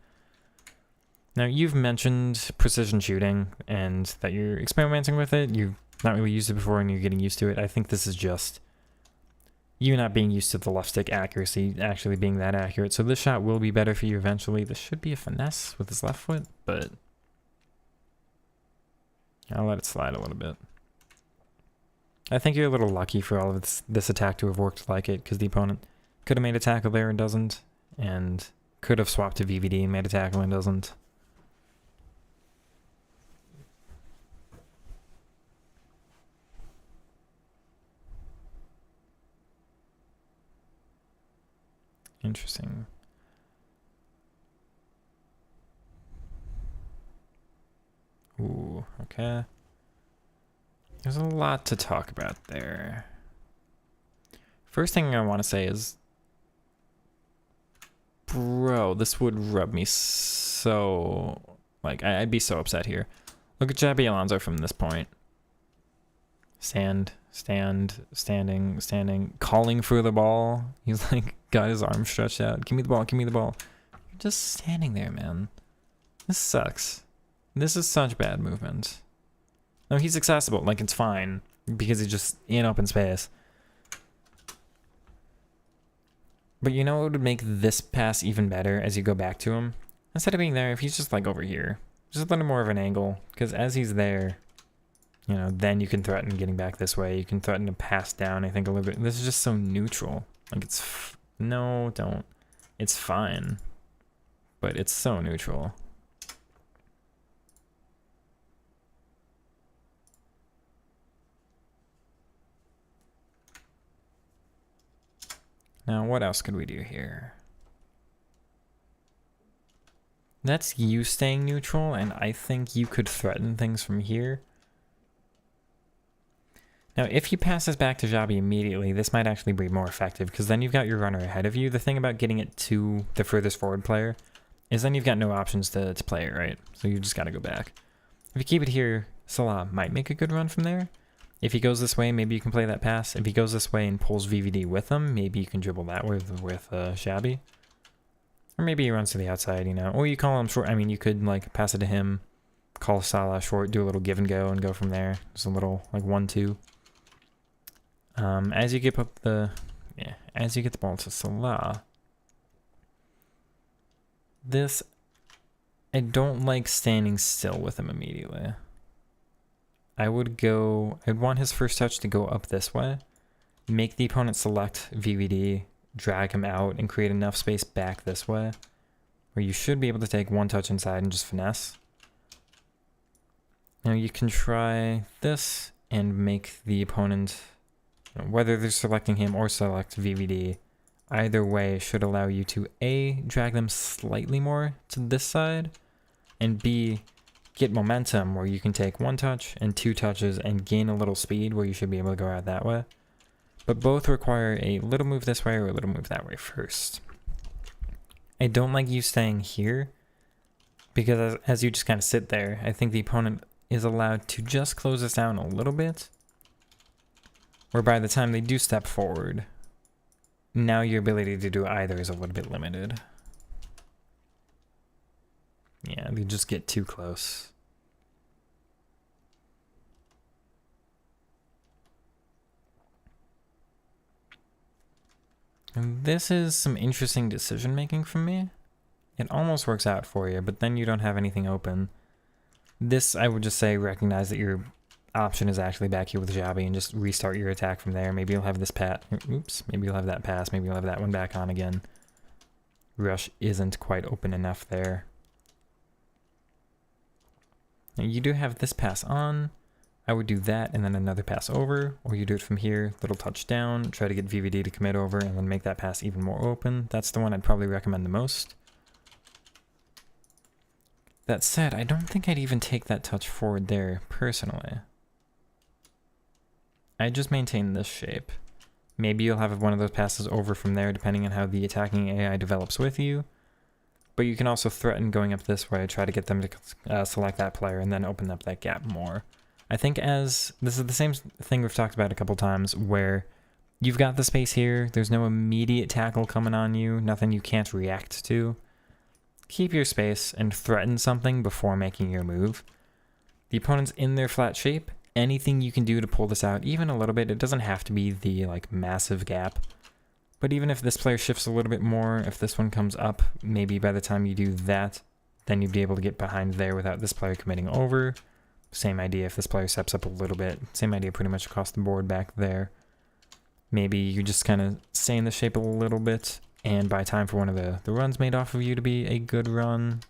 Now, you've mentioned precision shooting and that you're experimenting with it. You've not really used it before and you're getting used to it. I think this is just you not being used to the left stick accuracy actually being that accurate. So this shot will be better for you eventually. This should be a finesse with his left foot, but I'll let it slide a little bit. I think you're a little lucky for all of this attack to have worked like it, because the opponent could have made a tackle there and doesn't, and could have swapped to VVD and made a tackle and doesn't. Interesting. Ooh, okay. There's a lot to talk about there. First thing I want to say is, bro, this would rub me so, like, I'd be so upset here. Look at Xabi Alonso from this point. Standing, calling for the ball. He's like, got his arms stretched out. Give me the ball, give me the ball. You're just standing there, man. This sucks. This is such bad movement. No, he's accessible, like it's fine, because he's just in open space. But you know what would make this pass even better as you go back to him? Instead of being there, if he's just like over here, just a little more of an angle, because as he's there, you know, then you can threaten getting back this way. You can threaten to pass down, I think, a little bit. This is just so neutral. Like it's, no, don't. It's fine, but it's so neutral. Now, what else could we do here? That's you staying neutral, and I think you could threaten things from here. Now, if you pass this back to Xabi immediately, this might actually be more effective, because then you've got your runner ahead of you. The thing about getting it to the furthest forward player is then you've got no options to play it, right? So you just got to go back. If you keep it here, Salah might make a good run from there. If he goes this way, maybe you can play that pass. If he goes this way and pulls VVD with him, maybe you can dribble that with Xabi. Or maybe he runs to the outside, you know. Or you call him short. I mean, you could, like, pass it to him, call Salah short, do a little give and go from there. Just a little, like, 1-2. As you get up the... Yeah, as you get the ball to Salah, this... I don't like standing still with him immediately. I'd want his first touch to go up this way, make the opponent select VVD, drag him out, and create enough space back this way, where you should be able to take one touch inside and just finesse. Now you can try this and make the opponent, you know, whether they're selecting him or select VVD, either way should allow you to A, drag them slightly more to this side, and B, get momentum where you can take one touch and two touches and gain a little speed where you should be able to go out that way. But both require a little move this way or a little move that way first. I don't like you staying here because as you just kind of sit there, I think the opponent is allowed to just close this down a little bit, where by the time they do step forward, now your ability to do either is a little bit limited. Yeah, they just get too close. And this is some interesting decision making from me. It almost works out for you, but then you don't have anything open. This, I would just say, recognize that your option is actually back here with Xabi and just restart your attack from there. Maybe you'll have this oops, maybe you'll have that pass, maybe you'll have that one back on again. Rush isn't quite open enough there. Now you do have this pass on. I would do that and then another pass over, or you do it from here, little touch down, try to get VVD to commit over and then make that pass even more open. That's the one I'd probably recommend the most. That said, I don't think I'd even take that touch forward there, personally. I'd just maintain this shape. Maybe you'll have one of those passes over from there, depending on how the attacking AI develops with you. But you can also threaten going up this way, try to get them to select that player, and then open up that gap more. I think this is the same thing we've talked about a couple times, where you've got the space here, there's no immediate tackle coming on you, nothing you can't react to. Keep your space and threaten something before making your move. The opponent's in their flat shape. Anything you can do to pull this out, even a little bit, it doesn't have to be the massive gap. But even if this player shifts a little bit more, if this one comes up, maybe by the time you do that, then you'd be able to get behind there without this player committing over. Same idea if this player steps up a little bit. Same idea pretty much across the board back there. Maybe you just kind of stay in the shape a little bit, and by time for one of the runs made off of you to be a good run.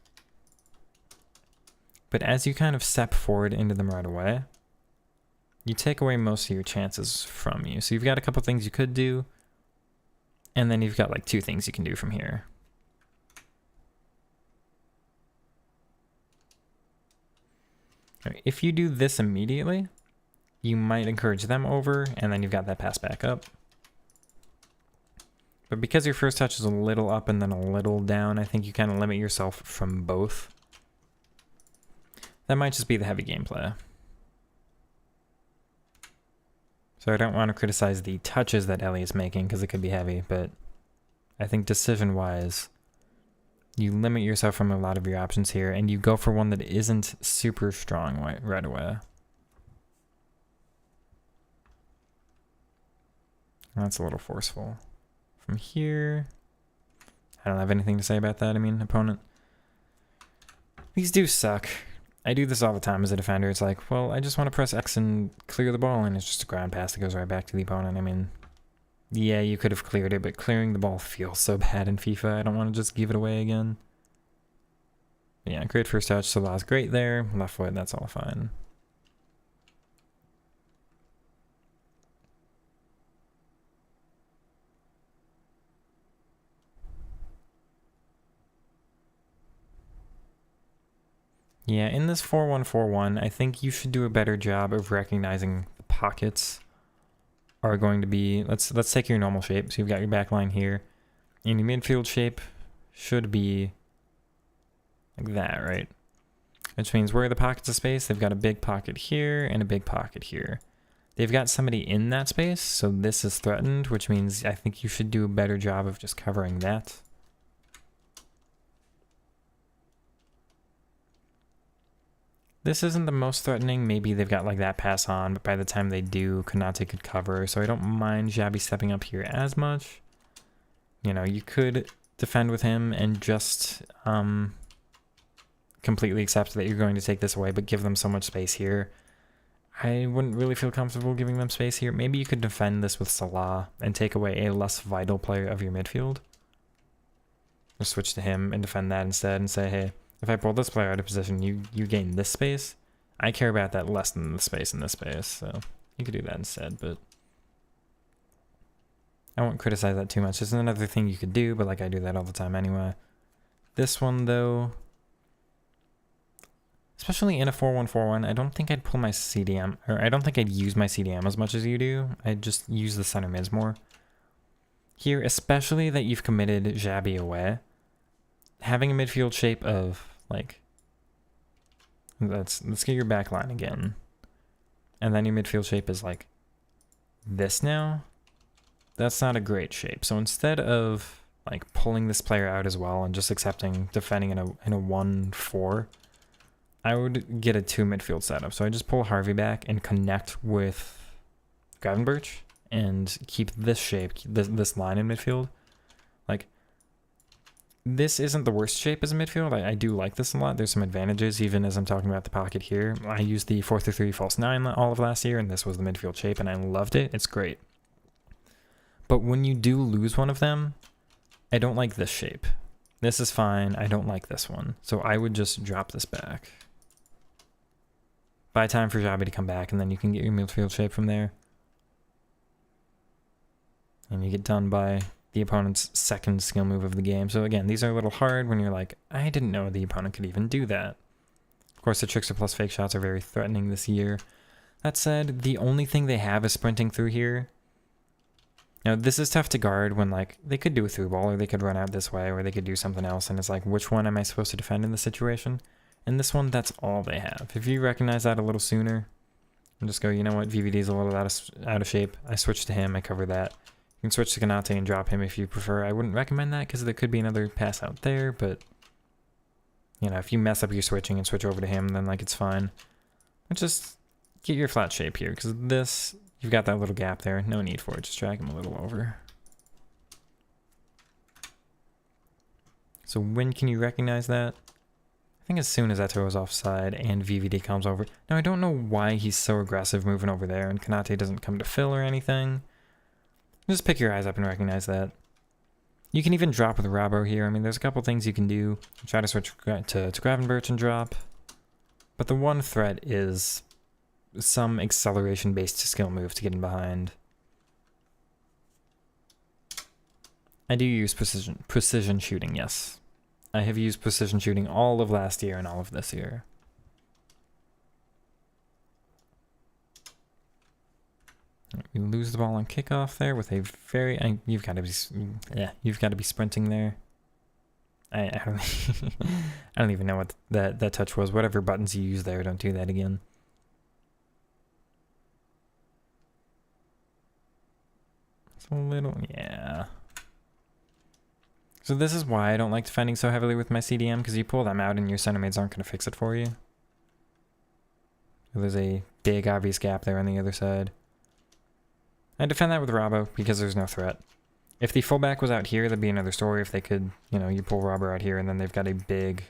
But as you kind of step forward into them right away, you take away most of your chances from you. So you've got a couple things you could do, and then you've got like 2 things you can do from here. If you do this immediately, you might encourage them over, and then you've got that pass back up. But because your first touch is a little up and then a little down, I think you kind of limit yourself from both. That might just be the heavy gameplay. So I don't want to criticize the touches that Ellie is making because it could be heavy, but I think decision-wise, you limit yourself from a lot of your options here, and you go for one that isn't super strong right away. That's a little forceful. From here, I don't have anything to say about that. I mean, opponent. These do suck. I do this all the time as a defender. It's like, well, I just want to press X and clear the ball, and it's just a ground pass that goes right back to the opponent. I mean, yeah, you could have cleared it, but clearing the ball feels so bad in FIFA. I don't want to just give it away again. But yeah, great first touch. Salah's great there. Left foot, that's all fine. Yeah, in this 4-1-4-1, I think you should do a better job of recognizing the pockets are going to be... Let's take your normal shape. So you've got your back line here. And your midfield shape should be like that, right? Which means where are the pockets of space? They've got a big pocket here and a big pocket here. They've got somebody in that space, so this is threatened, which means I think you should do a better job of just covering that. This isn't the most threatening. Maybe they've got like that pass on, but by the time they do, Konate could cover. So I don't mind Xabi stepping up here as much. You know, you could defend with him and just completely accept that you're going to take this away, but give them so much space here. I wouldn't really feel comfortable giving them space here. Maybe you could defend this with Salah and take away a less vital player of your midfield. Or switch to him and defend that instead and say, hey, if I pull this player out of position, you gain this space. I care about that less than the space in this space, so you could do that instead, but I won't criticize that too much. There's another thing you could do, but like I do that all the time anyway. This one, though, especially in a 4-1-4-1, I don't think I'd pull my CDM, or I don't think I'd use my CDM as much as you do. I'd just use the center mids more. Here, especially that you've committed Xabi away, having a midfield shape of, like, let's get your back line again. And then your midfield shape is like this now. That's not a great shape. So instead of like pulling this player out as well and just accepting defending in a 1-4, I would get a 2 midfield setup. So I just pull Harvey back and connect with Gravenberch and keep this shape, this line in midfield. Like, this isn't the worst shape as a midfield. I do like this a lot. There's some advantages, even as I'm talking about the pocket here. I used the 4-3 false 9 all of last year, and this was the midfield shape, and I loved it. It's great. But when you do lose one of them, I don't like this shape. This is fine. I don't like this one. So I would just drop this back. Buy time for Xabi to come back, and then you can get your midfield shape from there. And you get done by the opponent's second skill move of the game. So again, these are a little hard when you're like, I didn't know the opponent could even do that. Of course, the trickster plus fake shots are very threatening this year. That said, the only thing they have is sprinting through here. Now, this is tough to guard when, like, they could do a through ball, or they could run out this way, or they could do something else, and it's like, which one am I supposed to defend in this situation? In this one, that's all they have. If you recognize that a little sooner, and just go, you know what, VVD's a little out of shape, I switch to him, I cover that. You can switch to Kanate and drop him if you prefer. I wouldn't recommend that because there could be another pass out there, but, you know, if you mess up your switching and switch over to him, then, like, it's fine. But just get your flat shape here, because this, you've got that little gap there. No need for it. Just drag him a little over. So when can you recognize that? I think as soon as Eto is offside and VVD comes over. Now, I don't know why he's so aggressive moving over there, and Kanate doesn't come to fill or anything. Just pick your eyes up and recognize that. You can even drop with Robbo here. I mean, there's a couple things you can do. Try to switch to Gravenberch and drop. But the one threat is some acceleration-based skill move to get in behind. I do use precision shooting, yes. I have used precision shooting all of last year and all of this year. We lose the ball on kickoff there with a very... you've got to be sprinting there. I don't I don't even know what that touch was. Whatever buttons you use there, don't do that again. It's a little... yeah. So this is why I don't like defending so heavily with my CDM, because you pull them out and your center mids aren't going to fix it for you. There's a big obvious gap there on the other side. I defend that with Robbo because there's no threat. If the fullback was out here, that'd be another story. If they could, you know, you pull Robbo out here and then they've got a big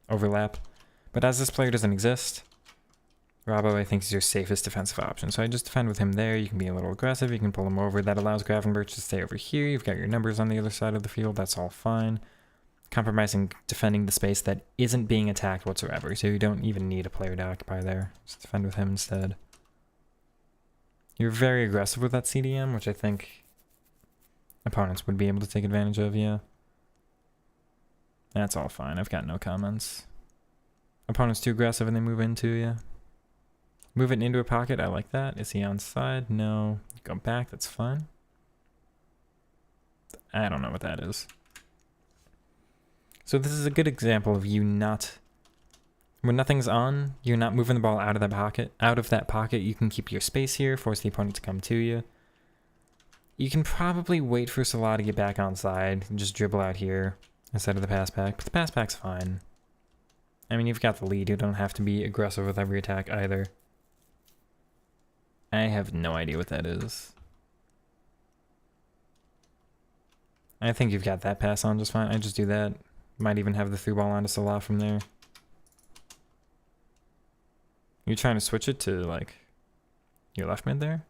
overlap. But as this player doesn't exist, Robbo, I think, is your safest defensive option. So I just defend with him there. You can be a little aggressive. You can pull him over. That allows Gravenberch to stay over here. You've got your numbers on the other side of the field. That's all fine. Compromising defending the space that isn't being attacked whatsoever. So you don't even need a player to occupy there. Just defend with him instead. You're very aggressive with that CDM, which I think opponents would be able to take advantage of, yeah. That's all fine. I've got no comments. Opponent's too aggressive and they move into you. Move it into a pocket. I like that. Is he onside? No. Go back. That's fine. I don't know what that is. So this is a good example of you not... when nothing's on, you're not moving the ball out of that pocket. Out of that pocket, you can keep your space here, force the opponent to come to you. You can probably wait for Salah to get back onside and just dribble out here instead of the pass back. But the pass back's fine. I mean, you've got the lead. You don't have to be aggressive with every attack either. I have no idea what that is. I think you've got that pass on just fine. I just do that. Might even have the through ball onto Salah from there. You're trying to switch it to, like, your left mid there?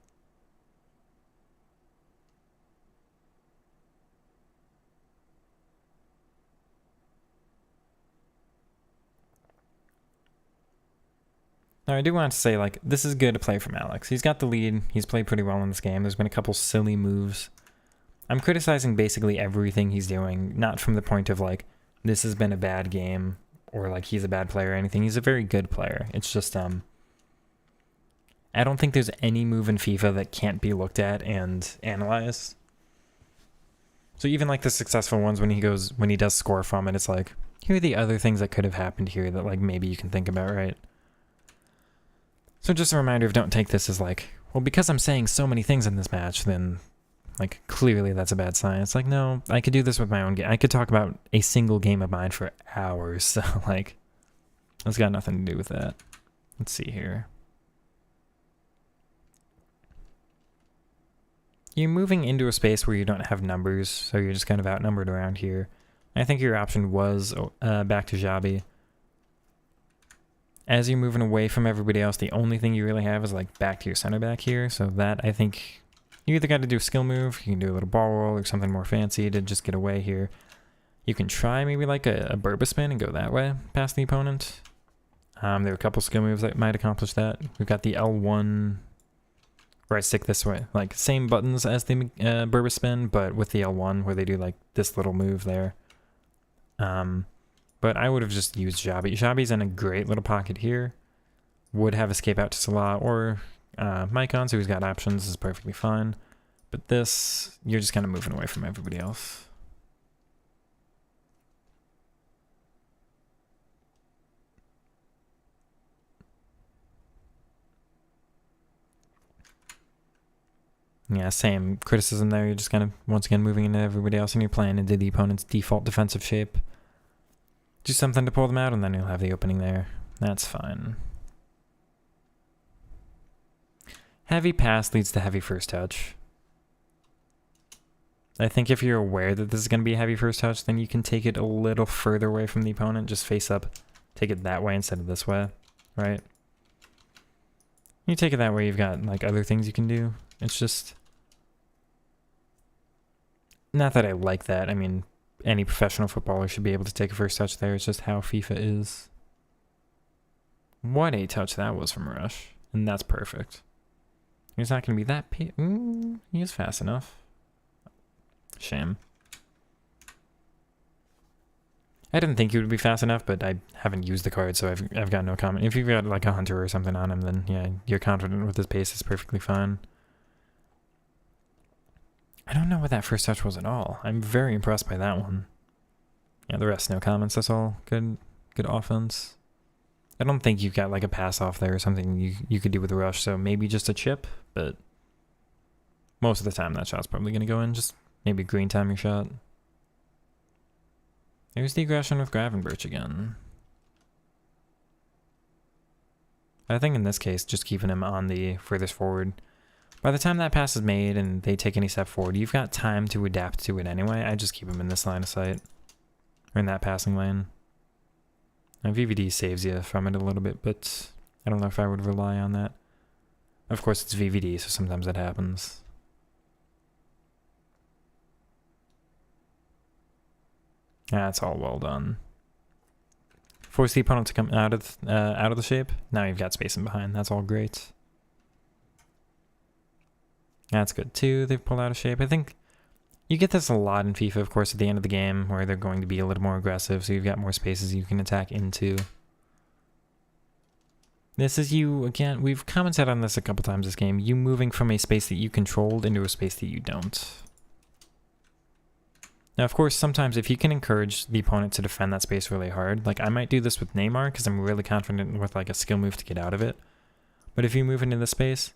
Now, I do want to say, like, this is good to play from Alex. He's got the lead. He's played pretty well in this game. There's been a couple silly moves. I'm criticizing basically everything he's doing, not from the point of, like, this has been a bad game, or, like, he's a bad player or anything. He's a very good player. It's just, I don't think there's any move in FIFA that can't be looked at and analyzed. So even, like, the successful ones, when he does score from it, it's like, here are the other things that could have happened here that, like, maybe you can think about, right? So just a reminder of don't take this as like, well, because I'm saying so many things in this match, then, like, clearly that's a bad sign. It's like, no, I could do this with my own game. I could talk about a single game of mine for hours. So, like, it's got nothing to do with that. Let's see here. you're moving into a space where you don't have numbers, so you're just kind of outnumbered around here. I think your option was back to Xabi. As you're moving away from everybody else, the only thing you really have is like back to your center back here. So that, I think, you either got to do a skill move, you can do a little ball roll or something more fancy to just get away here. You can try maybe like a Burba spin and go that way past the opponent. There are a couple skill moves that might accomplish that. We've got the L1, where I stick this way. Like same buttons as the Burba spin, but with the L1 where they do like this little move there. But I would have just used Xabi. Xabi's in a great little pocket here. Would have escape out to Salah or Maicon, so he's got options, is perfectly fine. But this, you're just kind of moving away from everybody else. Yeah, same criticism there. You're just kind of, once again, moving into everybody else, and you're playing into the opponent's default defensive shape. Do something to pull them out, and then you'll have the opening there. That's fine. Heavy pass leads to heavy first touch. I think if you're aware that this is going to be a heavy first touch, then you can take it a little further away from the opponent. Just face up. Take it that way instead of this way, right? You take it that way, you've got like other things you can do. It's just... not that I like that. I mean, any professional footballer should be able to take a first touch there. It's just how FIFA is. What a touch that was from Rush. And that's perfect. He's not going to be that... he is fast enough. Shame. I didn't think he would be fast enough, but I haven't used the card, so I've got no comment. If you've got like a hunter or something on him, then yeah, you're confident with his pace. It's perfectly fine. I don't know what that first touch was at all. I'm very impressed by that one. Yeah, the rest, no comments. That's all. Good offense. I don't think you've got like a pass off there or something you could do with a rush, so maybe just a chip, but most of the time that shot's probably going to go in. Just maybe green time your shot. There's the aggression with Gravenberch again. I think in this case, just keeping him on the furthest forward. By the time that pass is made and they take any step forward, you've got time to adapt to it anyway. I just keep him in this line of sight. Or in that passing lane. Now VVD saves you from it a little bit, but I don't know if I would rely on that. Of course it's VVD, so sometimes that happens. That's all well done. Force the opponent to come out of the shape. Now you've got space in behind. That's all great. That's good too. They've pulled out of shape. I think you get this a lot in FIFA, of course, at the end of the game, where they're going to be a little more aggressive, so you've got more spaces you can attack into. This is you, again, we've commented on this a couple times this game, you moving from a space that you controlled into a space that you don't. Now, of course, sometimes if you can encourage the opponent to defend that space really hard, like I might do this with Neymar, because I'm really confident with like a skill move to get out of it. But if you move into this space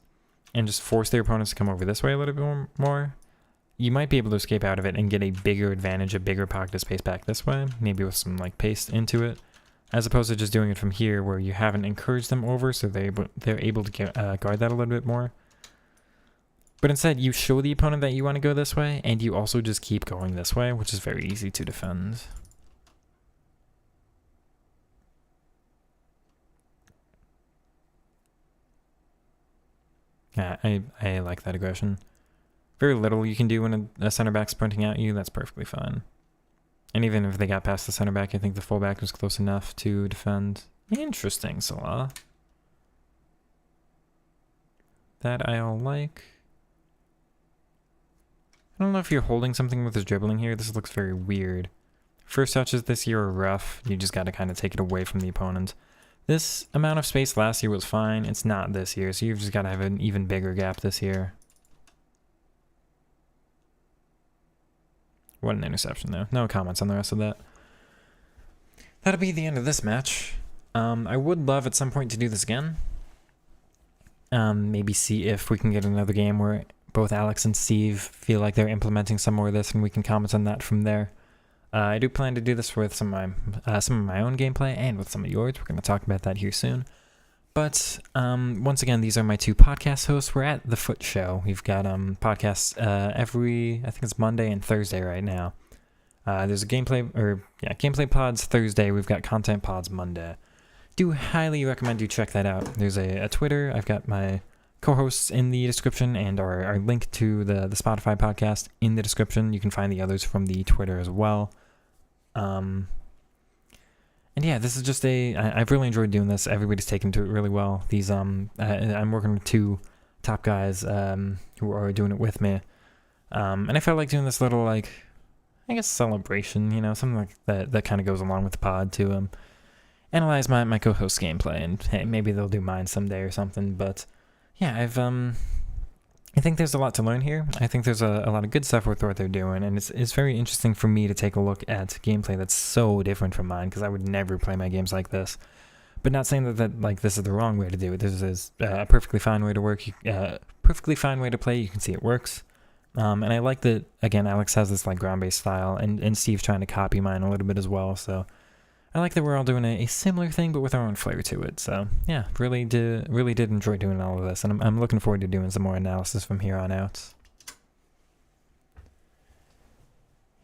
and just force their opponents to come over this way a little bit more, you might be able to escape out of it and get a bigger advantage, a bigger pocket of space back this way, maybe with some like paste into it, as opposed to just doing it from here where you haven't encouraged them over, so they're able to get, guard that a little bit more. But instead, you show the opponent that you want to go this way, and you also just keep going this way, which is very easy to defend. Yeah, I like that aggression. Very little you can do when a center back's sprinting at you, that's perfectly fine. And even if they got past the center back, I think the fullback was close enough to defend. Interesting, Salah. That I all like. I don't know if you're holding something with his dribbling here. This looks very weird. First touches this year are rough. You just got to kind of take it away from the opponent. This amount of space last year was fine. It's not this year, so you've just got to have an even bigger gap this year. What an interception, though. No comments on the rest of that. That'll be the end of this match. I would love at some point to do this again. Maybe see if we can get another game where both Alex and Steve feel like they're implementing some more of this, and we can comment on that from there. I do plan to do this with some of my own gameplay and with some of yours. We're going to talk about that here soon. But once again, these are my two podcast hosts. We're at The Foot Show. We've got podcasts every, I think it's Monday and Thursday right now. There's a gameplay pods Thursday. We've got content pods Monday. Do highly recommend you check that out. There's a Twitter. I've got my co-hosts in the description and our link to the Spotify podcast in the description. You can find the others from the Twitter as well. And yeah, this is just I've really enjoyed doing this. Everybody's taken to it really well. These I'm working with two top guys who are doing it with me. And I felt like doing this little, like, I guess celebration, you know, something like that kind of goes along with the pod to analyze my co-host gameplay, and hey, maybe they'll do mine someday or something. But yeah, I think there's a lot to learn here. I think there's a lot of good stuff with what they're doing, and it's very interesting for me to take a look at gameplay that's so different from mine, because I would never play my games like this. But not saying that like this is the wrong way to do it. This is a perfectly fine way to work. Perfectly fine way to play. You can see it works. And I like that, again, Alex has this like ground-based style, and Steve's trying to copy mine a little bit as well. So I like that we're all doing a similar thing, but with our own flavor to it. So yeah, really did enjoy doing all of this, and I'm looking forward to doing some more analysis from here on out.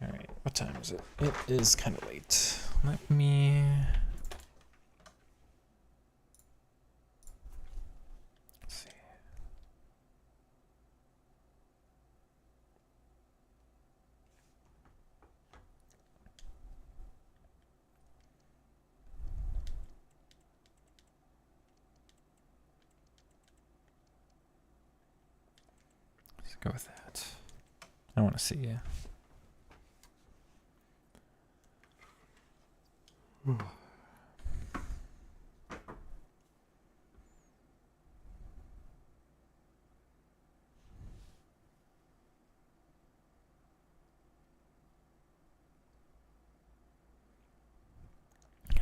All right, what time is it? It is kind of late. Let me. Let's see. Go with that. I want to see you.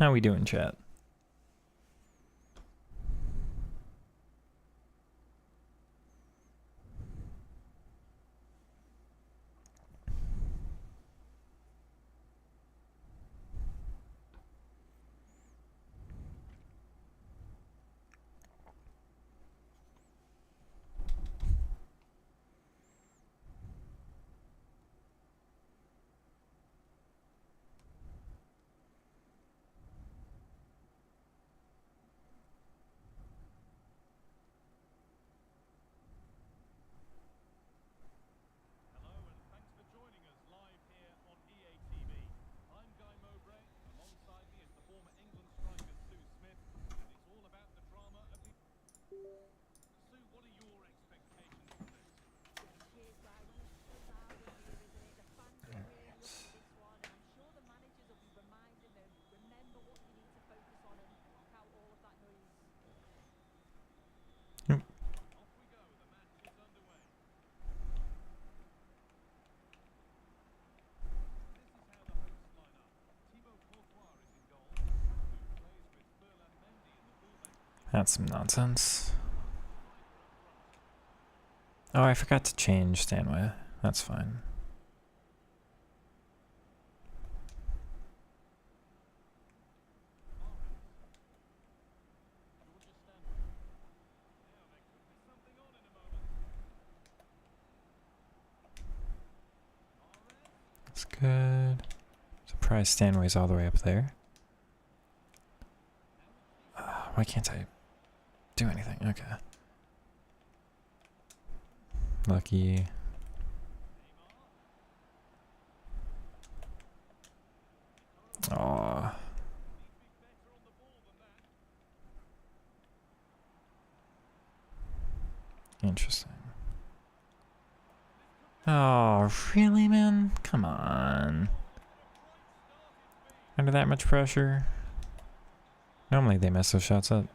How we doing, chat? That's some nonsense. Oh, I forgot to change Stanway. That's fine. That's good. Surprised Stanway's all the way up there. Why can't I do anything? Okay. Lucky. Aww. Interesting. Oh, really, man? Come on. Under that much pressure? Normally they mess those shots up.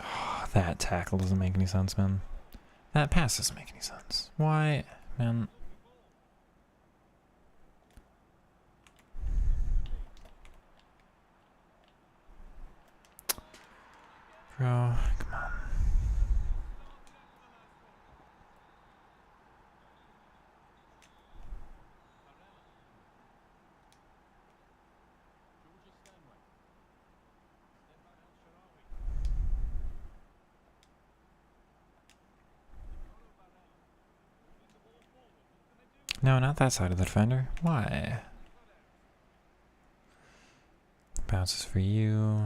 Oh, that tackle doesn't make any sense, man. That pass doesn't make any sense. Why, man? Bro, come on. No, not that side of the defender. Why? Bounces for you.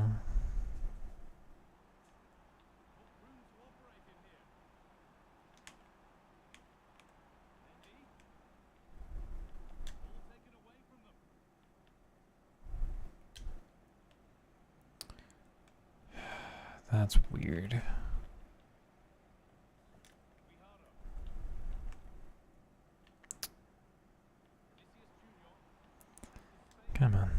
That's weird. Come on.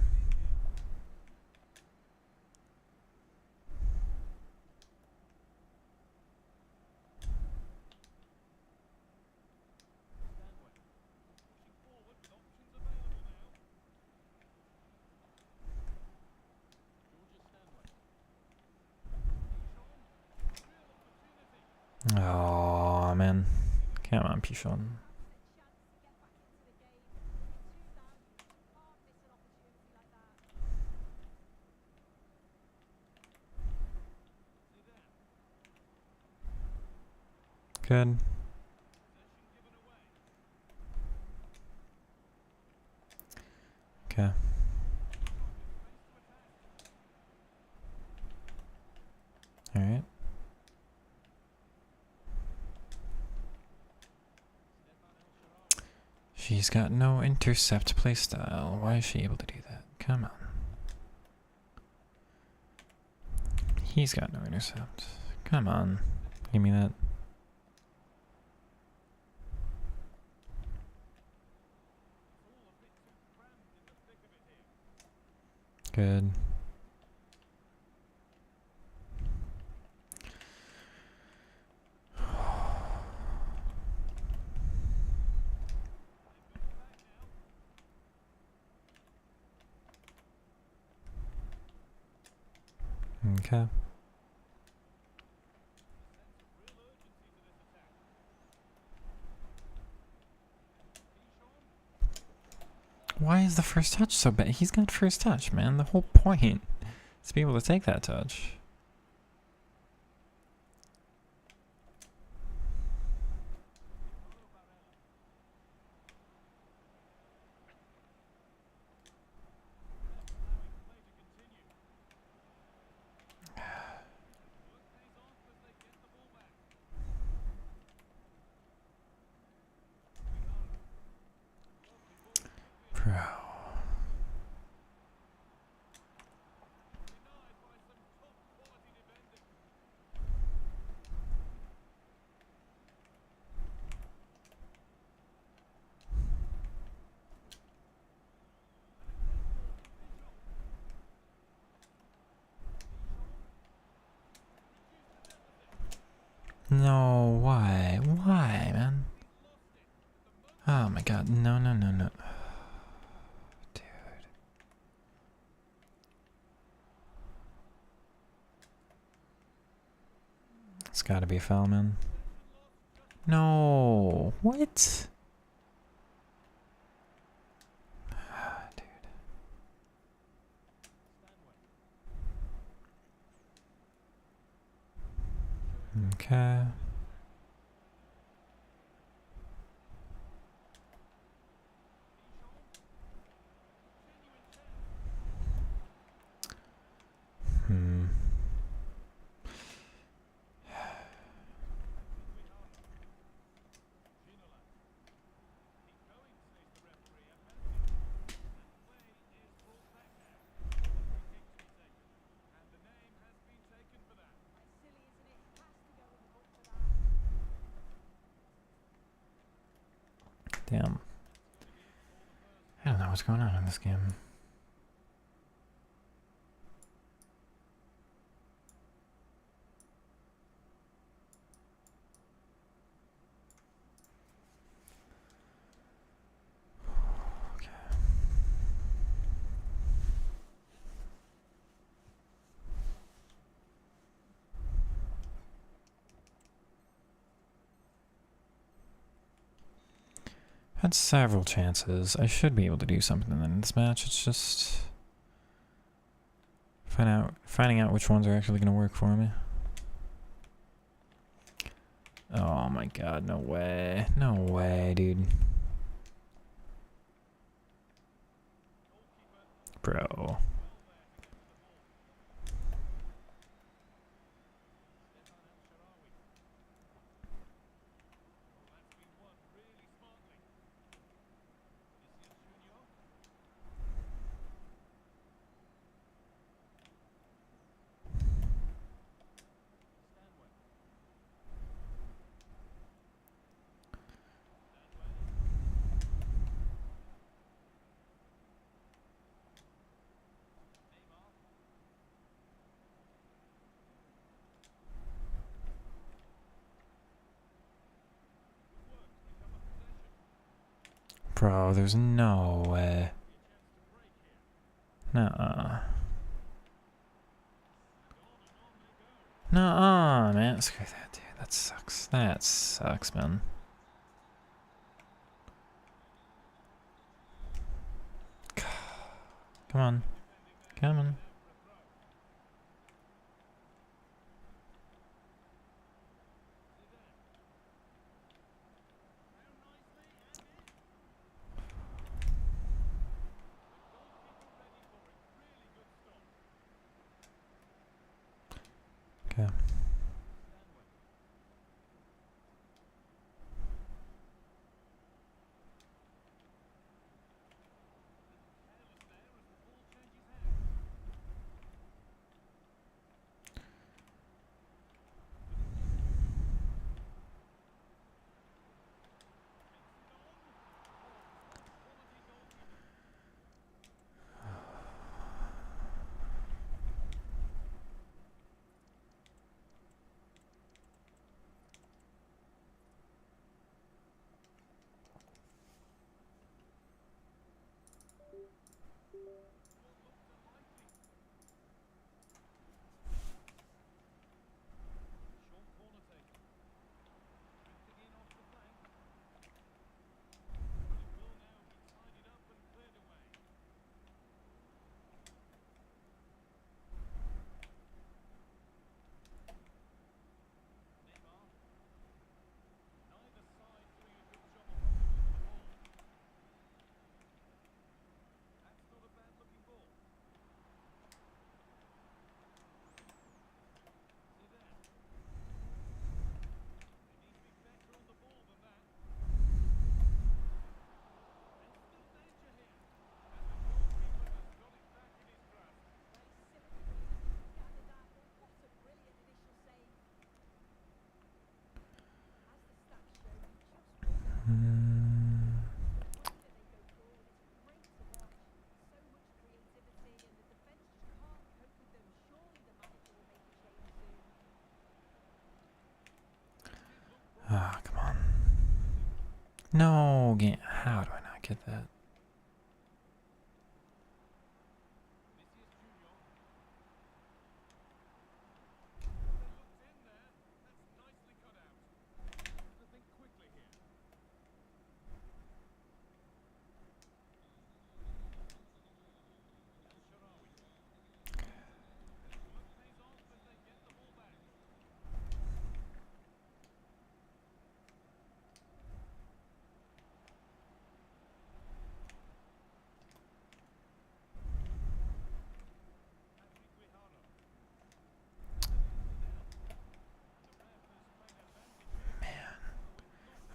Oh man. Come on, Pichon. Good. Okay. Alright. She's got no intercept playstyle. Why is she able to do that? Come on. He's got no intercept. Come on. Give me that. Good. Okay. Why is the first touch so bad? He's got first touch, man. The whole point is to be able to take that touch. Bro. No, why? Why, man? Oh my god, no, no, no, no. Dude. It's gotta be a foul, man. No, what? Dude. Okay. Damn. I don't know what's going on in this game. Okay. Had several chances. I should be able to do something in this match. It's just finding out which ones are actually going to work for me. Oh my god, no way. No way, dude. Bro. Bro, there's no way. Nuh-uh. Nuh-uh, man. Screw that, dude. That sucks. That sucks, man. Come on. Come on. Okay. Ah, come on. No game. How do I not get that?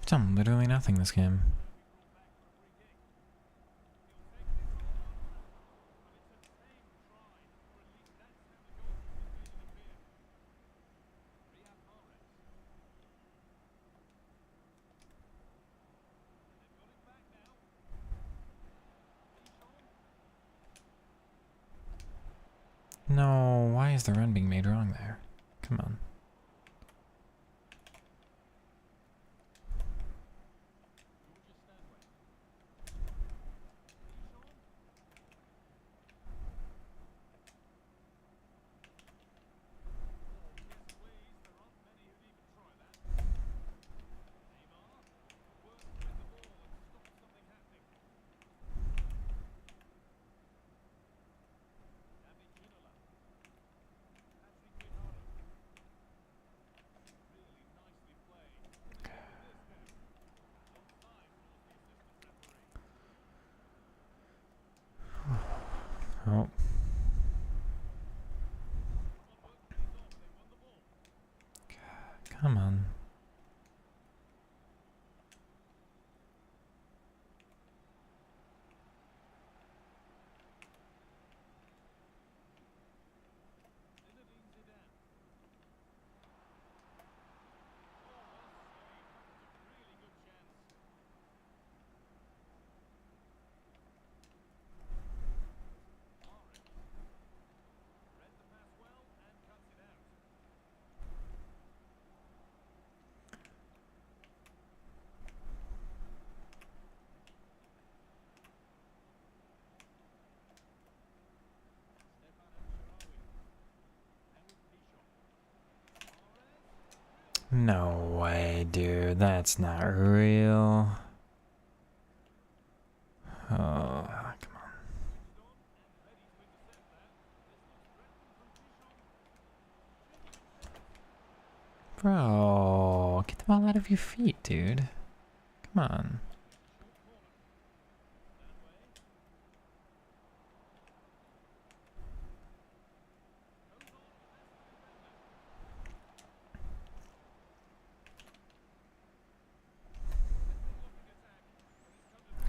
I've done literally nothing this game. No, why is the run being made wrong there? Come on. Come on. No way, dude. That's not real. Oh, come on. Bro, get the ball out of your feet, dude. Come on.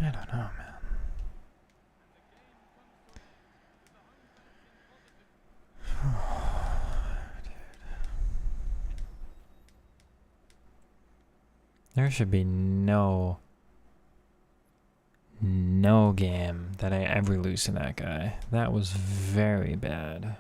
I don't know, man. There should be no game that I ever lose to that guy. That was very bad.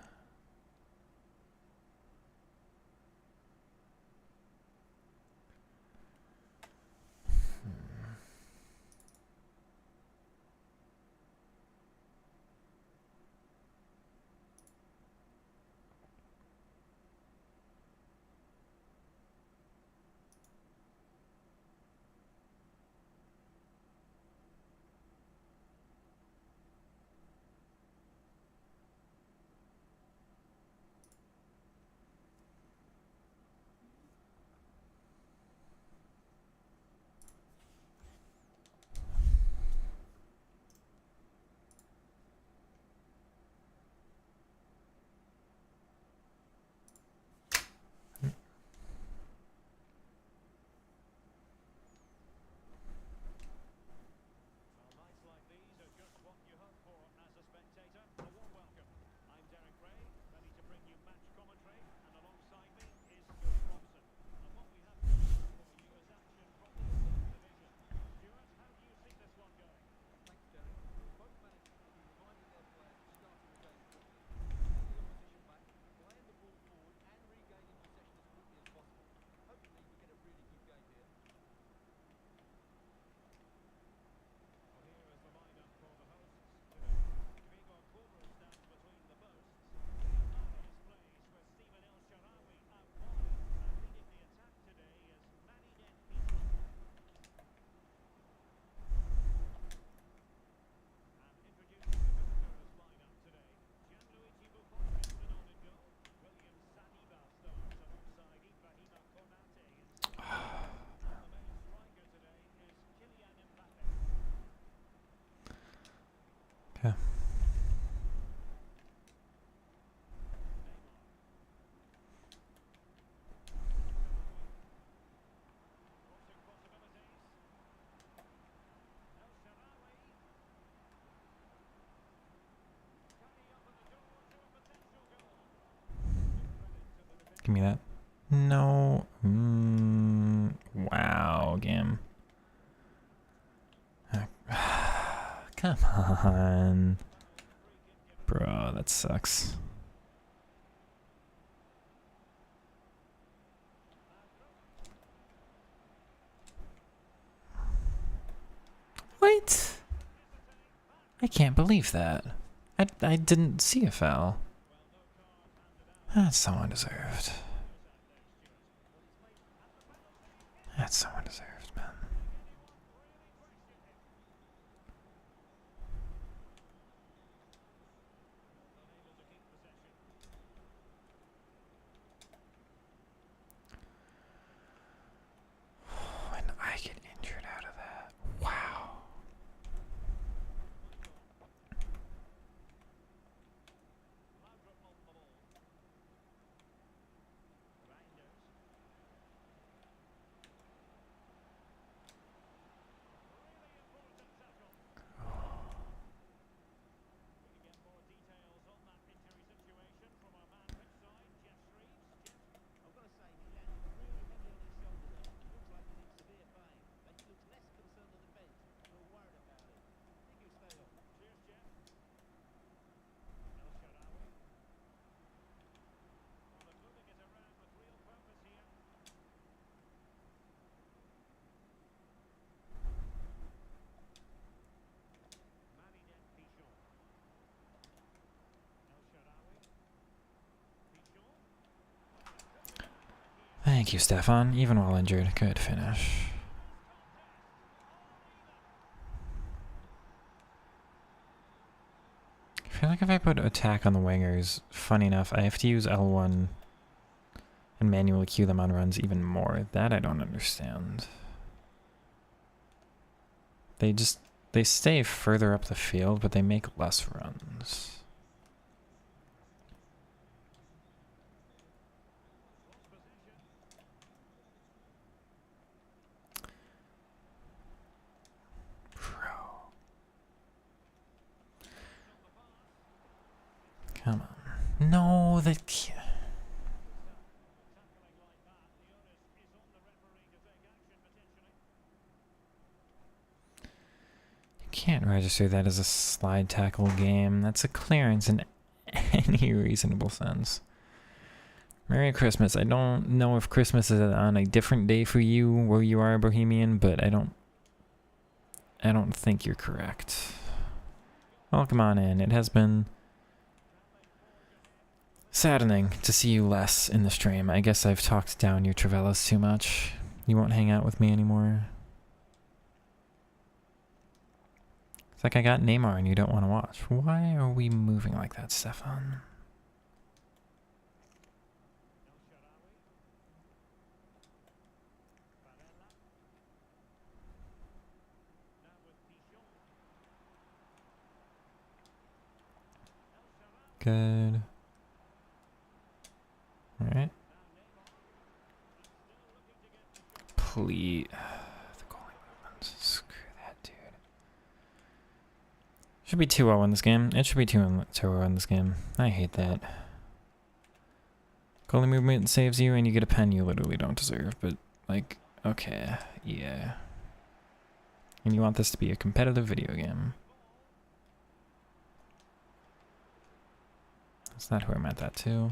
Okay. Give me that. No. Wow, game. Come on. Bro, that sucks. What? I can't believe that. I didn't see a foul. That's so undeserved. That's so undeserved, man. When I get injured out of that. Wow. Thank you, Stefan. Even while injured. Good finish. I feel like if I put attack on the wingers, funny enough, I have to use L1 and manually queue them on runs even more. That I don't understand. They stay further up the field, but they make less runs. Come on. No, that can't. You can't register that as a slide tackle game. That's a clearance in any reasonable sense. Merry Christmas. I don't know if Christmas is on a different day for you where you are, Bohemian, but I don't think you're correct. Welcome on in. It has been saddening to see you less in the stream. I guess I've talked down your Travellas too much. You won't hang out with me anymore. It's like I got Neymar and you don't want to watch. Why are we moving like that, Stefan? Good. Alright. Please. The goalie movements. Screw that, dude. Should be 2-0 in this game. It should be 2-0 in this game. I hate that. Goalie movement saves you and you get a pen you literally don't deserve. But, like, okay. Yeah. And you want this to be a competitive video game. That's not who I meant that to.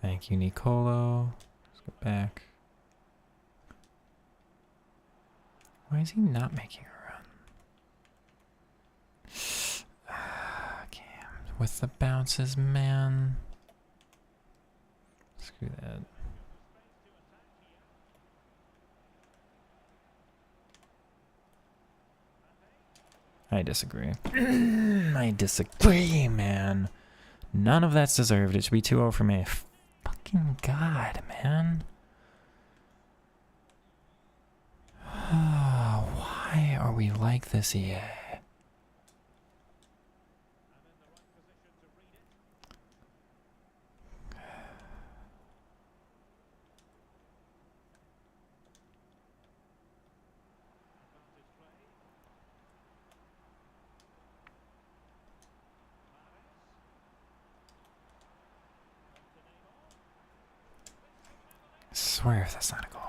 Thank you, Nicolo. Let's go back. Why is he not making a run? Okay, with the bounces, man. Screw that. I disagree. I disagree, man. None of that's deserved. It should be 2-0 for me. Fucking God, man. Why are we like this, EA? I swear if that's not a goal.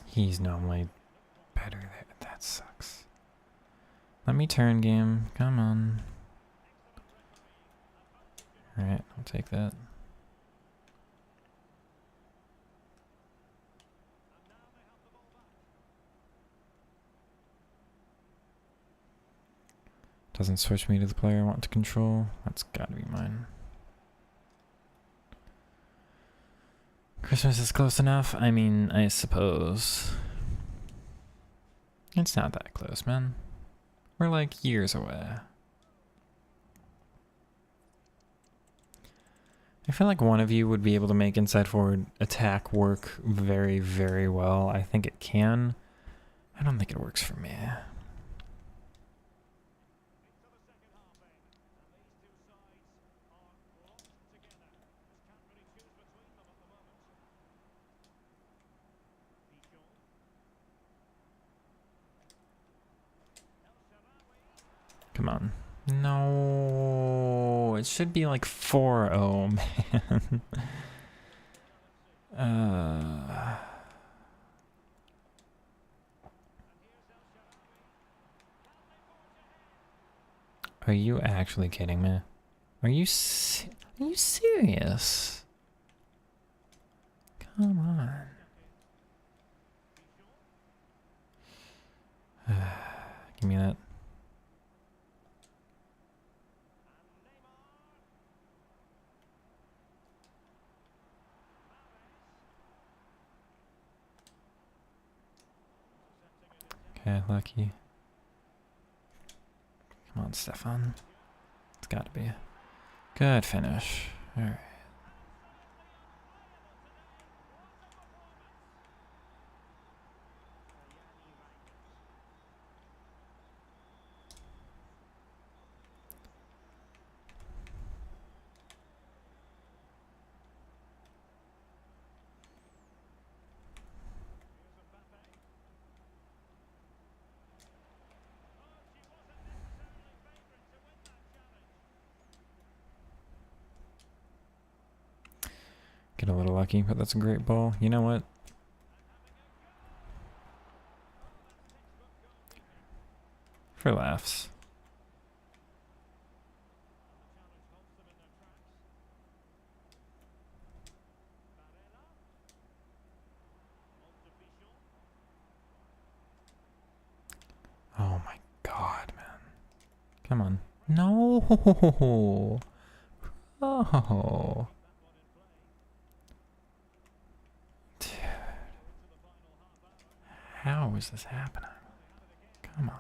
He's normally better there. That sucks. Let me turn, game. Come on. Alright, I'll take that. Doesn't switch me to the player I want to control. That's gotta be mine. Christmas is close enough? I mean, I suppose. It's not that close, man. We're like years away. I feel like one of you would be able to make inside forward attack work very, very well. I think it can. I don't think it works for me. Come on. No, it should be like 4-0, man. Are you actually kidding me? Are you Are you serious? Come on. Give me that. Okay, lucky. Come on, Stefan. It's gotta be. Good finish. Alright. Get a little lucky, but that's a great ball. You know what? For laughs. Oh my god, man. Come on. No! Oh. Dude. How is this happening? Come on.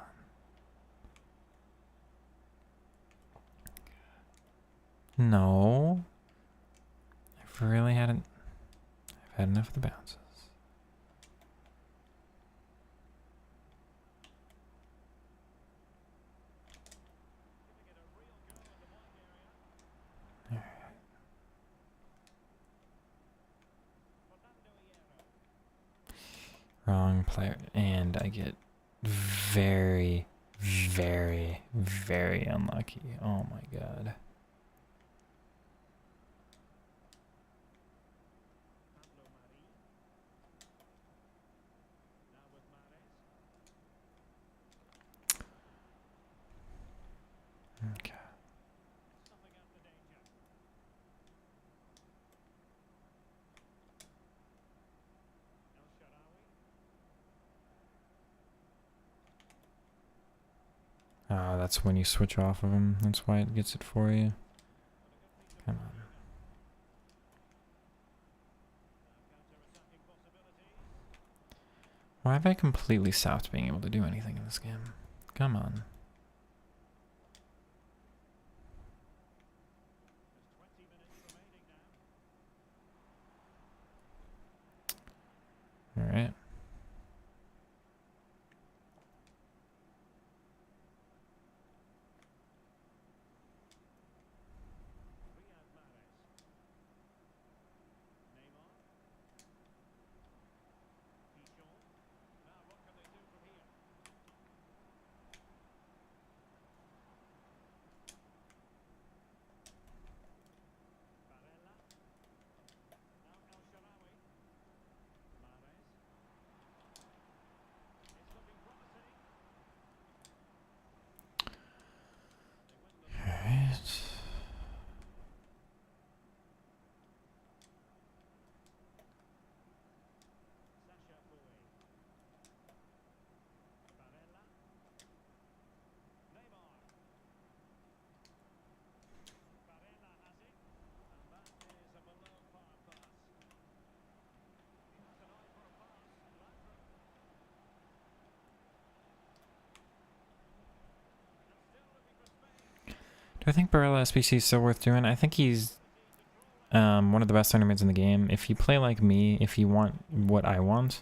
No. I've really hadn't. I've had enough of the bounces. Wrong player. And I get very, very, very unlucky. Oh my god. Okay. Oh, that's when you switch off of him. That's why it gets it for you. Come on. Why have I completely stopped being able to do anything in this game? Come on. Alright. Alright. Do I think Barella SBC is still worth doing? I think he's one of the best tournaments in the game. If you play like me, if you want what I want,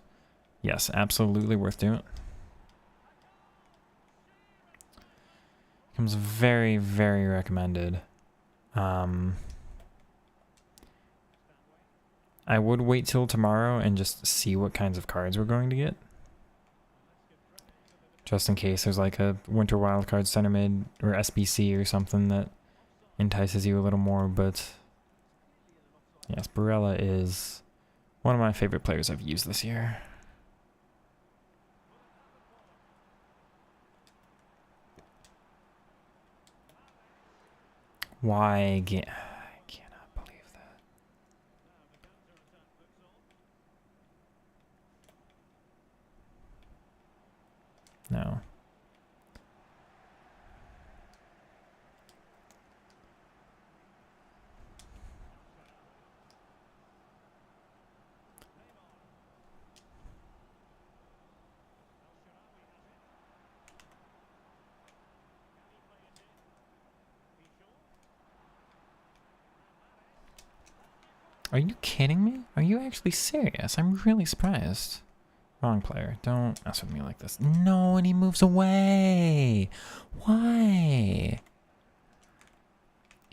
yes, absolutely worth doing. Comes very, very recommended. I would wait till tomorrow and just see what kinds of cards we're going to get. Just in case there's like a Winter Wildcard Center Mid or SBC or something that entices you a little more, but yes, Barella is one of my favorite players I've used this year. Why I cannot. Are you kidding me? Are you actually serious? I'm really surprised. Wrong player. Don't mess with me like this. No, and he moves away. Why?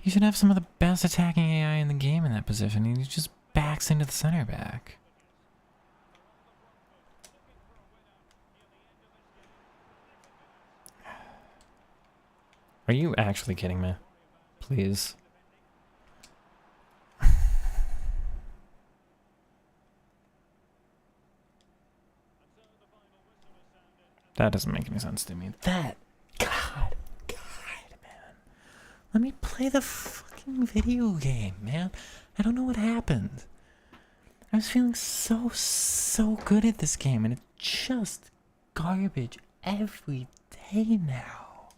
You should have some of the best attacking AI in the game in that position, and he just backs into the center back. Are you actually kidding me? Please. That doesn't make any sense to me. God, man. Let me play the fucking video game, man. I don't know what happened. I was feeling so good at this game, and it's just garbage every day now.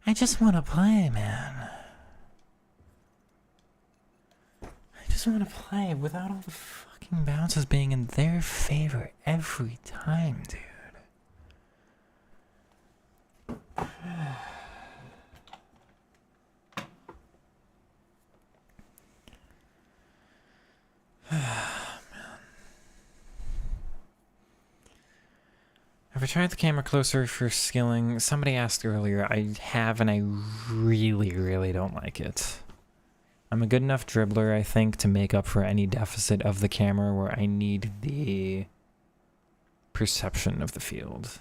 I just want to play, man. I just want to play without all the fucking bounces being in their favor every time, dude. Have I tried the camera closer for skilling? Somebody asked earlier. I have, and I really don't like it. I'm a good enough dribbler, I think, to make up for any deficit of the camera where I need the perception of the field.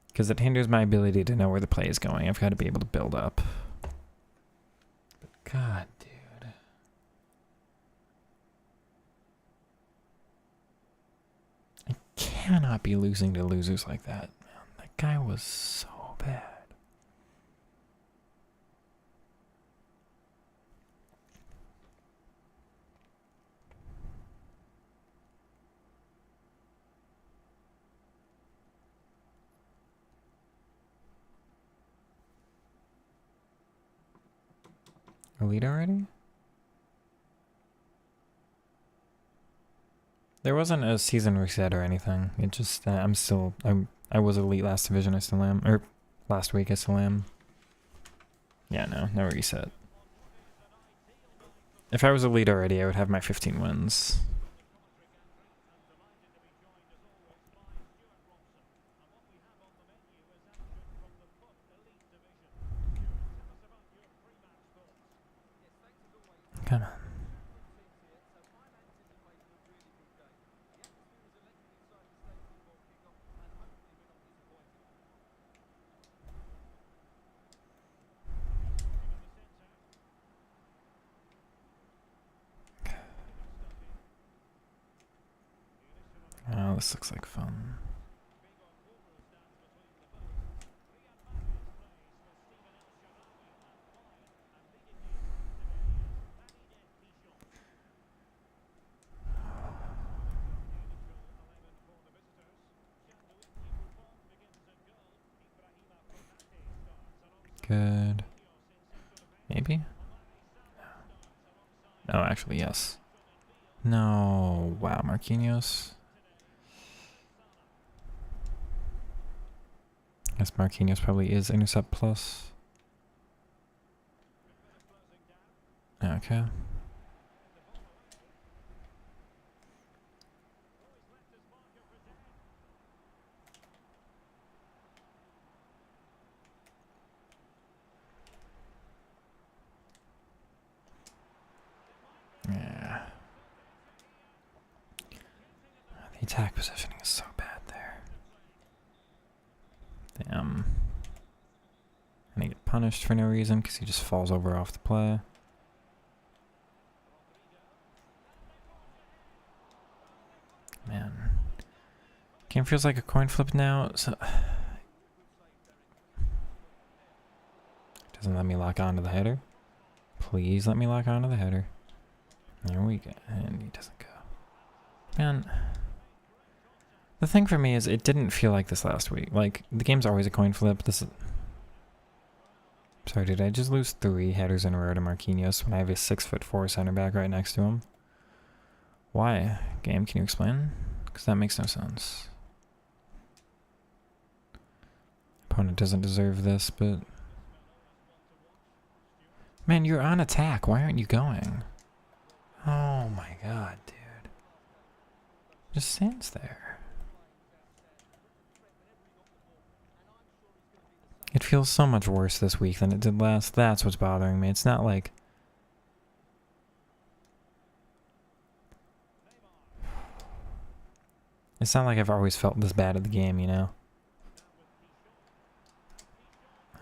Because it hinders my ability to know where the play is going. I've got to be able to build up. But God, dude. I cannot be losing to losers like that, man. That guy was so bad. Elite already? There wasn't a season reset or anything. It just, I was elite last division, I still am. Or last week, I still am. Yeah, no reset. If I was elite already, I would have my 15 wins. Come on. Oh, this looks like fun. Good. Maybe? No, actually, yes. No. Wow, Marquinhos. I guess Marquinhos probably is intercept plus. Okay. Yeah. The attack positioning is so bad there. Damn. And he get punished for no reason because he just falls over off the play. Man. Game feels like a coin flip now, so... Doesn't let me lock onto the header. Please let me lock onto the header. There we go. And he doesn't go. Man. The thing for me is it didn't feel like this last week. Like, the game's always a coin flip. This is... Sorry, did I just lose 3 headers in a row to Marquinhos when I have a 6'4" center back right next to him? Why? Game, can you explain? Because that makes no sense. Opponent doesn't deserve this, but... Man, you're on attack. Why aren't you going? god, dude. Just stands there. It feels so much worse this week than it did last. That's what's bothering me. It's not like... It's not like I've always felt this bad at the game, you know?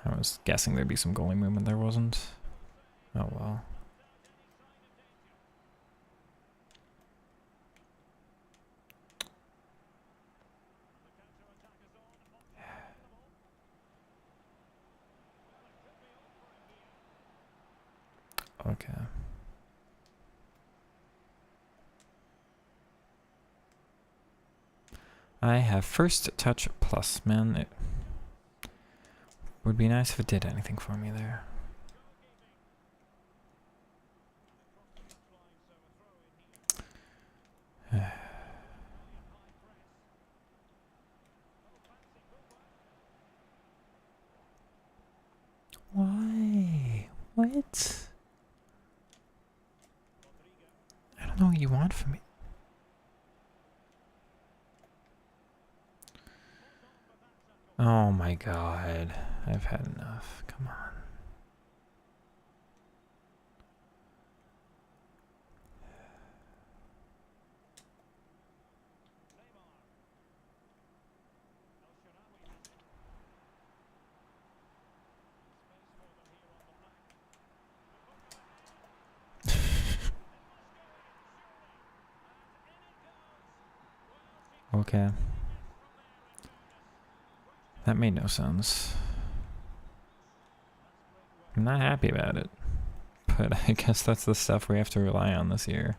I was guessing there'd be some goalie movement. There wasn't. Oh well. Okay. I have first touch plus, man. It would be nice if it did anything for me there. Why? What? I don't know what you want from me. Oh my god. I've had enough. Come on. Okay. That made no sense. I'm not happy about it. But I guess that's the stuff we have to rely on this year.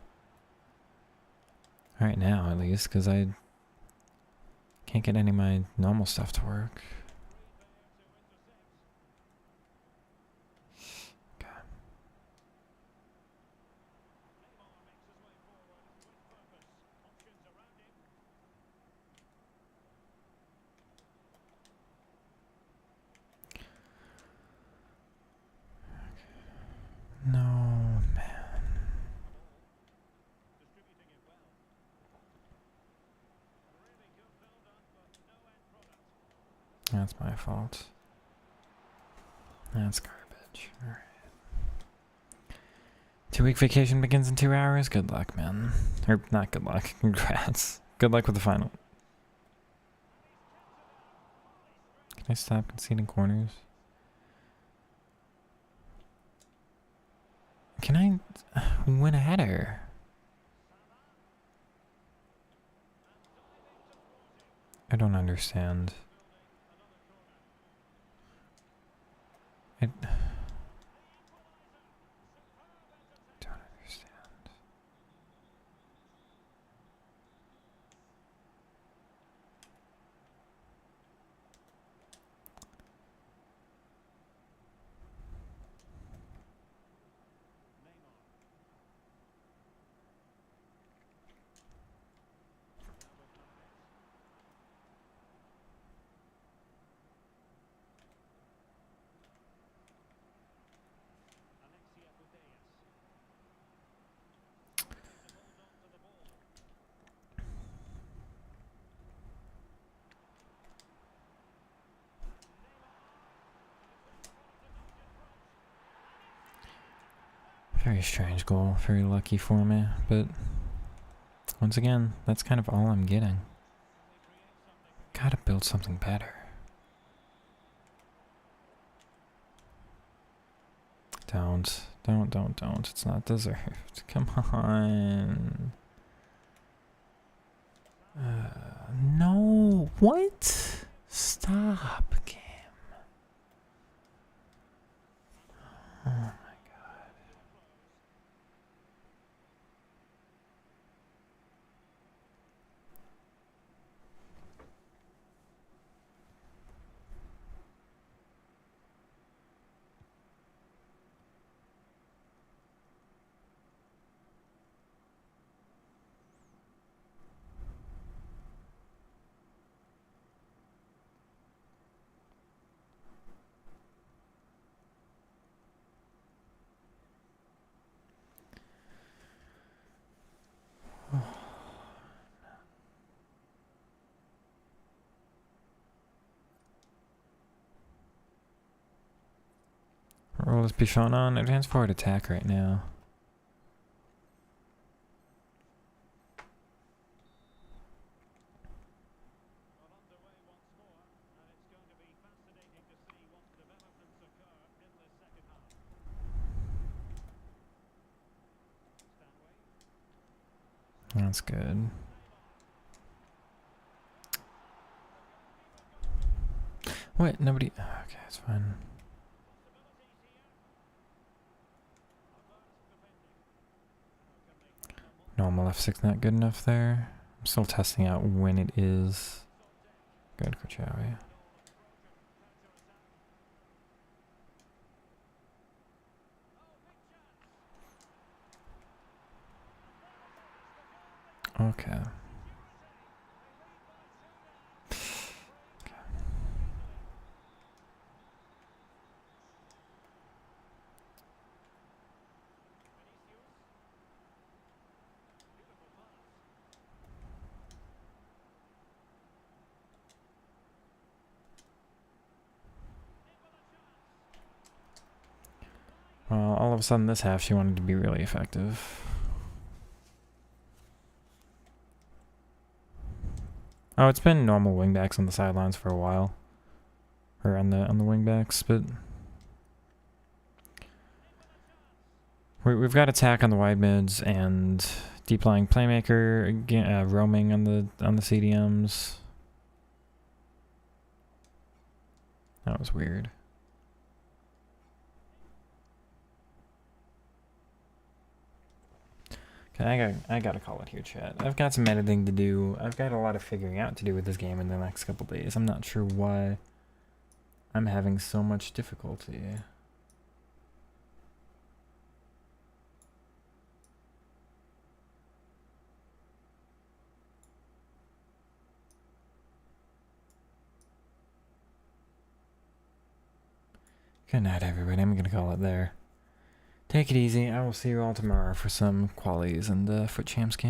Right now, at least, because I can't get any of my normal stuff to work. Okay. No, man. That's my fault. That's garbage. Alright. 2-week vacation begins in 2 hours. Good luck, man. Or, not good luck. Congrats. Good luck with the final. Can I stop conceding corners? Can I win a header? I don't understand. I don't understand. Very strange goal. Very lucky for me. But once again, that's kind of all I'm getting. Gotta build something better. Don't. It's not deserved. Come on. No. What? Stop, game. Oh my god. Roll this Bichon on. Advance forward attack right now. That's good. What? Nobody... Okay, it's fine. Normal F6 not good enough there. I'm still testing out when it is. Good, Kochawi. Okay. Well, all of a sudden this half she wanted to be really effective. Oh, it's been normal wingbacks on the sidelines for a while. Or on the wingbacks, but we've got attack on the wide mids and deep lying playmaker again, roaming on the CDMs. That was weird. Okay, I gotta call it here, chat. I've got some editing to do. I've got a lot of figuring out to do with this game in the next couple days. I'm not sure why I'm having so much difficulty. Good night, everybody. I'm gonna call it there. Take it easy. I will see you all tomorrow for some qualies and Foot Champs game.